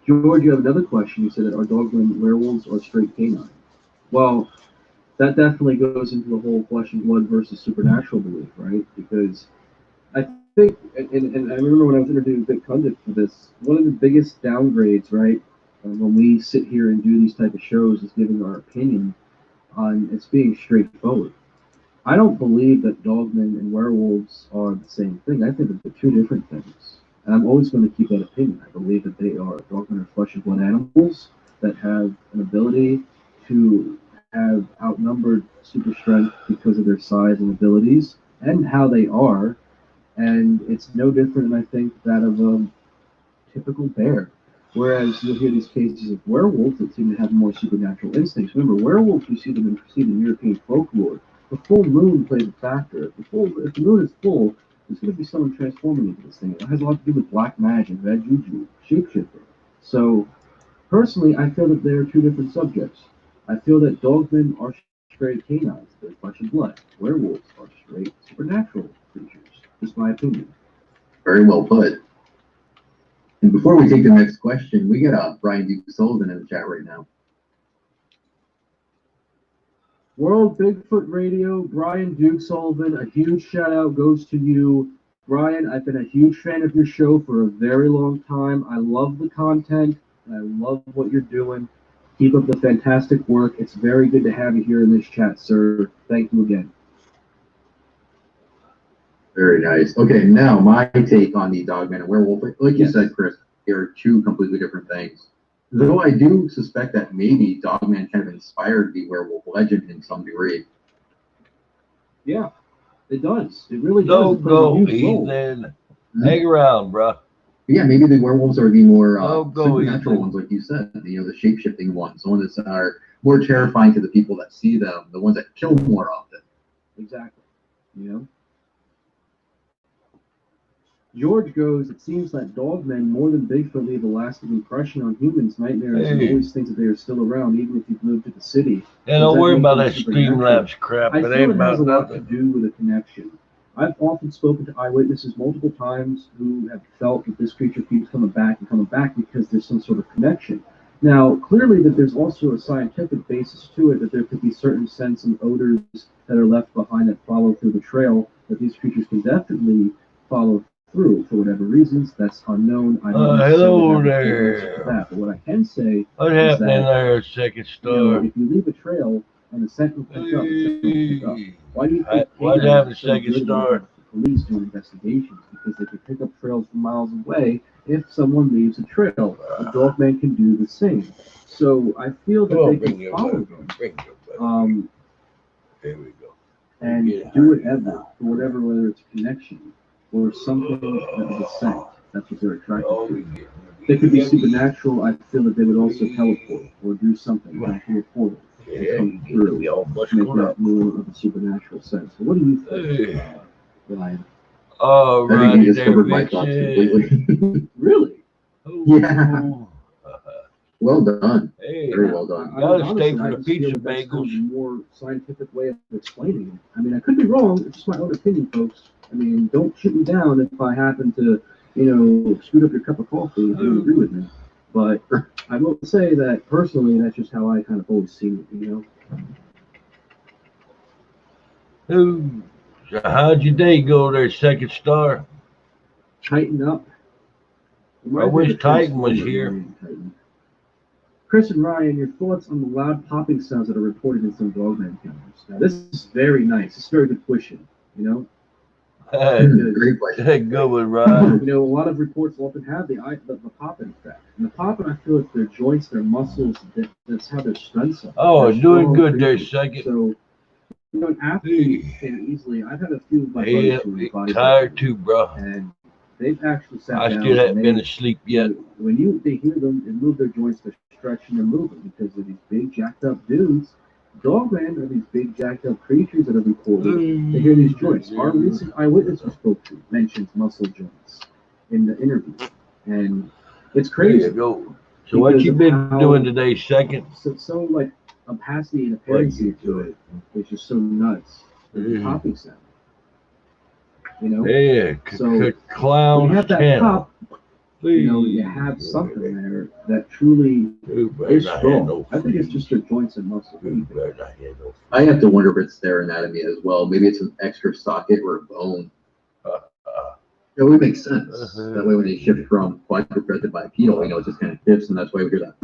George, you have another question. You said that are dogmen werewolves or straight canine? Well, that definitely goes into the whole flesh and blood versus supernatural belief, right? Because I think, and I remember when I was interviewing Big Pundit for this, one of the biggest downgrades, right, when we sit here and do these type of shows is giving our opinion on it's being straightforward. I don't believe that dogmen and werewolves are the same thing. I think that they're two different things. And I'm always going to keep that opinion. I believe that they are dogmen are flesh and blood animals that have an ability to have outnumbered super strength because of their size and abilities and how they are. And it's no different than I think that of a typical bear. Whereas you'll hear these cases of werewolves that seem to have more supernatural instincts. Remember, werewolves, you see them in European folklore. The full moon plays a factor. If the moon is full, there's going to be someone transforming into this thing. It has a lot to do with black magic, red juju, shapeshifter. So, personally, I feel that they are two different subjects. I feel that dogmen are straight canines. They're flesh and blood. Werewolves are straight supernatural creatures. Just my opinion. Very well put. And before we take the next question, we got Brian D. Sullivan in the chat right now. World Bigfoot Radio, Brian Duke Sullivan, a huge shout out goes to you. Brian, I've been a huge fan of your show for a very long time. I love the content, and I love what you're doing. Keep up the fantastic work. It's very good to have you here in this chat, sir. Thank you again. Very nice. Okay, now my take on the dogman and werewolf. Like you said, Chris, they are two completely different things. Though I do suspect that maybe dogman kind of inspired the werewolf legend in some degree. Yeah, it does. It really does. Don't go, Ethan. Hang around, bro. Yeah, maybe the werewolves are the more supernatural Ethan. ones, like you said. You know, the shape-shifting ones, the ones that are more terrifying to the people that see them, the ones that kill more often. Exactly. You know? George goes, it seems that dogmen more than Bigfoot leave a lasting impression on humans. Nightmares and always think that they are still around, even if you've moved to the city. Yeah, don't worry about that Streamlabs crap. I It feel ain't it has about a lot nothing. to do with a connection. I've often spoken to eyewitnesses multiple times who have felt that this creature keeps coming back because there's some sort of connection. Now, clearly that there's also a scientific basis to it, that there could be certain scents and odors that are left behind that follow through the trail, that these creatures can definitely follow through for whatever reasons. That's unknown. I don't hello have there. that. But what I can say What's is happening that, there, Second Star? you know, if you leave a trail and the scent will pick up, why do you think what's happening, Second Star? Police do investigations? Because they can pick up trails from miles away. If someone leaves a trail, a dogman can do the same. So I feel that they can follow them. There we go. And do whatever, for whatever, whether it's a connection or something of the scent. That's what they're attracted to. They could be supernatural. I feel that they would also teleport or do something like through a portal and come through to make that more of a supernatural sense. So what do you think, Ryan? Oh, I think you discovered my thoughts completely. Really? Yeah. Well done. Hey, very well done. Gotta stay for the pizza that's bagels. kind of a more scientific way of explaining it. I mean, I could be wrong. It's just my own opinion, folks. I mean, don't shoot me down if I happen to, you know, scoot up your cup of coffee if you agree with me. But I will say that personally, that's just how I kind of always see it, you know. So how'd your day go there, Second Star? Tighten up. I wish Titan was here. Chris and Ryan, your thoughts on the loud popping sounds that are reported in some dogman encounters? Now, this is very nice. It's very good pushing, you know? Great question. Good one, Ryan. You know, a lot of reports often have the popping effect. And the popping, I feel like their joints, their muscles, that's how their strengths are. Oh, doing good there, Second. So, you know, an athlete can easily, I've had a few of my buddies who are body tired too, bro. And they've actually sat down. I still haven't been asleep yet. When they hear them and move their joints, they're stretching and moving because of these big jacked up dudes. Dogman are these big jacked up creatures that are recorded. They hear these joints. Our recent eyewitness we spoke to mentions muscle joints in the interview, and it's crazy. There you go. So what you been doing today, Second? So like opacity and appearance to it, which is so nuts. The popping sound. You know? Yeah, so clown when you have that channel. pop, you know, you have something there that truly is strong. I think it's just their joints and muscles. I have to wonder if it's their anatomy as well. Maybe it's an extra socket or a bone. It would make sense. That way when they shift from quadruped to bipedal, you know, it just kind of dips, and that's why we hear that.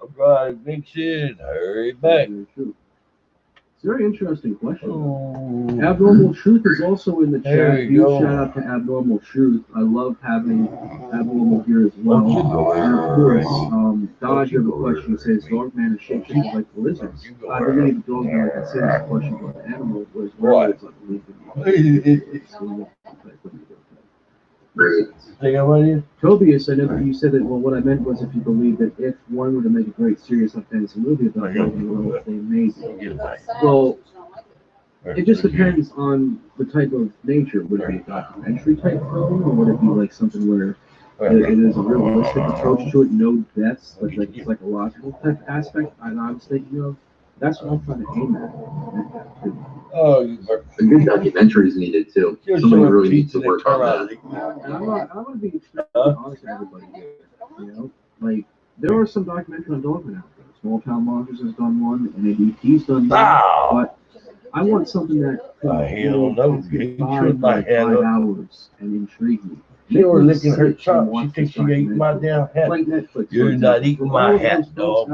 All right, Vincent, hurry back. It's a very interesting question. Abnormal Truth is also in the chat. Huge shout out to Abnormal Truth. I love having Abnormal here as well. And of course, Dodge have a question. He says, Dogman is shapeshifted like the lizards. I believe the Dogman can say this question about the animal, whereas werewolves, I believe Tobias, I know that you said that, well, what I meant was if you believe that if one were to make a great serious fantasy movie about Dogman, well, it'd be amazing. Well, it just depends on the type of nature. Would it be a documentary type film, or would it be like something where it is a realistic approach to it, no deaths, but like a psychological type aspect? And I was thinking of, that's what I'm trying to aim at. A good documentary is needed too. Somebody really needs to work on that. And I'm going to be honest with everybody here. You know, like there are some documentaries on Dogman out there. Small Town Monsters has done one, and NADT's done one, but I want something that could 5 hours and intrigue me. You were licking her chop. She thinks she ate my damn hat. Like Netflix, you're not eating my hat, dog.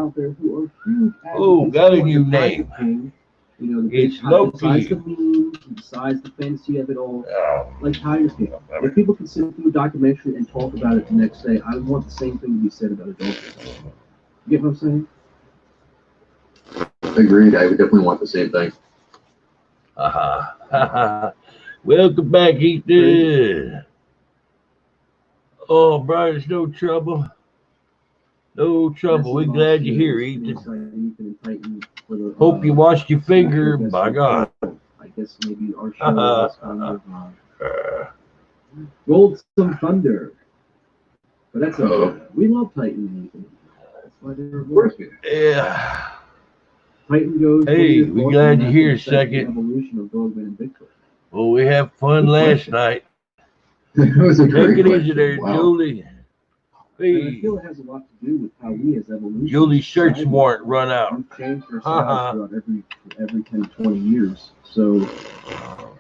Oh, got a new name. You know, it's Loki. Besides the meme, besides the fantasy of it all, like Tiger King. If people can sit through a documentary and talk about it the next day, I want the same thing to be said about a dog. You get what I'm saying? Agreed. I would definitely want the same thing. Welcome back, Ethan. Oh, Brian, it's no trouble. No trouble. We're glad you're here, Ethan. Hope you washed your finger. By God. I guess maybe our show is kind of rolled some thunder. But that's okay. We love Titan, Ethan. That's why they're working. Yeah. Titan goes. Hey, we're glad you're here. Second. Evolution of Dogman and Bigfoot. Well, we had fun last night. It was a Take great it easy there, question. Wow. Julie. And I feel it has a lot to do with how we as evolution. Julie's search warrant run out. We've changed our styles throughout every 10 to 20 years. So,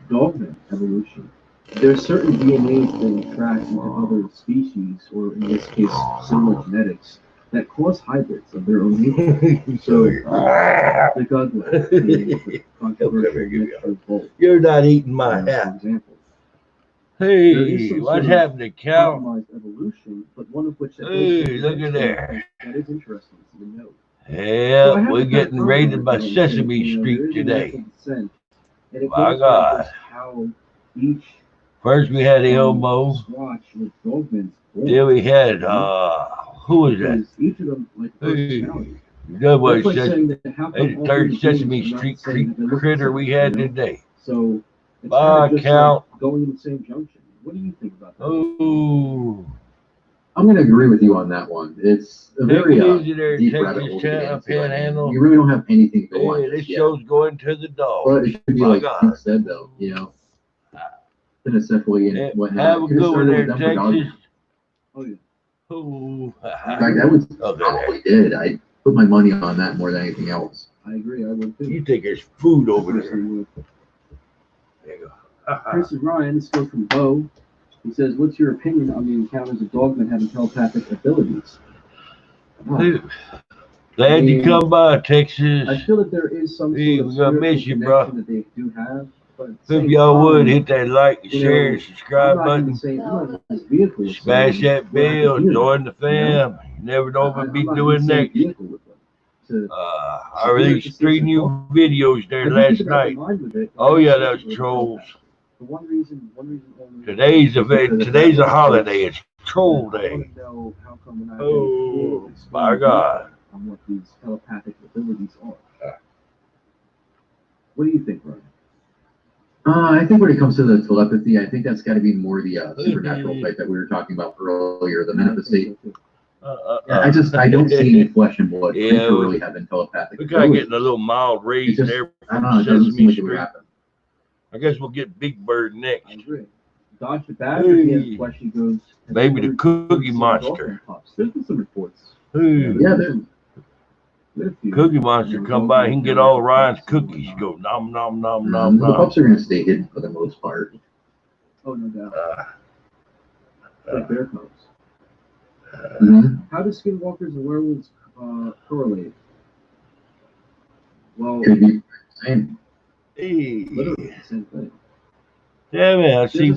dogman evolution. There's certain DNAs that attract into other species, or in this case, similar genetics, that cause hybrids of their own nature. So, the Godwin, the controversial mixture of both. You're not eating my hat. For example. Hey, what happened to cow? Evolution, but one of which hey, look at there. That is interesting to know. Yeah, so we're getting raided by Sesame Street today. My God. How each first we had Elmo. Then we had, who was that? Each of them, like, that was the third Sesame Street critter we had today. So, by count. Going in the same junction. What do you think about that? Oh. I'm going to agree with you on that one. It's a very deep rabbit hole. Panhandle. You really don't have anything to go on. This show's going to the dog. But it should be like you said, though, you know. Definitely and whatnot. Have a good one there, Texas. Oh, yeah. Oh. In fact, I would probably did. I put my money on that more than anything else. I agree. I would too. You think there's food over there. There you go. Chris and Ryan, this goes from Bo. He says, what's your opinion on the encounters of dogmen having telepathic abilities? Glad you come by, Texas. I feel that there is some sort of spiritual miss you, bro. That they do have. If y'all would, hit that like, share, and subscribe button. Smash that bell, join the fam. You never know what we'll be doing next. I released 3 new videos there last night. Oh yeah, that was trolls. Today's a holiday. It's Troll Day. Oh my God! What these telepathic abilities are. What do you think, Ryan? I think when it comes to the telepathy, I think that's got to be more the supernatural type that we were talking about earlier, the manifestation. I don't see any flesh and blood creature really having telepathic. We're kind of getting a little mild raise there. I don't know. It doesn't seem like it would happen. I guess we'll get Big Bird next. I agree. Dodge the Badger, he has a question. Goes. Maybe the Cookie Monster. There's been some reports. Yeah, Cookie Monster come by, he can get all Ryan's cookies. Go nom nom nom nom. The pups are going to stay hidden for the most part. Oh, no doubt. Like bear cubs. How do skinwalkers and werewolves correlate? Well, could be the same. Literally the same thing. Yeah, man, I see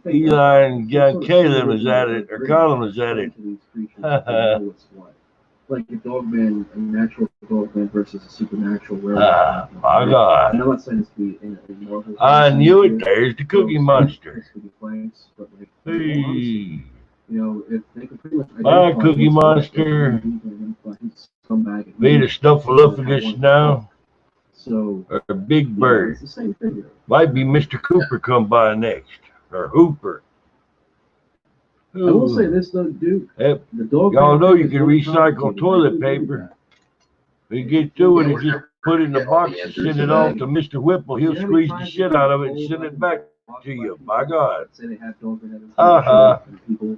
Eli and John Caleb is at it, or Colin is at it. Like a dogman, a natural dogman versus a supernatural werewolf. My God. And I'm not saying this to be in Marvel. I knew it. There's the Cookie Monster. Hey. You know, if they could pretty much my Cookie Monster. Be the Snuffleupagus now. So, or Big Bird. It's the same thing. Might be Mr. Cooper come by next. Or Hooper. Ooh. I will say this though, Duke. Yep. Y'all know you can recycle toilet paper. We get through it and just put it in the box and send it off to Mr. Whipple. He'll squeeze the shit out of it and send it back to you. My God. Say they have dogmen. People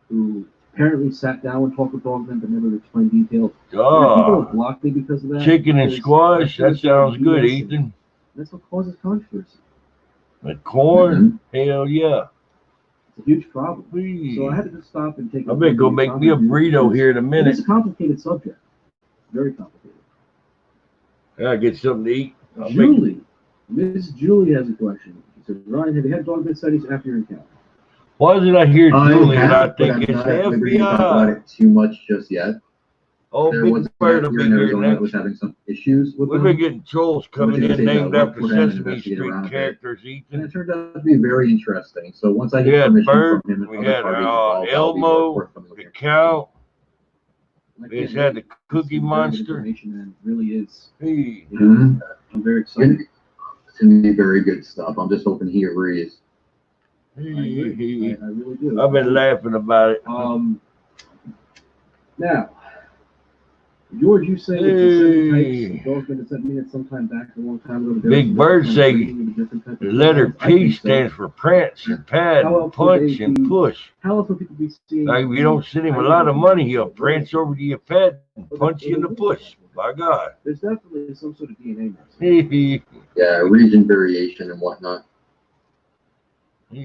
who apparently sat down and talked with dogmen but never explained details. People have blocked me because of that. Chicken and squash. That sounds good, Ethan. That's what causes controversy. But corn? Hell yeah. A huge problem. So I had to just stop and take. I better go make me a burrito here in a minute. It's a complicated subject. Very complicated. I get something to eat. Julie, Miss Julie has a question. She said, "Ryan, have you had dogman studies after your encounter?" Why did I hear Julie and I think it's FBI? FBI? About it too much just yet. Oh, there Big was a Bird guy will here be in here Arizona that next. was having some issues with We've them. been getting trolls coming in named after Sesame Street characters, And Ethan. it turned out to be very interesting. So once I We get had permission Bert, from him and we other had parties involved, I'll be more Elmo, forthcoming with the information. Count, I we can't just had the wait. Cookie It's very good Monster. information, and it really is. Hey. You know, I'm very excited. It's going to be very good stuff. I'm just hoping he agrees. I agree. I really do. I've been laughing about it. Now, George, you say that the 7 types. Joel's going to send me that sometime back a long time ago. Big Bird say the letter P stands for prance and pad and punch and push. How else would people be seeing? Like, if you don't send him a lot of money, he'll prance over to your pad and punch you in the push. My God. There's definitely some sort of DNA there. Yeah, region variation and whatnot. I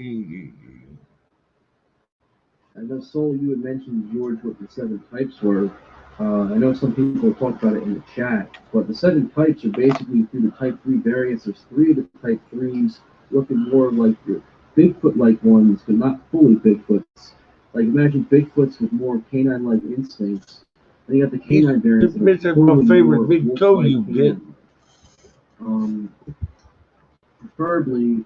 know, Soul, you had mentioned, George, what the 7 types were. I know some people have talked about it in the chat, but the 7 types are basically through the Type 3 variants. There's 3 of the Type 3s looking more like your Bigfoot-like ones, but not fully Bigfoots. Like, imagine Bigfoots with more canine-like instincts. And you got the canine variants. This is my favorite big toe you get. Preferably,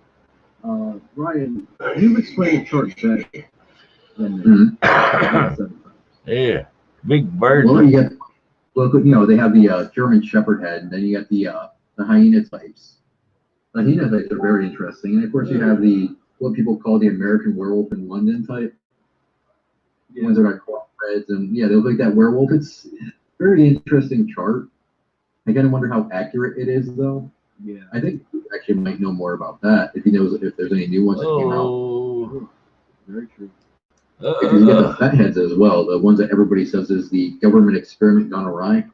Ryan, you've explained the chart better than me. Yeah, Big Bird. Well, you know, they have the German Shepherd head, and then you got the hyena types. The hyena types are very interesting, and of course you have the what people call the American Werewolf in London type. The ones that got claw heads, and yeah, they look like that werewolf. It's a very interesting chart. I kind of wonder how accurate it is, though. Yeah, I think he actually might know more about that if he knows if there's any new ones that came out. Very true. Because you get the fat heads as well, the ones that everybody says is the government experiment gone awry.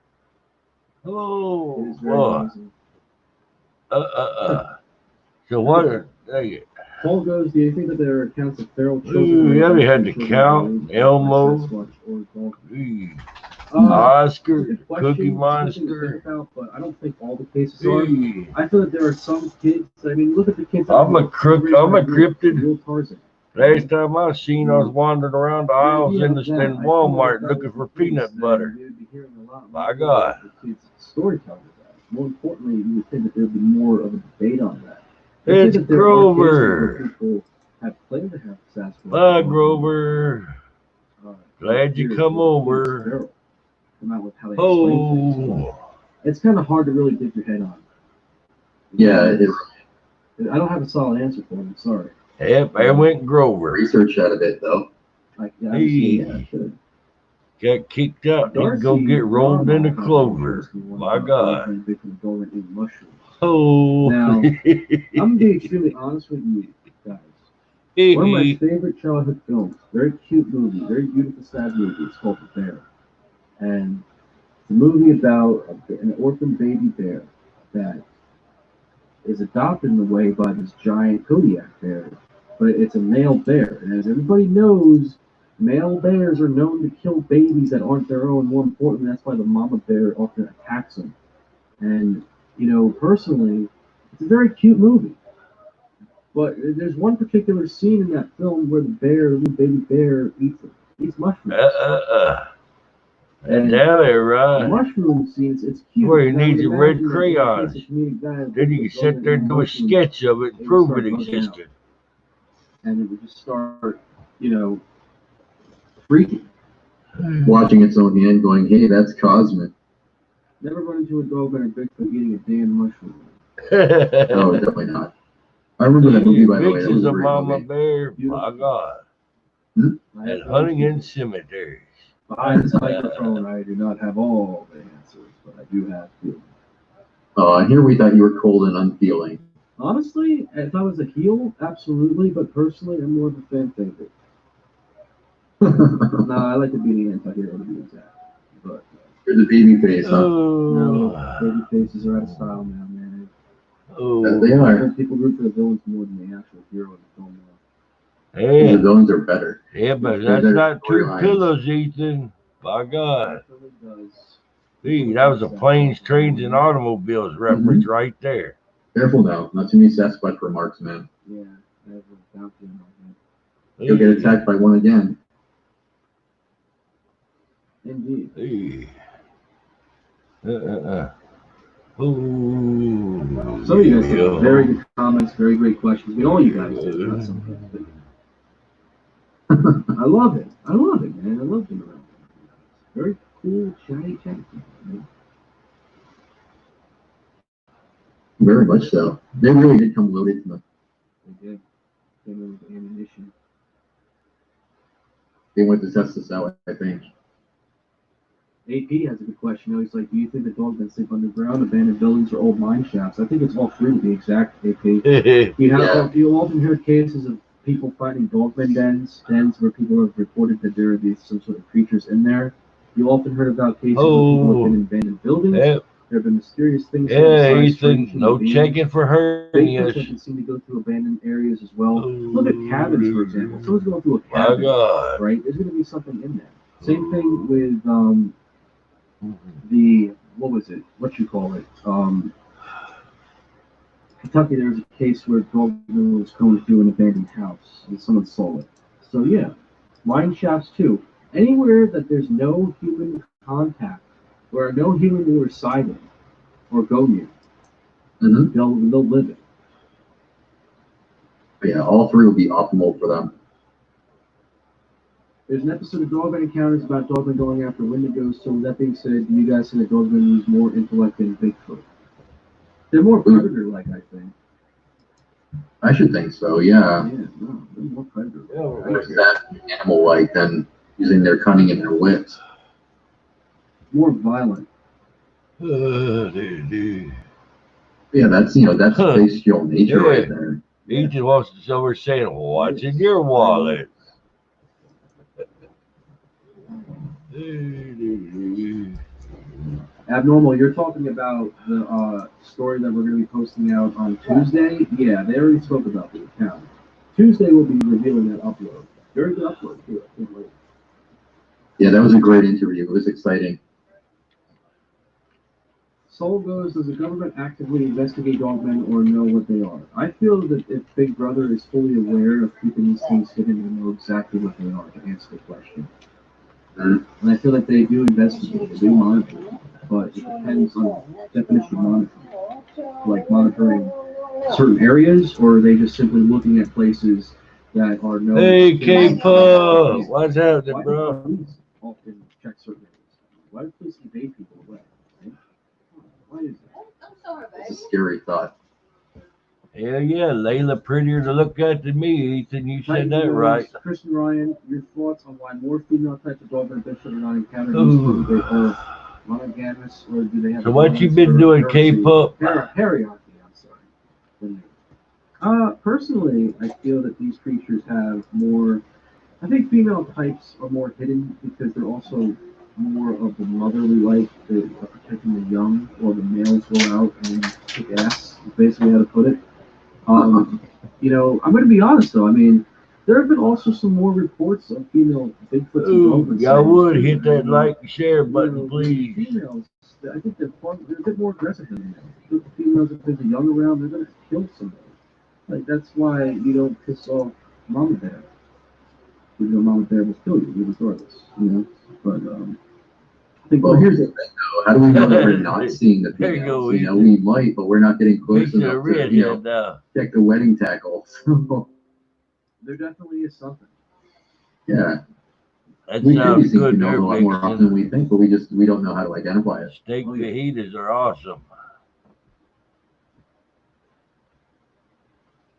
So what? Paul goes, do you think that there are accounts of feral children? Yeah, we had the Count, Elmo, Oscar, Cookie Monster. But I don't think all the cases are. I feel that there are some kids. I mean, look at the kids. I'm a cryptid. Last time I seen, I was wandering around the aisles in Walmart looking for peanut butter. My God. Storytellers. More importantly, you would think that there'd be more of a debate on that. It's Grover. People have claimed to have Sasquatch. Bye, Grover. Glad you come over. It's kind of hard to really get your head on. Yeah, it is. I don't have a solid answer for him. Sorry. Yep, I went Grover. Research that a bit, though. Got kicked out. He'd go get rolled into clover. My God. Oh. Now, I'm going to be extremely honest with you guys. One of my favorite childhood films, very cute movie, very beautiful, sad movie. It's called The Bear. And it's a movie about an orphan baby bear that is adopted in a way by this giant Kodiak bear. But it's a male bear. And as everybody knows, male bears are known to kill babies that aren't their own. More importantly, that's why the mama bear often attacks them. And, you know, personally, it's a very cute movie. But there's one particular scene in that film where the little baby bear, eats mushrooms. And now they're right. The mushroom scene, it's cute. Where he needs your red crayons. Then you can sit there and do a sketch of it and prove it existed. And it would just start, you know, freaking. Watching its own hand going, hey, that's cosmic. Never run into a dog and a Bigfoot eating a damn mushroom. No, definitely not. I remember that movie, by the way. That was a mama bear, my God. And hunting in cemeteries. Behind this microphone, I do not have all the answers, but I do have feelings. Here we thought you were cold and unfeeling. Honestly, if I was a heel, absolutely, but personally, I'm more of a fan favorite. No, I like to be the anti-hero to be exact. But you're the baby face, huh? No, baby faces are out of style now, man. They are. People root for the villains more than the actual hero in the film. Yeah. The villains are better. Yeah, but that's not two pillows, Ethan. By God. See, that was a planes, trains, and automobiles reference right there. Careful now. Not too many Sasquatch remarks, man. Yeah, I have a bounty on my head. You'll get attacked by one again. Indeed. Ooh, Some of you guys have very good comments, very great questions. But all you guys do. Not some people. I love it. I love it, man. I love being around. Very cool, chatty. Man. Very much so. They really did come loaded to them. They did. Came in with ammunition. They went to test this out, I think. AP has a good question. He's like, do you think the dogmen sleep underground, abandoned buildings, or old mine shafts? I think it's all three to be exact, AP. You often hear cases of people finding dogmen dens where people have reported that there are some sort of creatures in there. You often heard about cases where people have been in abandoned buildings. Yep. There have been mysterious things. Yeah, Ethan, no checking for hernias. That can seem to go through abandoned areas as well. Look at cabins, for example. Someone's going through a cabin, right? There's going to be something in there. Same thing with Kentucky. There was a case where a dogman was going through an abandoned house and someone saw it. So yeah, mine shafts too. Anywhere that there's no human contact, where no human will reside in or go near, they'll live it. But yeah, all three will be optimal for them. There's an episode of Dogman Encounters about dogmen going after Wendigos. So with that being said, do you guys think that dogmen use more intellect than Bigfoot? They're more predator-like, I think. I should think so, yeah. Yeah, no, they're more predator-like. Or that animal-like than using their cunning and their wits. More violent. Yeah, that's bestial nature right there. Ethan wants to over saying, what's in your wallet? Abnormal, you're talking about the story that we're going to be posting out on Tuesday? Yeah, they already spoke about the account. Tuesday we'll be revealing that upload. Very good upload, too. I can't wait. Yeah, that was a great interview. It was exciting. Soul goes, does the government actively investigate dogmen or know what they are? I feel that if Big Brother is fully aware of keeping these things hidden, they know exactly what they are, to answer the question. And I feel like they do investigate, they do monitor, but it depends on the definition of monitoring. Like monitoring certain areas, or are they just simply looking at places that are known? Hey, K-Pub! What's happening, bro? Why do police often check certain areas? Why do police evade people away? Why is that? It's a scary thought. Hell yeah, Layla prettier to look at than me, Ethan. You said that right. Chris and Ryan, your thoughts on why more female types of dog and Bigfoot are not encountered? They are monogamous, or do they have? So what you been doing, K-Pop? Hierarchy, I'm sorry. Personally, I feel that these creatures have more. I think female types are more hidden because they're also more of the motherly like, the protecting the young, or the males go out and kick ass. Is basically how to put it. I'm going to be honest though. I mean, there have been also some more reports of female Bigfoots. Ooh, y'all would hit that like and share button, please. Females, I think they're a bit more aggressive than males. The females, if there's a young around, they're going to kill somebody. Like that's why you don't piss off Mama Bear. Because Mama Bear will kill you regardless. But well, here's the thing, though. How do we know that we're not seeing the females? We might, but we're not getting close enough to, check the wedding tackle. There definitely is something. Yeah. That we sounds do good. A lot more often than we think, but we don't know how to identify it. Steak fajitas are awesome.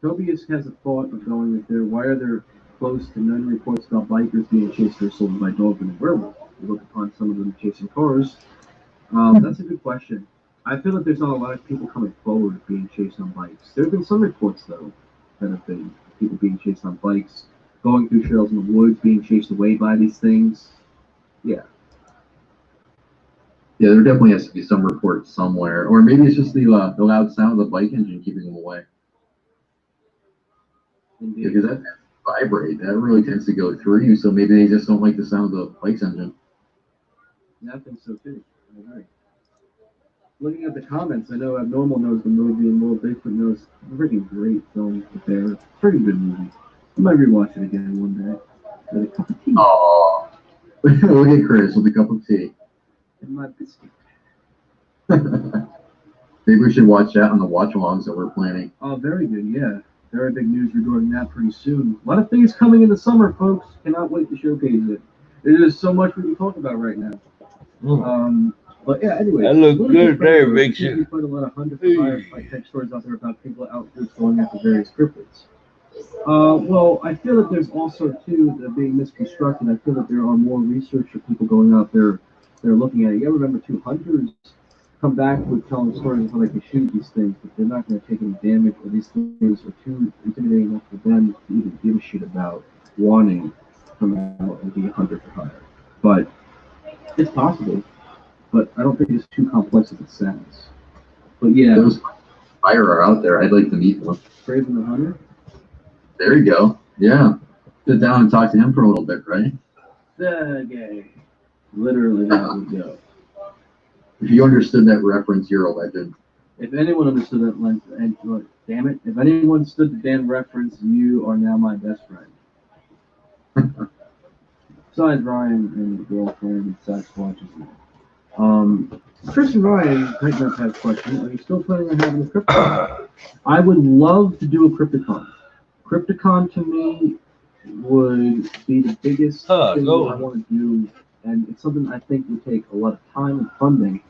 Tobias has a thought of going with there. Why are there close to none reports about bikers being chased or assaulted by dogmen and werewolves? We look upon some of them chasing cars. That's a good question. I feel like there's not a lot of people coming forward being chased on bikes. There have been some reports, though, that have been people being chased on bikes, going through trails in the woods, being chased away by these things. Yeah. Yeah, there definitely has to be some report somewhere. Or maybe it's just the loud sound of the bike engine keeping them away. Indeed. Because that vibrate, that really tends to go through you, so maybe they just don't like the sound of the bike's engine. Yeah, I think so too. I agree. Looking at the comments, I know Abnormal knows the movie and World Bigfoot knows a freaking great film with there. Pretty good movie. I might rewatch it again one day. With a cup of tea. Oh, look at Chris with a cup of tea. And my biscuit. Maybe we should watch that on the watch-alongs that we're planning. Oh, very good, yeah. Very big news regarding that pretty soon. A lot of things coming in the summer, folks. Cannot wait to showcase it. There's so much we can talk about right now. But yeah, anyway. That look good there, Vixen. We find a lot of hunter for hire fight type stories out there about people out groups going after various cryptids. Well, I feel that there's also too that being misconstructed. I feel that there are more researcher people going out there. They're looking at it. You ever remember two hunters come back with telling stories of how they can shoot these things, but they're not going to take any damage, or these things are too intimidating enough for them to even give a shit about wanting to come out and be a hunter for hire. But it's possible. But I don't think it's too complex as it sounds. But yeah. Those fire are out there. I'd like to meet one. Craven the Hunter? There you go. Yeah. Sit down and talk to him for a little bit, right? Okay. Literally that would go. If you understood that reference, you're a legend. If anyone understood that and damn it, if anyone understood the damn reference, you are now my best friend. Besides Ryan and the girlfriend and Sasquatch. Chris and Ryan, Tighten Up has a question. Are you still planning on having a Crypticon? I would love to do a Crypticon. Crypticon to me would be the biggest thing that I want to do, and it's something I think would take a lot of time and funding.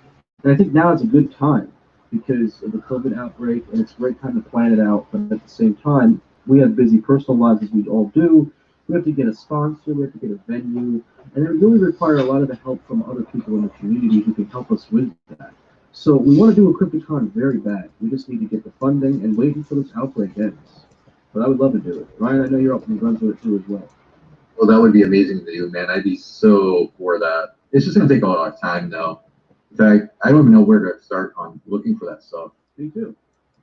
And I think now is a good time because of the COVID outbreak, and it's a great time to plan it out. But at the same time, we have busy personal lives as we all do. We have to get a sponsor, we have to get a venue, and it really requires a lot of the help from other people in the community who can help us with that. So we want to do a Crypticon very bad. We just need to get the funding and wait until this outbreak ends. But I would love to do it. Ryan, I know you're up and runs with it too as well. Well, that would be amazing to do, man. I'd be so for that. It's just going to take a lot of time, though. In fact, I don't even know where to start on looking for that stuff. Me too.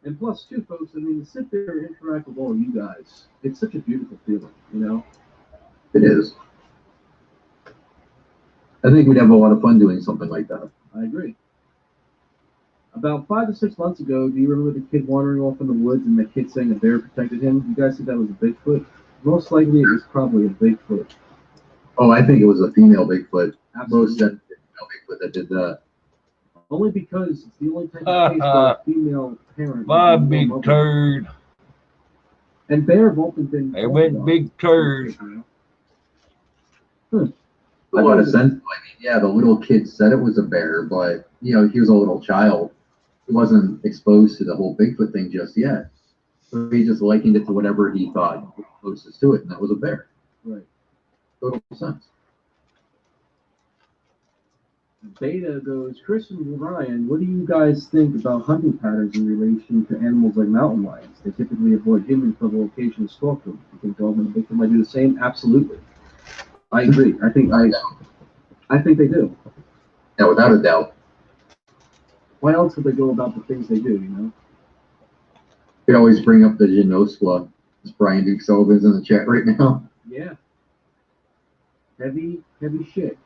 And plus, too, folks, I mean, to sit there and interact with all you guys, it's such a beautiful feeling, you know? It is. I think we'd have a lot of fun doing something like that. I agree. About 5 to 6 months ago, do you remember the kid wandering off in the woods and the kid saying a bear protected him? You guys think that was a Bigfoot? Most likely it was probably a Bigfoot. Oh, I think it was a female Bigfoot. Absolutely. Most said female Bigfoot that did that. Only because it's the only type of case where a female parent... My big turd. And bear have often been... They went big turd. A lot of sense. I mean, yeah, the little kid said it was a bear, but, you know, he was a little child. He wasn't exposed to the whole Bigfoot thing just yet. So he just likened it to whatever he thought was closest to it, and that was a bear. Right. Total sense. Beta goes, Chris and Ryan, what do you guys think about hunting patterns in relation to animals like mountain lions? They typically avoid humans for the location and stalk them. You think Dog and Bigfoot might do the same? Absolutely. I agree. I think they do. Yeah, without a doubt. Why else would they go about the things they do, you know? We always bring up the Genospla. Brian Duke Sullivan's in the chat right now. Yeah. Heavy shit.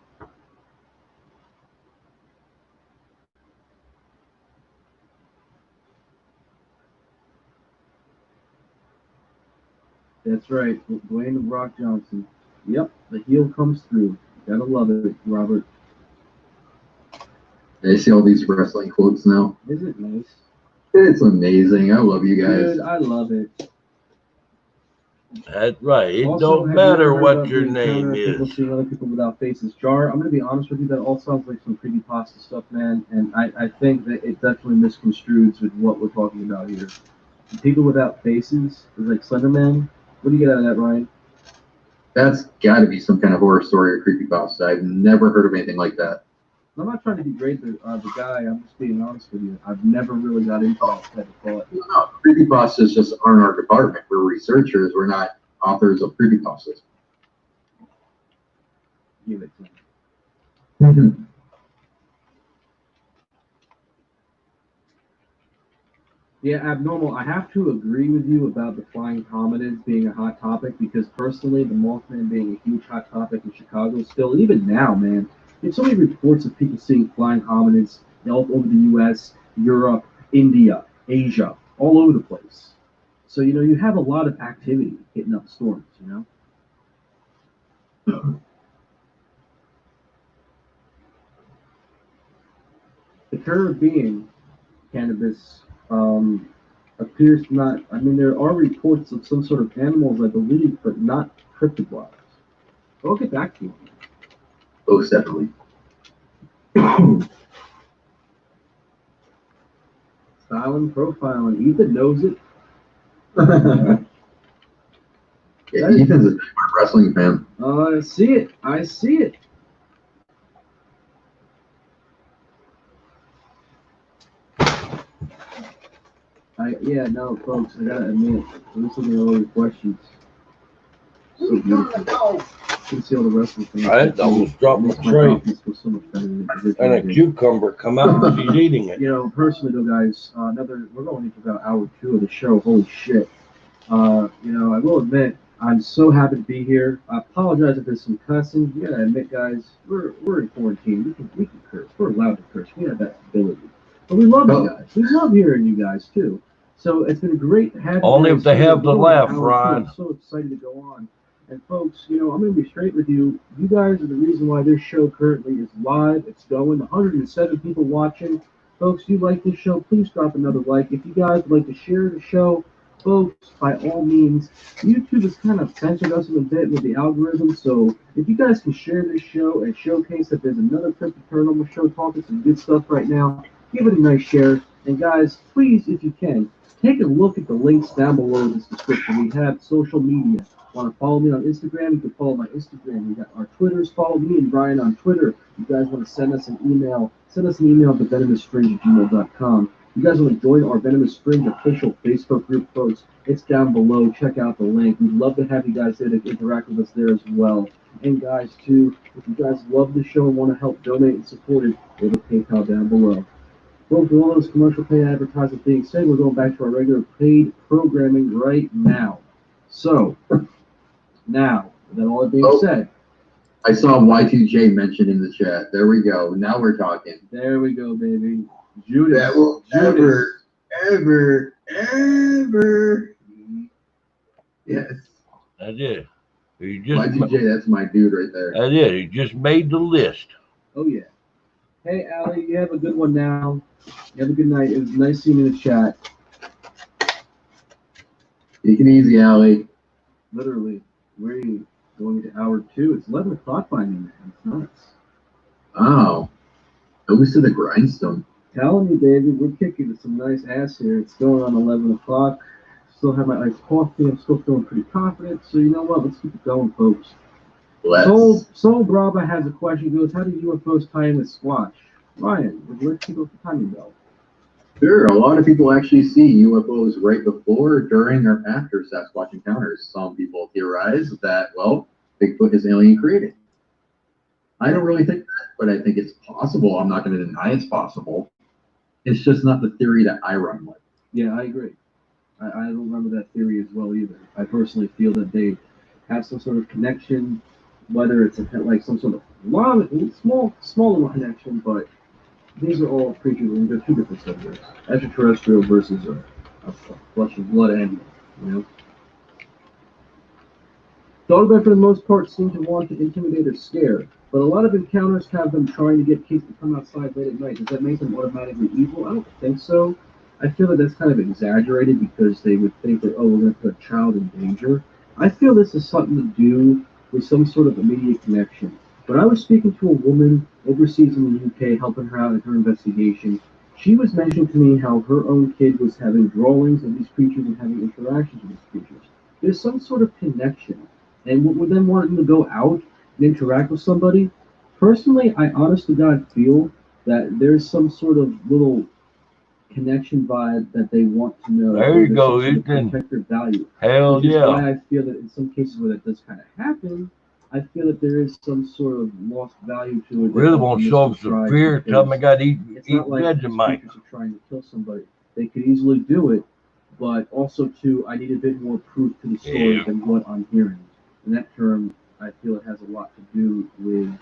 That's right. Dwayne the Rock Johnson. Yep, the heel comes through. Gotta love it, Robert. I see all these wrestling quotes now. Isn't it nice? It's amazing. I love you guys. Dude, I love it. That's right. It Also, don't matter what your name people is. seeing other people without faces. Jar, I'm gonna be honest with you, that all sounds like some creepypasta stuff, man. And I think that it definitely misconstrues with what we're talking about here. People without faces is like Slenderman. What do you get out of that, Ryan? That's got to be some kind of horror story or creepypasta. I've never heard of anything like that. I'm not trying to degrade the guy. I'm just being honest with you. I've never really got into that type of thought. No, creepypastas just aren't our department. We're researchers. We're not authors of creepypastas. Give it to me. Yeah, Abnormal, I have to agree with you about the flying hominids being a hot topic because personally, the Mothman being a huge hot topic in Chicago still, even now, man, there's so many reports of people seeing flying hominids all over the U.S., Europe, India, Asia, all over the place. So, you know, you have a lot of activity hitting up storms, you know? the Caribbean cannabis appears to not. I mean, there are reports of some sort of animals, I believe, but not cryptid-wise. So I'll get back to you. Most definitely. Styling, profiling. Ethan knows it. Yeah, Ethan's a wrestling fan. I see it. I see it. No, folks, I gotta admit, listening to all your questions. So beautiful. You can see all the wrestling things. I almost dropped my tray. So much better than And a cucumber come out and she's eating it. You know, personally though, guys, we're going into about hour 2 of the show. Holy shit. You know, I will admit, I'm so happy to be here. I apologize if there's some cussing. You gotta admit, guys, we're in quarantine. We can curse. We're allowed to curse. We have that ability. But we love you guys. We love hearing you guys too. So it's been great having you. Only if they have the laugh, Ron. I'm so excited to go on. And folks, you know, I'm going to be straight with you. You guys are the reason why this show currently is live. It's going. 107 people watching. Folks, if you like this show, please drop another like. If you guys would like to share the show, folks, by all means, YouTube has kind of censored us a bit with the algorithm. So if you guys can share this show and showcase that there's another Cryptid Paranormal show talking some good stuff right now, give it a nice share. And guys, please, if you can, take a look at the links down below in this description. We have social media. Want to follow me on Instagram? You can follow my Instagram. We got our Twitters. Follow me and Brian on Twitter. You guys want to send us an email? Send us an email to venomousfringe@gmail.com. You guys want to join our Venomous Fringe official Facebook group, folks? It's down below. Check out the link. We'd love to have you guys there to interact with us there as well. And guys, too, if you guys love the show and want to help donate and support it, we have a PayPal down below. Well, with all those commercial paid advertising being said, we're going back to our regular paid programming right now. So, now, with all that being said. I saw Y2J mentioned in the chat. There we go. Now we're talking. There we go, baby. Judas. That will ever. Yes. I did. Y2J, that's my dude right there. I did. He just made the list. Oh, yeah. Hey, Allie, you have a good one now. You have a good night. It was nice seeing you in the chat. Take it easy, Allie. Literally, we're going to hour 2. It's 11 o'clock by me, man. It's nuts. Wow. Goes to the grindstone. Telling you, baby, we're kicking some nice ass here. It's going on 11 o'clock. Still have my iced coffee. I'm still feeling pretty confident. So you know what? Let's keep it going, folks. Soul Brava has a question. He goes, how do UFOs tie in with Squatch? Ryan, would you like to go for timing belt? Sure. A lot of people actually see UFOs right before, during, or after Sasquatch encounters. Some people theorize that, well, Bigfoot is alien created. I don't really think that, but I think it's possible. I'm not going to deny it's possible. It's just not the theory that I run with. Yeah, I agree. I don't remember that theory as well either. I personally feel that they have some sort of connection, whether it's like some sort of small connection, but these are all creatures, and they're two different subjects. Extraterrestrial versus a flesh and blood animal, you know? Dogmen, for the most part, seem to want to intimidate or scare, but a lot of encounters have them trying to get kids to come outside late at night. Does that make them automatically evil? I don't think so. I feel that that's kind of exaggerated because they would think that, oh, we're going to put a child in danger. I feel this has something to do with some sort of immediate connection. When I was speaking to a woman overseas in the UK, helping her out in her investigation, she was mentioning to me how her own kid was having drawings of these creatures and having interactions with these creatures. There's some sort of connection. And with them wanting to go out and interact with somebody, personally, I honestly God feel that there's some sort of little connection vibe that they want to know. There you go, Ethan. Protective value. Hell which is yeah. why I feel that in some cases where that does kind of happen, I feel that there is some sort of lost value to it. Really won't show up some fear. Tell them I got to eat Vegemite. Creatures are trying to kill somebody. They could easily do it, but also too, I need a bit more proof to the story than what I'm hearing. And that term, I feel it has a lot to do with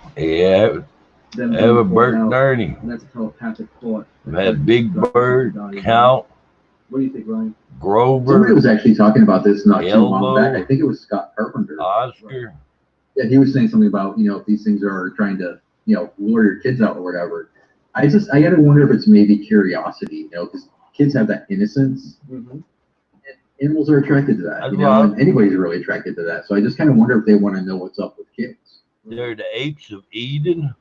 them have a Bert and Ernie. And that's a telepathic thought. Had Big Bird, Count. What do you think, Ryan? Grover. Somebody was actually talking about this not too long back. I think it was Scott Carpenter. Oscar. Right. Yeah, he was saying something about, if these things are trying to, lure your kids out or whatever. I gotta wonder if it's maybe curiosity, you know, because kids have that innocence. Mm-hmm. Animals are attracted to that, you know, and anybody's really attracted to that. So I just kind of wonder if they want to know what's up with kids. They're the apes of Eden.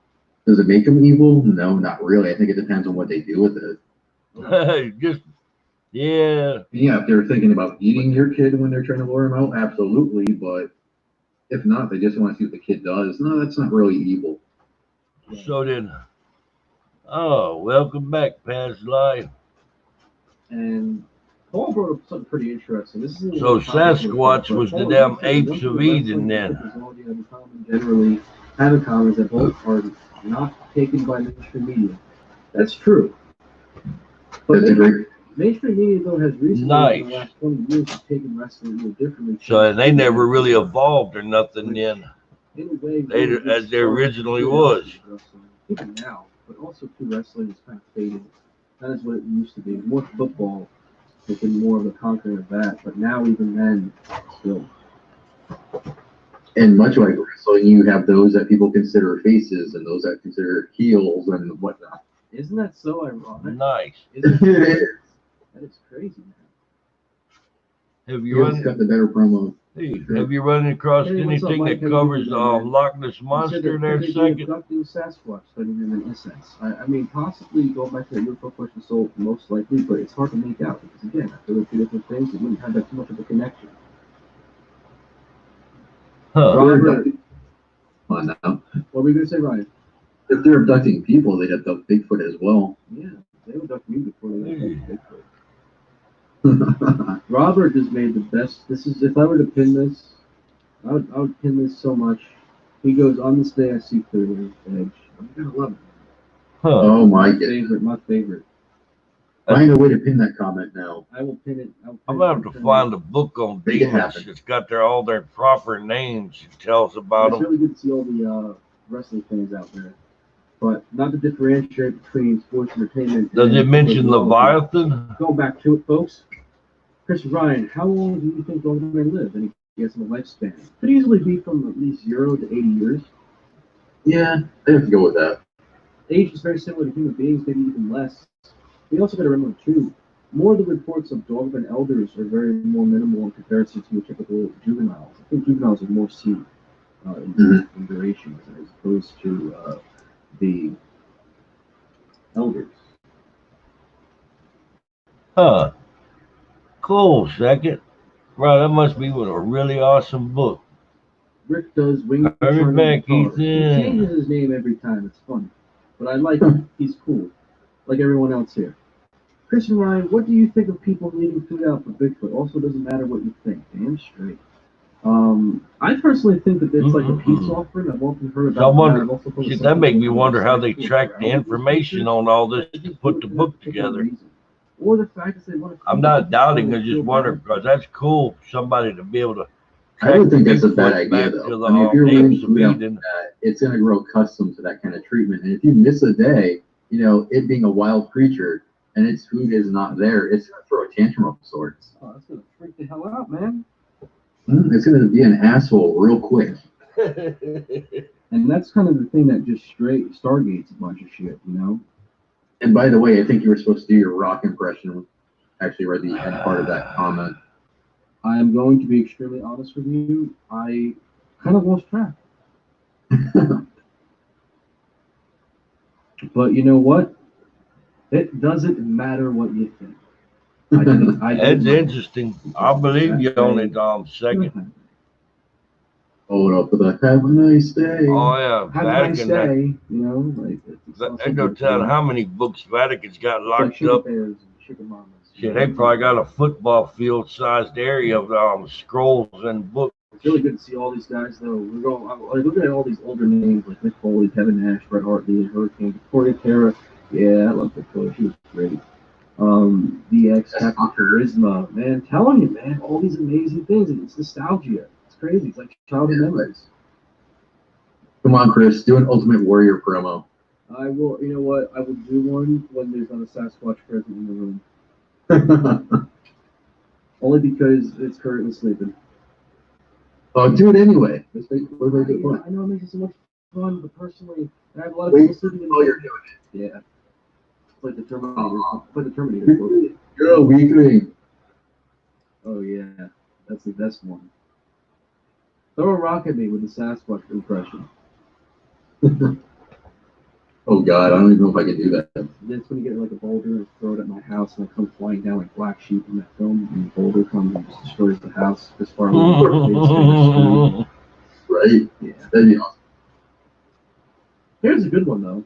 Does it make them evil? No, not really. I think it depends on what they do with it. Just, yeah. Yeah, if they're thinking about eating your kid when they're trying to lure him out, absolutely. But if not, they just want to see what the kid does. No, that's not really evil. So then, welcome back, past life. And Paul brought up something pretty interesting. This is so Sasquatch was the damn apes of Eden then. Generally have in common is that both are not taken by mainstream media. That's true. But That's great. Mainstream media, though, has recently, in the last 20 years, taken wrestling a little differently. So they never really evolved or nothing then, in a way, as they originally was. Even now, but also too, wrestling is kind of fading. That is what it used to be. More football has been more of the conquering of that, but now even then, still. And much like wrestling, you have those that people consider faces and those that consider heels and whatnot. Isn't that so ironic? Nice. It is. That is crazy, man. Have you got the better promo? Hey, have you run across anything that covers Loch Ness Monster there a second? Abducting Sasquatch, studying them in essence. I mean, possibly going back to the UFO question, so most likely, but it's hard to make out because, again, after the two different things, it wouldn't have that too much of a connection. Huh. Robert, on now. What were you going to say, Ryan? If they're abducting people, they'd abduct Bigfoot as well. Yeah, they abduct me before they abduct Bigfoot. Robert just made the best. This is, if I were to pin this, I would pin this so much. He goes, on this day I see clearly, Edge. I'm gonna love it. Huh. Oh my God. My favorite. Find a way to pin that comment now. I will pin it. I'm gonna have to find a book on demons. It's got all their proper names. It tells about them. It's really good to see all the wrestling fans out there. But not to differentiate between sports entertainment. Does it mention Leviathan? Going back to it, folks. Chris Ryan, how long do you think older men live? Any guess on the lifespan? Could easily be from at least 0 to 80 years. Yeah, I have to go with that. Age is very similar to human beings, maybe even less. We also got to remember, too, more of the reports of dog-bred elders are very more minimal in comparison to typical juveniles. I think juveniles are more seen in duration as opposed to the elders. Huh. Cool, second. Right, that must be a really awesome book. Rick does wing. Hurry back, Ethan. He changes his name every time. It's funny. But I like him. He's cool. Like everyone else here. Chris and Ryan, what do you think of people leaving food out for Bigfoot? Also, doesn't matter what you think. Damn straight. I personally think that it's like a peace offering. I've often heard about that. That makes me wonder how they track the information on all this to put the book together. Or the fact that they want to. I'm not doubting. I just wonder because that's cool. Somebody to be able to. I don't think that's a bad idea, though. I mean, if you're leaving food out like that, it's going to grow accustomed to that kind of treatment. And if you miss a day, you know, it being a wild creature and its food is not there, it's going to throw a tantrum of sorts. Oh, that's going to freak the hell out, man. It's going to be an asshole real quick. And that's kind of the thing that just straight stargates a bunch of shit, you know? And by the way, I think you were supposed to do your rock impression. Actually, read the end part of that comment. I am going to be extremely honest with you. I kind of lost track. But you know what? It doesn't matter what you think. That's interesting. I believe you on it, second. Hold up with a have a nice day. Oh yeah, have a nice day. You know, like they go tell how many books Vatican's got locked up. Shit, they probably got a football field-sized area of scrolls and books. It's really good to see all these guys, though. We're going, looking at all these older names like Mick Foley, Kevin Nash, Bret Hart, the Hurricane, Victoria Tara. Yeah, I love Victoria. She was great. DX, Captain Charisma. Man, telling you, man, all these amazing things. And it's nostalgia. It's crazy. It's like childhood memories. Come on, Chris. Do an Ultimate Warrior promo. I will. You know what? I will do one when there's not a Sasquatch present in the room. Only because it's currently sleeping. Oh, do it anyway. I know it makes it so much fun, but personally, I have a lot of people sleeping in the you're doing it. Yeah. Like the Terminator quote. You're a weakling. Oh yeah, that's the best one. Throw a rock at me with the Sasquatch impression. Oh God, I don't even know if I can do that. That's when you get like a boulder and throw it at my house, and it comes flying down like black sheep in that film, and the boulder comes and just destroys the house as far as the Right? Yeah. That'd be awesome. Here's a good one though.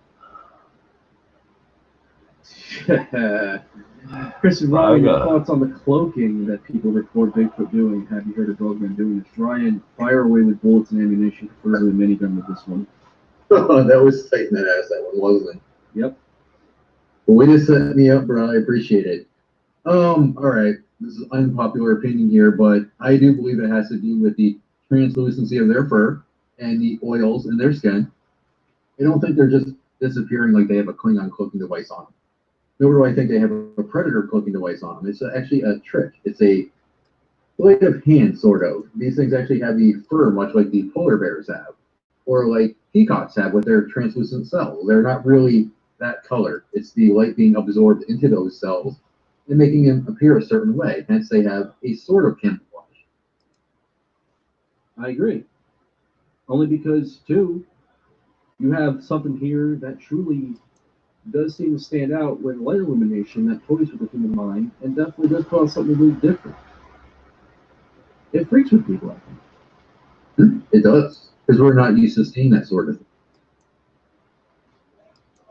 Chris and Ryan, your thoughts on the cloaking that people report Bigfoot doing? Have you heard of Dogman doing this? Ryan, fire away with bullets and ammunition, preferably a minigun with this one. Oh, that was tight in that ass, that one, wasn't it? Yep. Well, way to set me up, bro. I appreciate it. All right. This is unpopular opinion here, but I do believe it has to do with the translucency of their fur and the oils in their skin. I don't think they're just disappearing like they have a Klingon cloaking device on them. Nor do I think they have a predator cloaking device on them. It's actually a trick. It's a sleight of hand, sort of. These things actually have the fur much like the polar bears have, or like peacocks have with their translucent cells. They're not really that color. It's the light being absorbed into those cells and making them appear a certain way. Hence, they have a sort of camouflage. I agree. Only because, too, you have something here that truly does seem to stand out with light illumination that toys with the human mind and definitely does cause something really different. It freaks with people, I think. It does, because we're not used to seeing that sort of thing.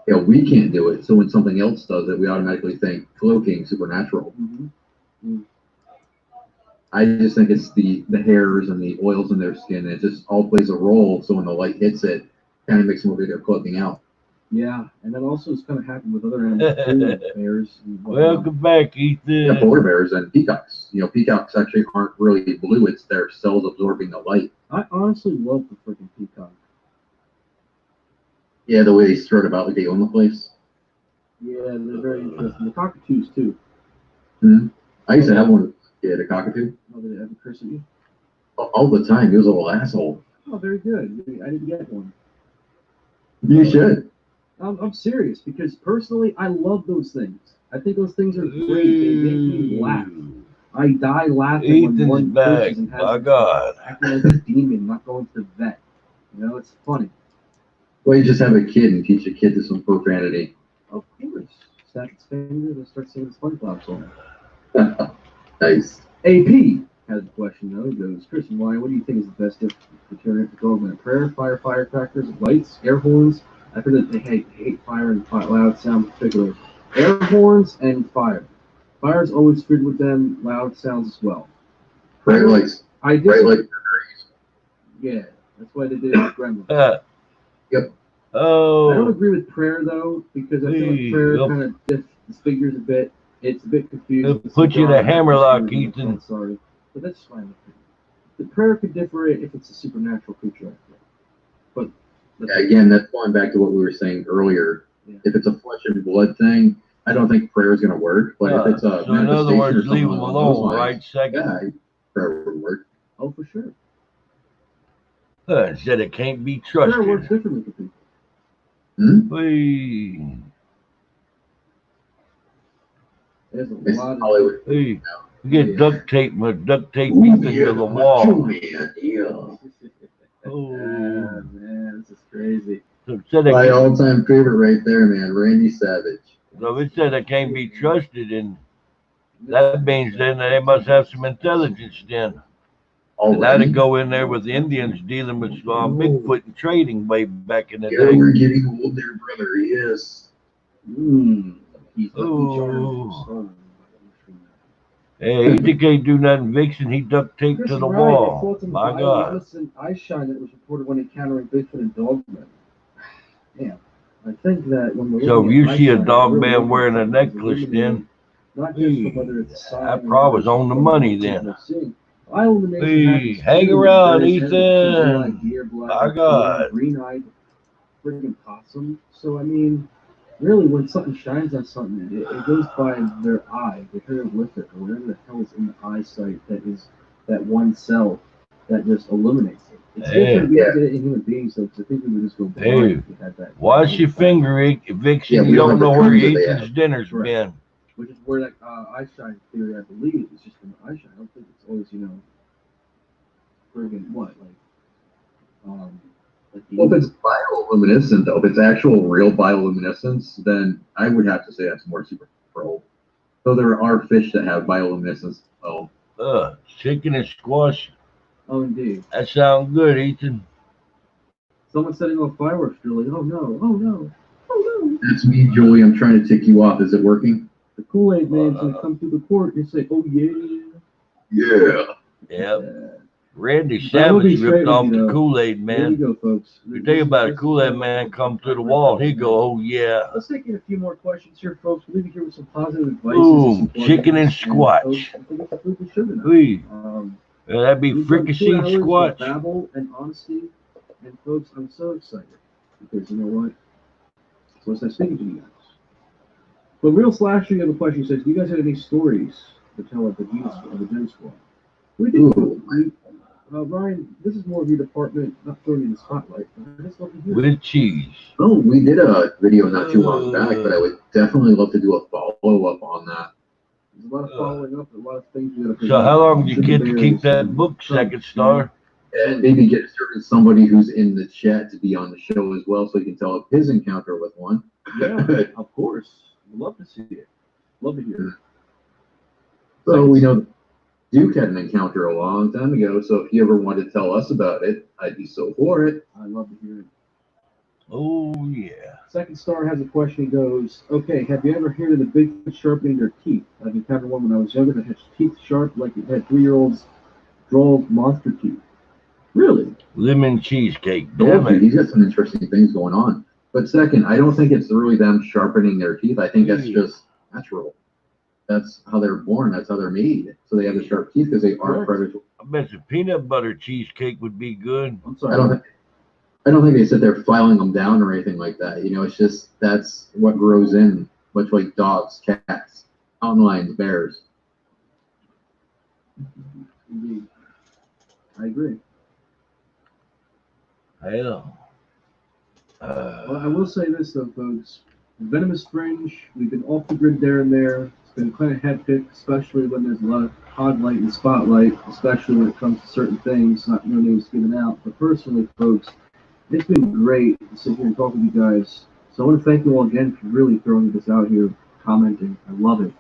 Yeah, we can't do it, so when something else does it, we automatically think cloaking, supernatural. I just think it's the hairs and the oils in their skin. It just all plays a role, so when the light hits it, kind of makes them look like they're cloaking out. Yeah, and that also has kind of happened with other animals too, bears. Welcome back, Ethan. Yeah, polar bears and peacocks. You know, peacocks actually aren't really blue. It's their cells absorbing the light. I honestly love the freaking peacock. Yeah, the way they strut about like they own the place. Yeah, they're very interesting. The cockatoos too. Mm-hmm. I used to have one. Yeah, the cockatoo. Oh, did it ever curse at you? All the time. He was a little asshole. Oh, very good. I didn't get one. You should. I'm serious because personally, I love those things. I think those things are great. They make me laugh. I die laughing when one curses and has acting like a demon, not going to the vet. You know, it's funny. Well, you just have a kid and teach a kid to some profanity. Of course. Snap its fingers and start singing SpongeBob song. Nice. AP has a question though. It goes, Chris and Ryan, what do you think is the best deterrent for government? Prayer, firecrackers, lights, air horns? I heard that they hate fire and loud sound in particular. Air horns and fire. Fire's always good with them, loud sounds as well. Bright lights. Bright lights. Yeah, that's why they did it with Gremlins. Yep. Oh. I don't agree with prayer though, because I feel like prayer kind of disfigures a bit. It's a bit confusing. It'll put you in a hammerlock, Ethan. I'm sorry, but that's fine. The prayer could differ if it's a supernatural creature. But yeah, again, that's going back to what we were saying earlier. Yeah. If it's a flesh and blood thing, I don't think prayer is going to work. But if it's a so in other words, leave them alone, right? Second. Yeah, prayer would work. Oh, for sure. Said it can't be trusted. Prayer works differently for people. There's a lot of Hollywood. You get duct tape Ethan to the wall. Oh man, this is crazy. So my all-time favorite right there, man, Randy Savage. So it said it can't be trusted, and that means then they must have some intelligence then. And that'd go in there with the Indians dealing with Bigfoot and trading way back in the day. We're getting old there, brother. Yes. Hey, he can't do nothing, Vixen. He duct taped to the wall. My God. Ice shine that was reported when encountering Bigfoot and Dogman. Yeah, I think that when we're so if you see a dog man wearing a necklace, then that probably was on the money then. Hey, hang around, Ethan. My God. Green-eyed freaking possum. So I mean, really, when something shines on something, it goes by their eye, the hieroglyphic, or whatever the hell is in the eyesight that is that one cell that just illuminates it. It's different because in human beings, though, because I think we would just go blind. Wash your finger, Vixen. You don't know where Ethan's dinner's been. Which is where that eyeshine theory, I believe, is just an eyeshine. I don't think it's always, friggin' what, well, if it's bioluminescent, though, if it's actual real bioluminescence, then I would have to say that's more super pro. Though there are fish that have bioluminescence. Chicken and squash. Oh, indeed. That sounds good, Ethan. Someone's setting off fireworks, Julie. Oh, no. Oh, no. Oh, no. That's me, Julie. I'm trying to tick you off. Is it working? The Kool-Aid man's going to come through the court and say, oh, yeah. Yeah. Yep. Randy Savage ripped off the Kool-Aid man. There you go, folks. You think about it, Kool-Aid man come through the wall, he'd go, oh, yeah. Let's take in a few more questions here, folks. We'll leave you here with some positive advice. Boom, chicken and squatch. That'd be fricassee squatch. Babble and honesty. And, folks, I'm so excited because you know what? So it's nice speaking to you guys. But Real Slasher, you have a question. He says, do you guys have any stories to tell of the Gen Squad? We do. Ryan, this is more of your department, not throwing you in the spotlight. I just love to hear with cheese. Oh, we did a video not too long back, but I would definitely love to do a follow-up on that. There's a lot of following up, a lot of things we got to. So how long did you get to keep that book, Second Star? And maybe get somebody who's in the chat to be on the show as well, so he can tell his encounter with one. Yeah, of course. We'd love to see it. Love to hear it. So we know Duke had an encounter a long time ago, so if you ever want to tell us about it, I'd be so for it. I'd love to hear it. Oh, yeah. Second Star has a question. He goes, okay, have you ever heard of the Bigfoot sharpening their teeth? I've encountered one when I was younger that had teeth sharp like it had 3-year-olds draw monster teeth. Really? Lemon cheesecake. Damn it. He's got some interesting things going on. But second, I don't think it's really them sharpening their teeth. I think that's just natural. That's how they're born. That's how they're made. So they have the sharp teeth because they are predators. I bet the peanut butter cheesecake would be good. I'm sorry. I don't think they sit there filing them down or anything like that. It's just that's what grows in, much like dogs, cats, mountain lions, bears. Indeed. I agree. Hell. Well, I will say this, though, folks. Venomous Fringe, we've been off the grid there and there. It's been kind of hectic, especially when there's a lot of hot light and spotlight, especially when it comes to certain things, no names given out. But personally, folks, it's been great to sit here and talk with you guys. So I want to thank you all again for really throwing this out here, commenting. I love it.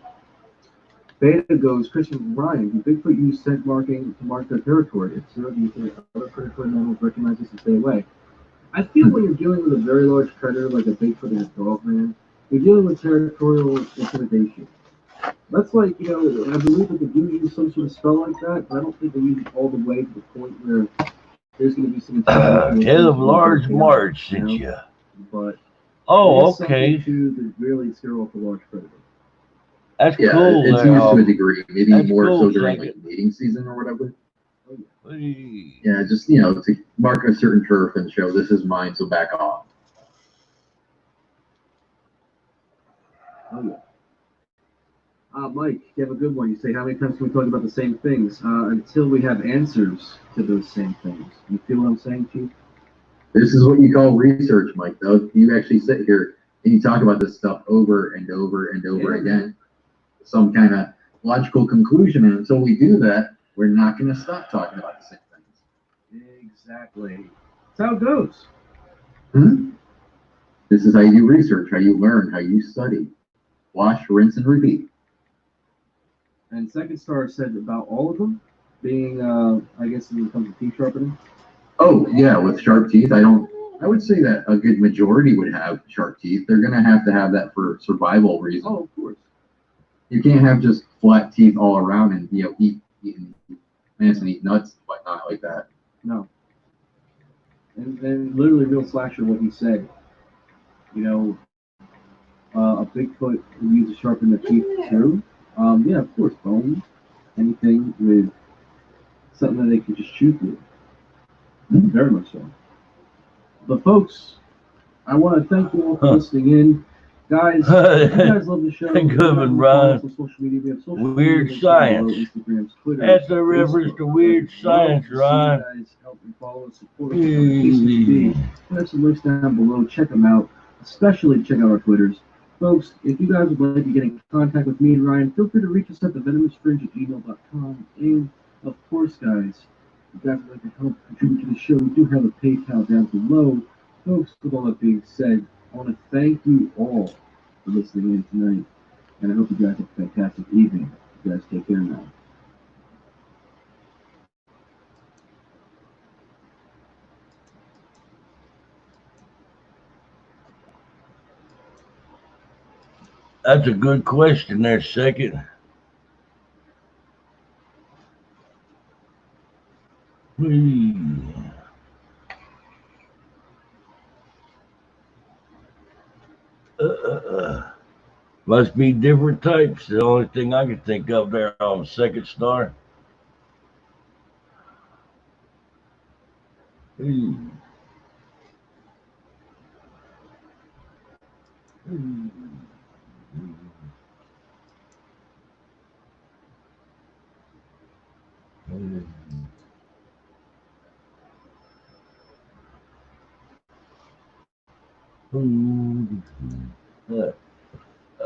Beta goes, Christian Ryan, do Bigfoot use scent marking to mark their territory? If so, do you think other predatory animals recognize this and stay away? I feel when you're dealing with a very large predator like a Bigfoot and a dog man, you're dealing with territorial intimidation. That's like, I believe that they do use some sort of spell like that, but I don't think they use it all the way to the point where there's going to be some intimidation. Tell them Large Marge sent you. But okay. To really scare off a large predator. That's cool. It's used to a degree, maybe more cool, so during like mating season or whatever. Hey. Yeah, just to mark a certain turf and show this is mine, so back off. Oh yeah. Mike, you have a good one. You say, how many times can we talk about the same things until we have answers to those same things? You feel what I'm saying, Chief? This is what you call research, Mike. Though you actually sit here and you talk about this stuff over and over and over again, some kind of logical conclusion. And until we do that, we're not going to stop talking about the same things. Exactly. That's how it goes. This is how you do research, how you learn, how you study. Wash, rinse, and repeat. And Second Star said about all of them being, I guess, when it comes to teeth sharpening. Oh, yeah, with sharp teeth, I would say that a good majority would have sharp teeth. They're going to have that for survival reasons. Oh, of course. You can't have just flat teeth all around and, eat plants and eat nuts and whatnot like that. No. And literally, Real Slasher, what he said, a Bigfoot who uses to sharpen their teeth too. Yeah, of course, bones, anything with something that they can just chew through. Very much so. But folks, I want to thank you all for listening in. Guys, you guys love the show. Good, Ron. Social media. We have social weird media, science. Instagrams, Twitter. That's a reference to weird science, Ron. You guys help and follow and support us on KCB. There's some links down below. Check them out. Especially check out our Twitters. Folks, if you guys would like to get in contact with me and Ryan, feel free to reach us at thevenomousfringe@gmail.com. And, of course, guys, if you guys would like to help contribute to the show, we do have a PayPal down below. Folks, with all that being said, I want to thank you all for listening in tonight. And I hope you guys have a fantastic evening. You guys take care now. That's a good question there, second. Must be different types. The only thing I can think of there on second star.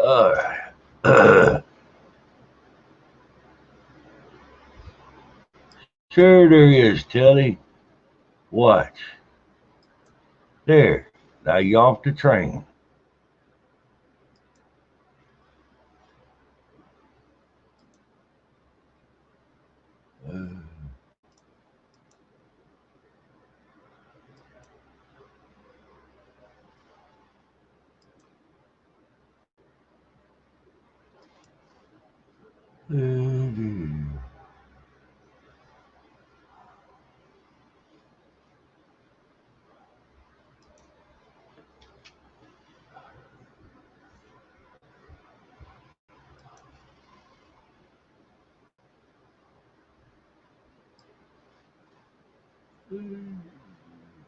All right. Sure there is, Telly. Watch. There. Now you off the train.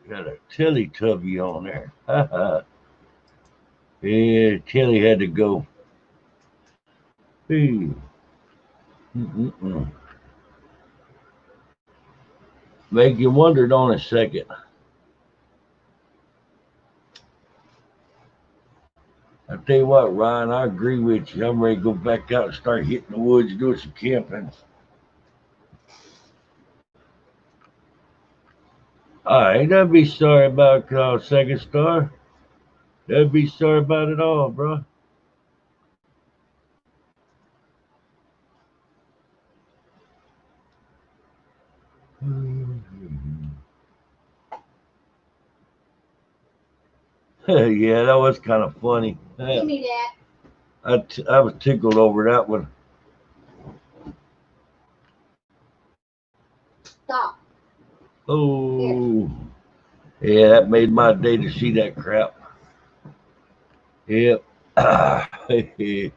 Got a Teletubby on there. Yeah, Telly had to go. Hey. Make you wondered on a second. I tell you what, Ryan, I agree with you. I'm ready to go back out and start hitting the woods, doing some camping. I ain't gonna be sorry about second star. Don't be sorry about it all, bro. Yeah, that was kind of funny. Give me that. I was tickled over that one. Stop. Oh, yeah, that made my day to see that crap. Yep. Yeah,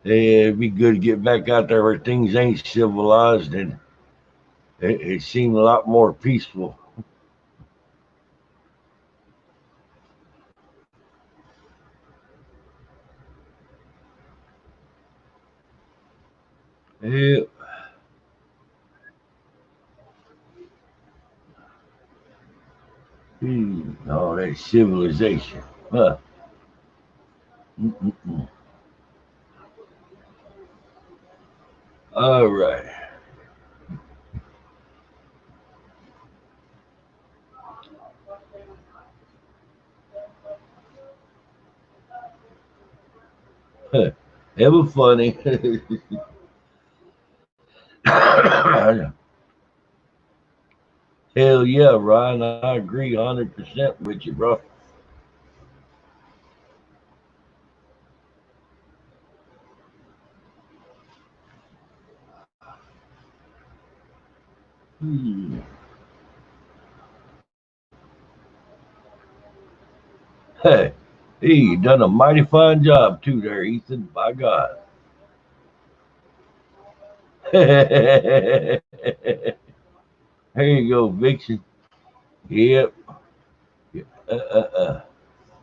it'd be good to get back out there where things ain't civilized and it seemed a lot more peaceful. Yep. Oh, that civilization. Huh. All right. It was funny. Hell yeah, Ryan. I agree 100% with you, bro. Hey, you done a mighty fine job too there, Ethan. By God. There you go, Vixen. Yep. Yeah,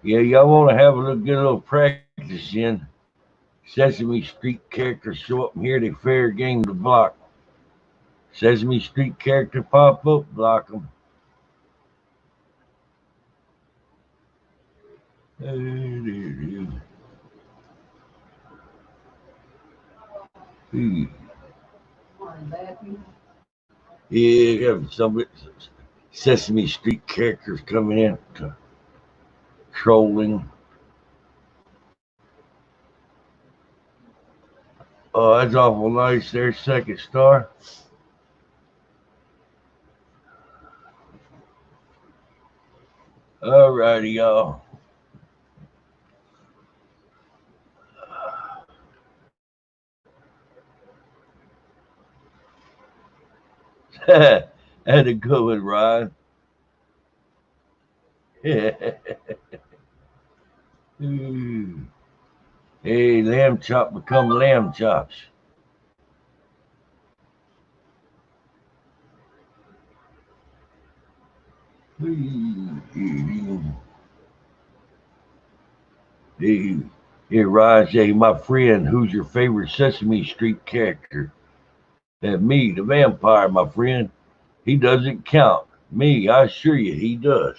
y'all want to have a little practice in. Sesame Street characters show up and here, they fair game the block. Sesame Street character pop up, block them. Yeah, got some Sesame Street characters coming in, trolling. Oh, that's awful nice there, second star. Alrighty, y'all. Had a good one, Ryan. Hey, lamb chop become lamb chops. Hey, Ryan, say, my friend, who's your favorite Sesame Street character? That me, the vampire, my friend. He doesn't count. Me, I assure you, he does.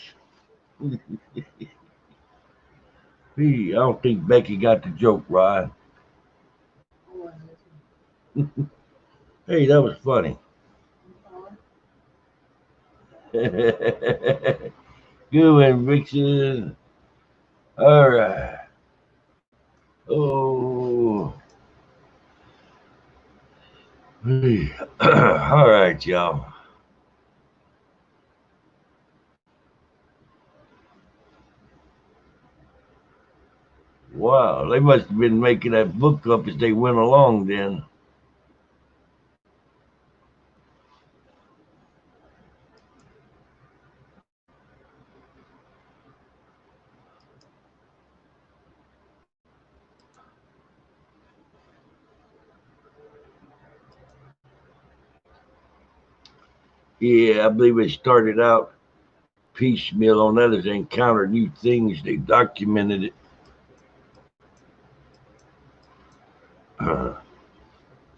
I don't think Becky got the joke, Ryan. Hey, that was funny. Good one, Vixen. All right. Oh. Hey. All right, y'all. Wow, they must have been making that book up as they went along then. Yeah, I believe it started out piecemeal on that as they encountered new things. They documented it.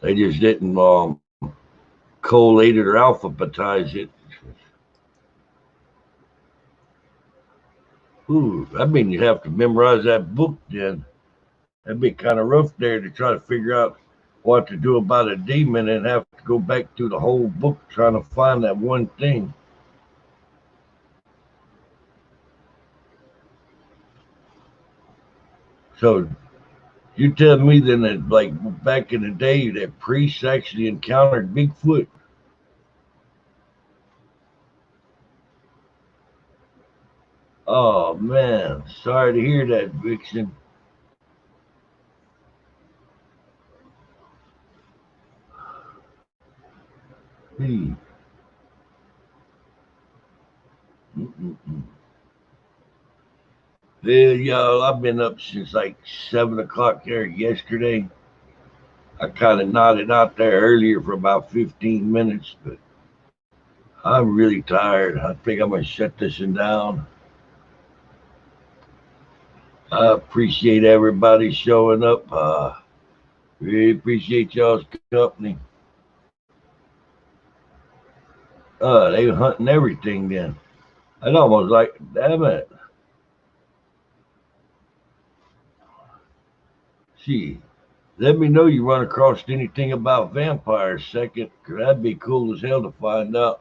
They just didn't collate it or alphabetize it. Ooh, I mean, you have to memorize that book then. That'd be kind of rough there to try to figure out what to do about a demon and have to go back through the whole book trying to find that one thing. So you tell me then that, like, back in the day, that priests actually encountered Bigfoot? Oh, man. Sorry to hear that, Vixen. Hey. Well, y'all, I've been up since like 7 o'clock there yesterday. I kind of nodded out there earlier for about 15 minutes, but I'm really tired. I think I'm going to shut this one down. I appreciate everybody showing up. Really appreciate y'all's company. They were hunting everything then. I'd almost like, damn it. Gee, let me know you run across anything about vampires second, because that'd be cool as hell to find out.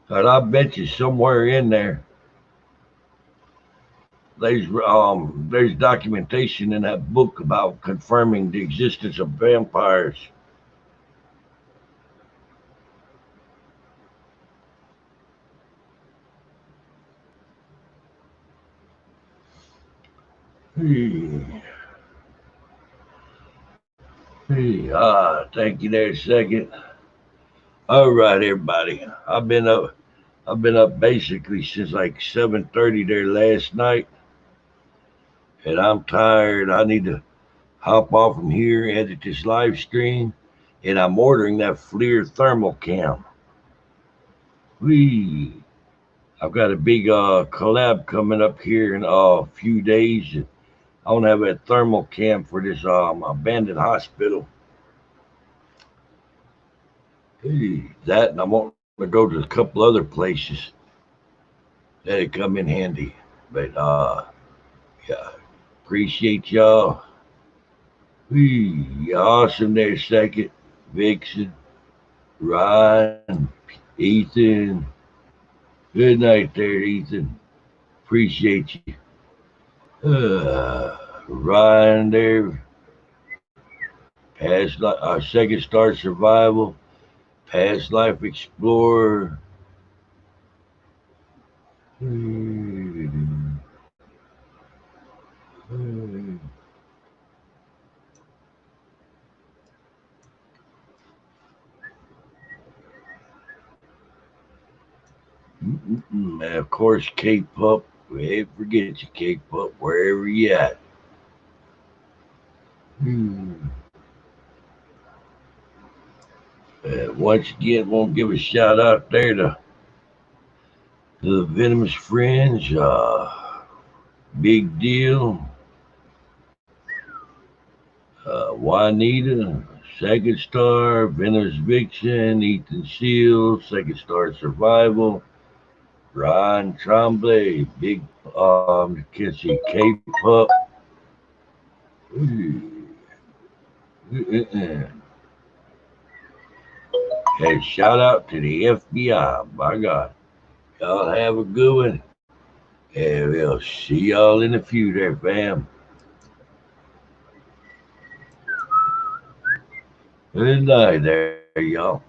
But I bet you somewhere in there, there's documentation in that book about confirming the existence of vampires. Thank you there a second. All right, everybody. I've been up basically since like 7:30 there last night, and I'm tired. I need to hop off from here, edit this live stream, and I'm ordering that FLIR thermal cam. I've got a big collab coming up here in a few days. I want to have a thermal cam for this abandoned hospital. Hey, that, and I want to go to a couple other places that'd come in handy. But yeah, appreciate y'all. Hey, awesome there, Second, Vixen, Ryan, Ethan. Good night there, Ethan. Appreciate you. Ryan there. Second Star Survival. Past Life Explorer. And of course, K-Pup. Hey, forget you, K-Pup, wherever you at. Once again, won't give a shout out there to the Venomous Fringe. Big Deal. Juanita, Second Star, Venomous Vixen, Ethan Seal, Second Star Survival, Ryan Tremblay, Big K-Pup. And shout out to the FBI. My God. Y'all have a good one. And we'll see y'all in the future, fam. Good night there, y'all.